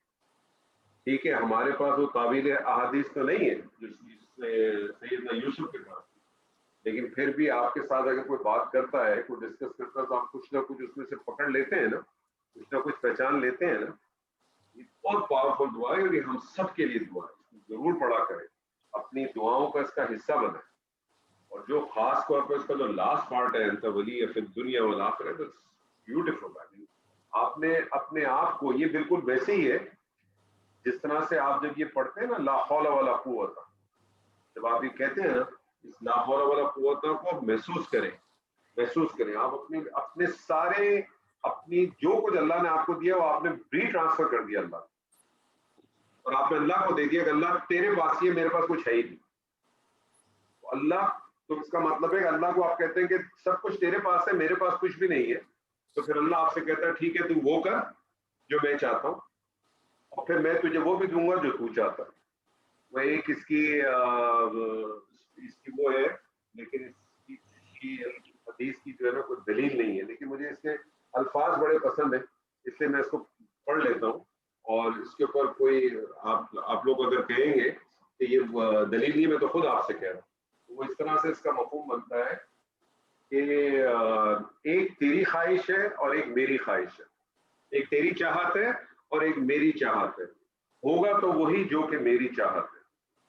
ٹھیک ہے, ہمارے پاس وہ تعبیر احادیث تو نہیں ہے جو سیدنا یوسف کے پاس, لیکن پھر بھی آپ کے ساتھ اگر کوئی بات کرتا ہے, کوئی ڈسکس کرتا ہے, تو آپ کچھ نہ کچھ اس میں سے پکڑ لیتے ہیں نا, کچھ نہ کچھ پہچان لیتے ہیں نا. یہ بہت پاورفل دعا ہے, اور یہ ہم سب کے لیے دعا ہے. ضرور پڑھا کریں, اپنی دعاؤں کا اس کا حصہ بنائیں. اور جو خاص طور پہ اس کا جو لاسٹ پارٹ ہے, انت ولی فی الدنیا والآخرہ, بیوٹیفل. آپ نے اپنے آپ کو, یہ بالکل ویسے ہی ہے جس طرح سے آپ جب یہ پڑھتے ہیں نا لا حول ولا قوت, جب آپ یہ کہتے ہیں نا اس لا حول ولا قوت کو محسوس کریں. آپ اپنے سارے اپنی جو کچھ اللہ نے آپ کو دیا وہ آپ نے ری ٹرانسفر کر دیا اللہ, اور آپ نے اللہ کو دے دیا کہ اللہ تیرے پاس یہ, میرے پاس کچھ ہے ہی نہیں. اللہ, تو اس کا مطلب ہے کہ اللہ کو آپ کہتے ہیں کہ سب کچھ تیرے پاس ہے, میرے پاس کچھ بھی نہیں ہے. تو پھر اللہ آپ سے کہتا ہے ٹھیک ہے, تو وہ کر جو میں چاہتا ہوں, اور پھر میں تجھے وہ بھی دوں گا جو تو چاہتا ہے. وہ ایک اس کی وہ ہے, لیکن اس کی حدیث کی جو ہے نا کوئی دلیل نہیں ہے, لیکن مجھے اس کے الفاظ بڑے پسند ہیں, اس لیے میں اس کو پڑھ لیتا ہوں. اور اس کے اوپر کوئی آپ لوگ اگر کہیں گے کہ یہ دلیل نہیں, میں تو خود آپ سے کہہ رہا ہوں. وہ اس طرح سے اس کا مفہوم بنتا ہے کہ ایک تیری خواہش ہے اور ایک میری خواہش ہے, ایک تیری چاہت ہے اور ایک میری چاہت ہے. ہوگا تو وہی جو کہ میری چاہت ہے,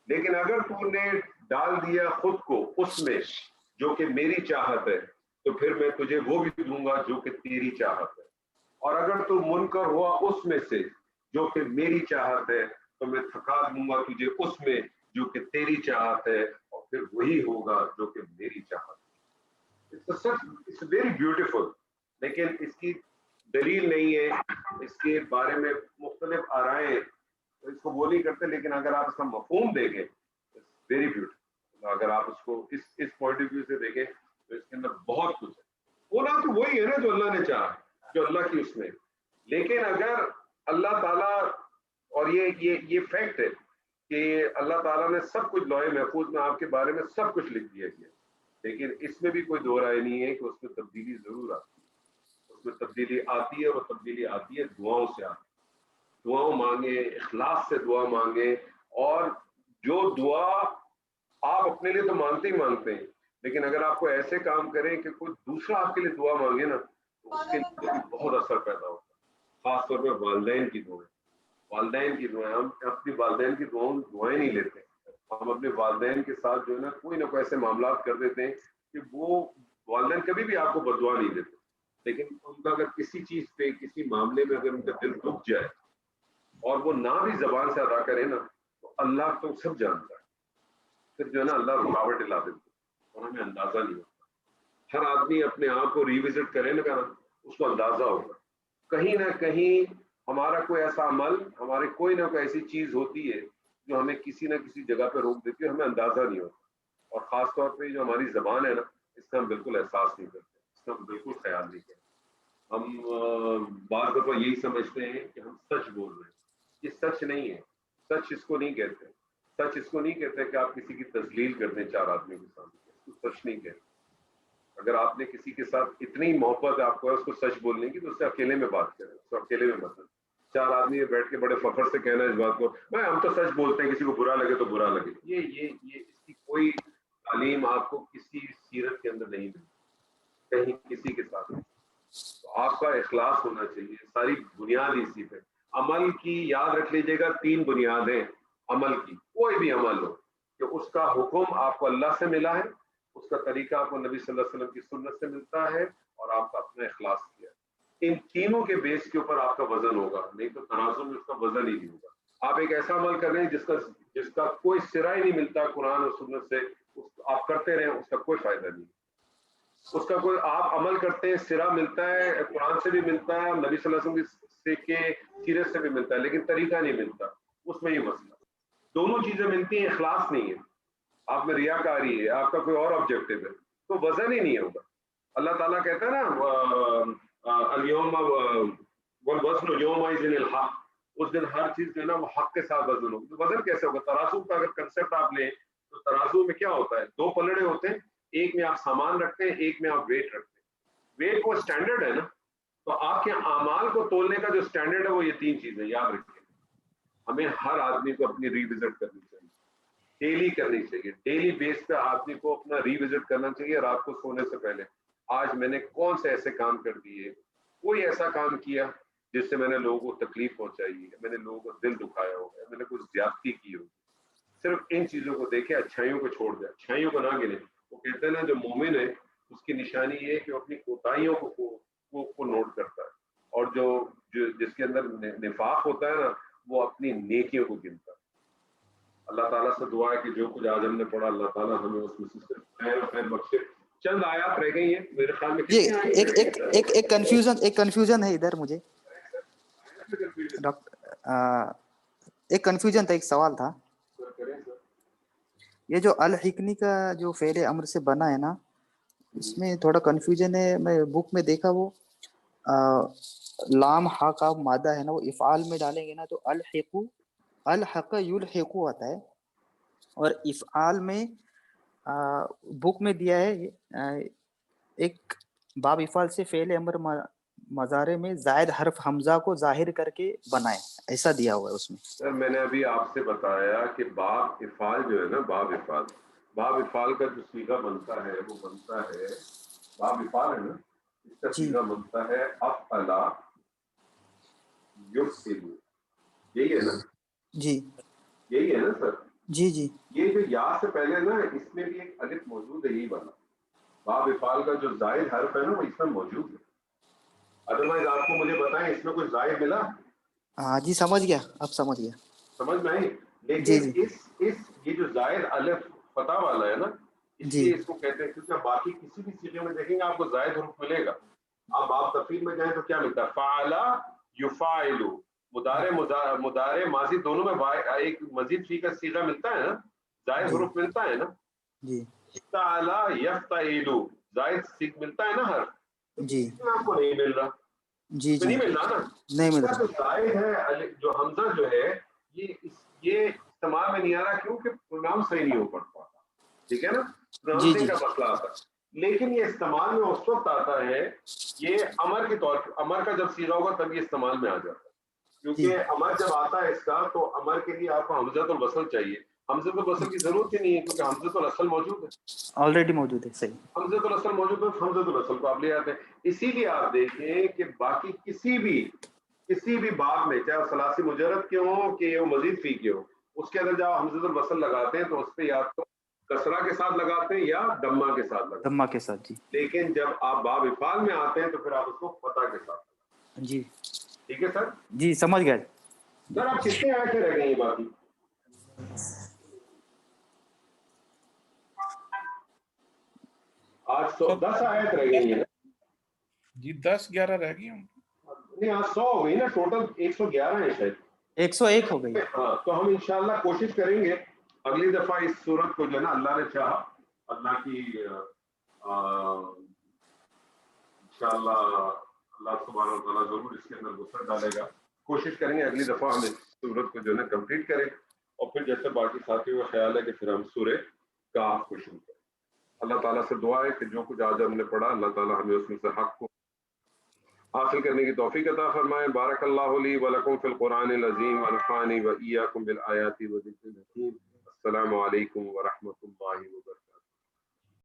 لیکن اگر تو نے ڈال دیا خود کو اس میں جو کہ میری چاہت ہے, تو پھر میں تجھے وہ بھی دوں گا جو کہ تیری چاہت ہے. اور اگر تو منکر ہوا اس میں سے جو کہ میری چاہت ہے, تو میں تھکا دوں گا تجھے اس میں جو کہ تیری چاہت ہے, اور پھر وہی ہوگا جو کہ میری چاہت ہے. It's very beautiful, لیکن اس کی دلیل نہیں ہے, اس کے بارے میں مختلف آرائیں, تو اس کو وہ نہیں کرتے. لیکن اگر آپ اس کا مفہوم دیکھیں, ویری بیوٹیفل. اگر آپ اس کو اس پوائنٹ آف ویو سے دیکھیں تو اس کے اندر بہت کچھ ہے. ہونا تو وہی ہے نا جو اللہ نے چاہا, جو اللہ کی اس میں. لیکن اگر اللہ تعالیٰ, اور یہ فیکٹ ہے کہ اللہ تعالیٰ نے سب کچھ لوح محفوظ میں آپ کے بارے میں سب کچھ لکھ دیا گیا, لیکن اس میں بھی کوئی دو رائے نہیں ہے کہ اس میں تبدیلی ضرور آتی ہے. اس میں تبدیلی آتی ہے, اور تبدیلی آتی ہے دعاؤں سے آتی ہے. دعاؤں مانگے, اخلاص سے دعا مانگے, اور جو دعا آپ اپنے لیے تو مانگتے ہی مانگتے ہیں, لیکن اگر آپ کو ایسے کام کریں کہ کوئی دوسرا آپ کے لیے دعا مانگے نا, تو اس کے لیے بھی بہت اثر پیدا ہوتا ہے. خاص طور پہ والدین کی دعائیں. ہم اپنی والدین کی دعائیں نہیں لیتے. ہم اپنے والدین کے ساتھ جو ہے نا کوئی نہ کوئی ایسے معاملات کر دیتے ہیں کہ وہ والدین کبھی بھی آپ کو بددعا نہیں دیتے, لیکن ان کا اگر کسی چیز پہ, کسی معاملے میں اگر ان کا دل دکھ جائے اور وہ نہ بھی زبان سے ادا کرے نا, تو اللہ تو سب جانتا ہے. پھر جو ہے نا اللہ رکاوٹ لا دیتے اور ہمیں اندازہ نہیں ہوتا. ہر آدمی اپنے آپ کو ریوزٹ کرے نا, اس کو اندازہ ہوگا. کہیں نہ کہیں ہمارا کوئی ایسا عمل, ہمارے کوئی نہ کوئی ایسی چیز ہوتی ہے جو ہمیں کسی نہ کسی جگہ پہ روک دیتی ہے, ہمیں اندازہ نہیں ہوتا. اور خاص طور پہ جو ہماری زبان ہے نا, اس کا ہم بالکل احساس نہیں کرتے, اس کا ہم بالکل خیال نہیں کرتے. ہم بعض دفعہ یہی سمجھتے ہیں کہ ہم سچ بول رہے ہیں. یہ سچ نہیں ہے. سچ اس کو نہیں کہتے. سچ اس کو نہیں کہتے کہ آپ کسی کی تذلیل کر دیں چار آدمی کے سامنے, اس کو سچ نہیں کہتے. اگر آپ نے کسی کے ساتھ اتنی محبت آپ کو ہے اس کو سچ بولنے کی, تو اس سے اکیلے میں بات کریں, اس کو اکیلے میں مت. چار آدمی بیٹھ کے بڑے فخر سے کہنا اس بات کو, میں ہم تو سچ بولتے ہیں, کسی کو برا لگے تو برا لگے. یہ اس کی کوئی تعلیم آپ کو کسی سیرت کے اندر نہیں ملتی کہیں کسی کے ساتھ. تو آپ کا اخلاص ہونا چاہیے. ساری بنیاد اسی پہ. عمل کی یاد رکھ لیجیے گا, 3 بنیادیں عمل کی, کوئی بھی عمل ہو, کہ اس کا حکم آپ کو اللہ سے ملا ہے, اس کا طریقہ آپ کو نبی صلی اللہ علیہ وسلم کی سنت سے ملتا ہے, اور آپ کا اپنا اخلاص کیا. ان تینوں کے بیس کے اوپر آپ کا وزن ہوگا, نہیں تو تنازع میں اس کا وزن ہی نہیں ہوگا. آپ ایک ایسا عمل کر رہے ہیں جس کا کوئی سرا ہی نہیں ملتا قرآن اور سنت سے، آپ کرتے رہیں، اس کا کوئی فائدہ نہیں، اس کا کوئی، آپ عمل کرتے ہیں سرا ملتا ہے، قرآن سے بھی ملتا ہے، نبی صلی اللہ علیہ وسلم کے سیرت سے بھی ملتا ہے، لیکن طریقہ نہیں ملتا، اس میں یہ مسئلہ، دونوں چیزیں ملتی ہیں، اخلاص نہیں ہے، آپ میں ریاکاری ہے، آپ کا کوئی اور آبجیکٹو ہے، تو وزن ہی نہیں ہوگا۔ اللہ تعالیٰ کہتا ہے نا الیوم والوزن یومئذ الحق، اس دن ہر چیز جو ہے نا وہ حق کے ساتھ وزن ہوگا۔ وزن کیسے ہوگا؟ ترازو کا اگر کنسپٹ آپ لیں تو ترازو میں کیا ہوتا ہے؟ دو پلڑے ہوتے ہیں، ایک میں آپ سامان رکھتے ہیں، ایک میں آپ ویٹ رکھتے ہیں، ویٹ وہ اسٹینڈرڈ ہے نا، تو آپ کے اعمال کو تولنے کا جو اسٹینڈرڈ ہے وہ یہ تین چیزیں یاد رکھیں۔ ہمیں ہر آدمی کو اپنی ری وزٹ کرنی چاہیے، ڈیلی کرنی چاہیے، ڈیلی بیس پہ آدمی کو اپنا ری وزٹ کرنا چاہیے رات کو سونے سے پہلے، آج میں نے کون سے ایسے کام کر دیے، کوئی ایسا کام کیا جس سے میں نے لوگوں کو تکلیف پہنچائی ہے، میں نے لوگوں کو دل دکھایا ہوگا، میں نے کچھ زیادتی کی ہوگی، صرف ان چیزوں کو دیکھے، اچھائیوں کو چھوڑ دے، اچھائیوں کو نہ گنے۔ وہ کہتے ہیں نا جو مومن ہے اس کی نشانی یہ ہے کہ وہ اپنی کوتاہیوں کو نوٹ کرتا ہے، اور جس کے اندر نفاق ہوتا ہے نا وہ اپنی نیکیوں کو گنتا ہے۔ اللہ تعالیٰ سے دعا ہے کہ جو کچھ آج ہم نے پڑھا اللہ تعالیٰ ہمیں اس میں سے صرف خیر بخشے۔ چند آیات رہ گئی ہیں میرے خیال میں، جی ایک کنفیوژن ہے ادھر مجھے ایک کنفیوژن تھا، ایک سوال تھا، یہ جو الحکنی کا جو فعل امر سے بنا ہے نا، اس میں تھوڑا کنفیوژن ہے، میں بک میں دیکھا وہ لام ہا کا مادہ ہے نا وہ افعال میں ڈالیں گے نا تو الحق یلحقو آتا ہے، اور افعال میں بک میں دیا ہے ایک باب افعال سے فعل امر مضارع میں زائد حرف حمزہ کو ظاہر کر کے بنائے، ایسا دیا ہوا ہے اس میں۔ سر میں نے ابھی آپ سے بتایا کہ باب افعال جو ہے نا، باب افعال کا جو صیغہ بنتا ہے وہ بنتا ہے، باب افعال ہے نا، اس کا صیغہ بنتا ہے افعلا یفعل، یہی ہے نا؟ جی یہی ہے نا سر؟ جی یہ جو یا سے پہلے نا اس میں بھی ایک الف موجود ہے، یہی بنا باب افعال کا جو زائد حرف ہے نا وہ اس میں موجود ہے، ادروائز آپ کو مجھے بتائیں اس میں کوئی زائد ملا؟ ہاں جی سمجھ گیا، اب سمجھ گیا، سمجھ میں آئی؟ لیکن یہ جو زائد الف فتح والا ہے نا، اس لیے اس کو کہتے ہیں، کیونکہ باقی کسی بھی صیغے میں دیکھیں گے آپ کو زائد حرف ملے گا۔ اب آپ تفصیل میں جائیں تو کیا ملتا ہے؟ فعلا یفعل، مضارع ماضی دونوں میں ایک مزید فی کا صیغہ ملتا ہے نا، زائد حرف ملتا ہے نا، تعالی یفتعل زائد صیغہ ملتا ہے نا حرف، آپ کو نہیں مل رہا، نہیں مل رہا نا، نہیں مل رہا، جو زائد ہے جو حمزہ جو ہے یہ استعمال میں نہیں آ رہا، کیونکہ پروناؤن صحیح نہیں ہو پڑتا، ٹھیک ہے نا، پروناؤنسنگ کا مسئلہ آتا ہے، لیکن یہ استعمال میں اس وقت آتا ہے، یہ امر کے طور پر، امر کا جب صیغہ ہوگا تب یہ استعمال میں آ جاتا ہے، کیونکہ امر جب آتا ہے اس کا تو امر کے لیے آپ کو حمزۃ الوصل چاہیے، حمزۃ الوصل کی ضرورت ہی نہیں ہے کیونکہ حمزۃ الاصل موجود ہے، آلریڈی موجود ہے، صحیح، حمزۃ الاصل موجود ہے، حمزۃ الاصل کو آپ لے آتے ہیں۔ اسی لیے آپ دیکھیں کہ باقی کسی بھی باب میں، چاہے ثلاثی مجرد کے ہوں کہ وہ مزید فی کے ہو، اس کے اندر جب آپ حمزۃ الوصل لگاتے ہیں تو اس پہ یا تو کسرہ کے ساتھ لگاتے ہیں یا دمہ کے ساتھ لگاتے ہیں، دمہ کے ساتھ، جی، لیکن جب آپ باب افعال میں آتے ہیں تو پھر آپ اس کو فتح کے ساتھ لگاتے ہیں، جی ٹھیک ہے سر؟ جی سمجھ گیا سر آپ کتنے آیتیں رہ گئی ہیں باقی؟ آج 10 آیت رہ گئی ہیں جی، 10-11 رہ گئی ہوں، نہیں آج 100 ہو گئی نا، ٹوٹل 111 ہے شاید، 101 ہو گئی، ہاں، تو ہم انشاءاللہ کوشش کریں گے اگلی دفعہ اس صورت کو جو ہے نا، اللہ نے چاہا، اللہ کی انشاءاللہ اللہ سبحانہ و تعالیٰ ضرور اس کے اندر وسعت ڈالے گا، کوشش کریں گے اگلی دفعہ ہم اس صورت کو جو ہے نا کمپلیٹ کریں، اور پھر جیسے باقی ساتھیوں کا خیال ہے کہ پھر ہم سورہ کہف کو شروع کریں۔ اللہ تعالیٰ سے دعا ہے کہ جو کچھ آج ہم نے پڑھا اللہ تعالیٰ ہمیں اس میں سے حق کو حاصل کرنے کی توفیق عطا فرمائے۔ بارک اللہ لی و لکم فی القرآن العظیم ونفعنی و ایاکم بالآیات و ذکر الحکیم۔ السلام علیکم ورحمۃ اللہ وبرکاتہ۔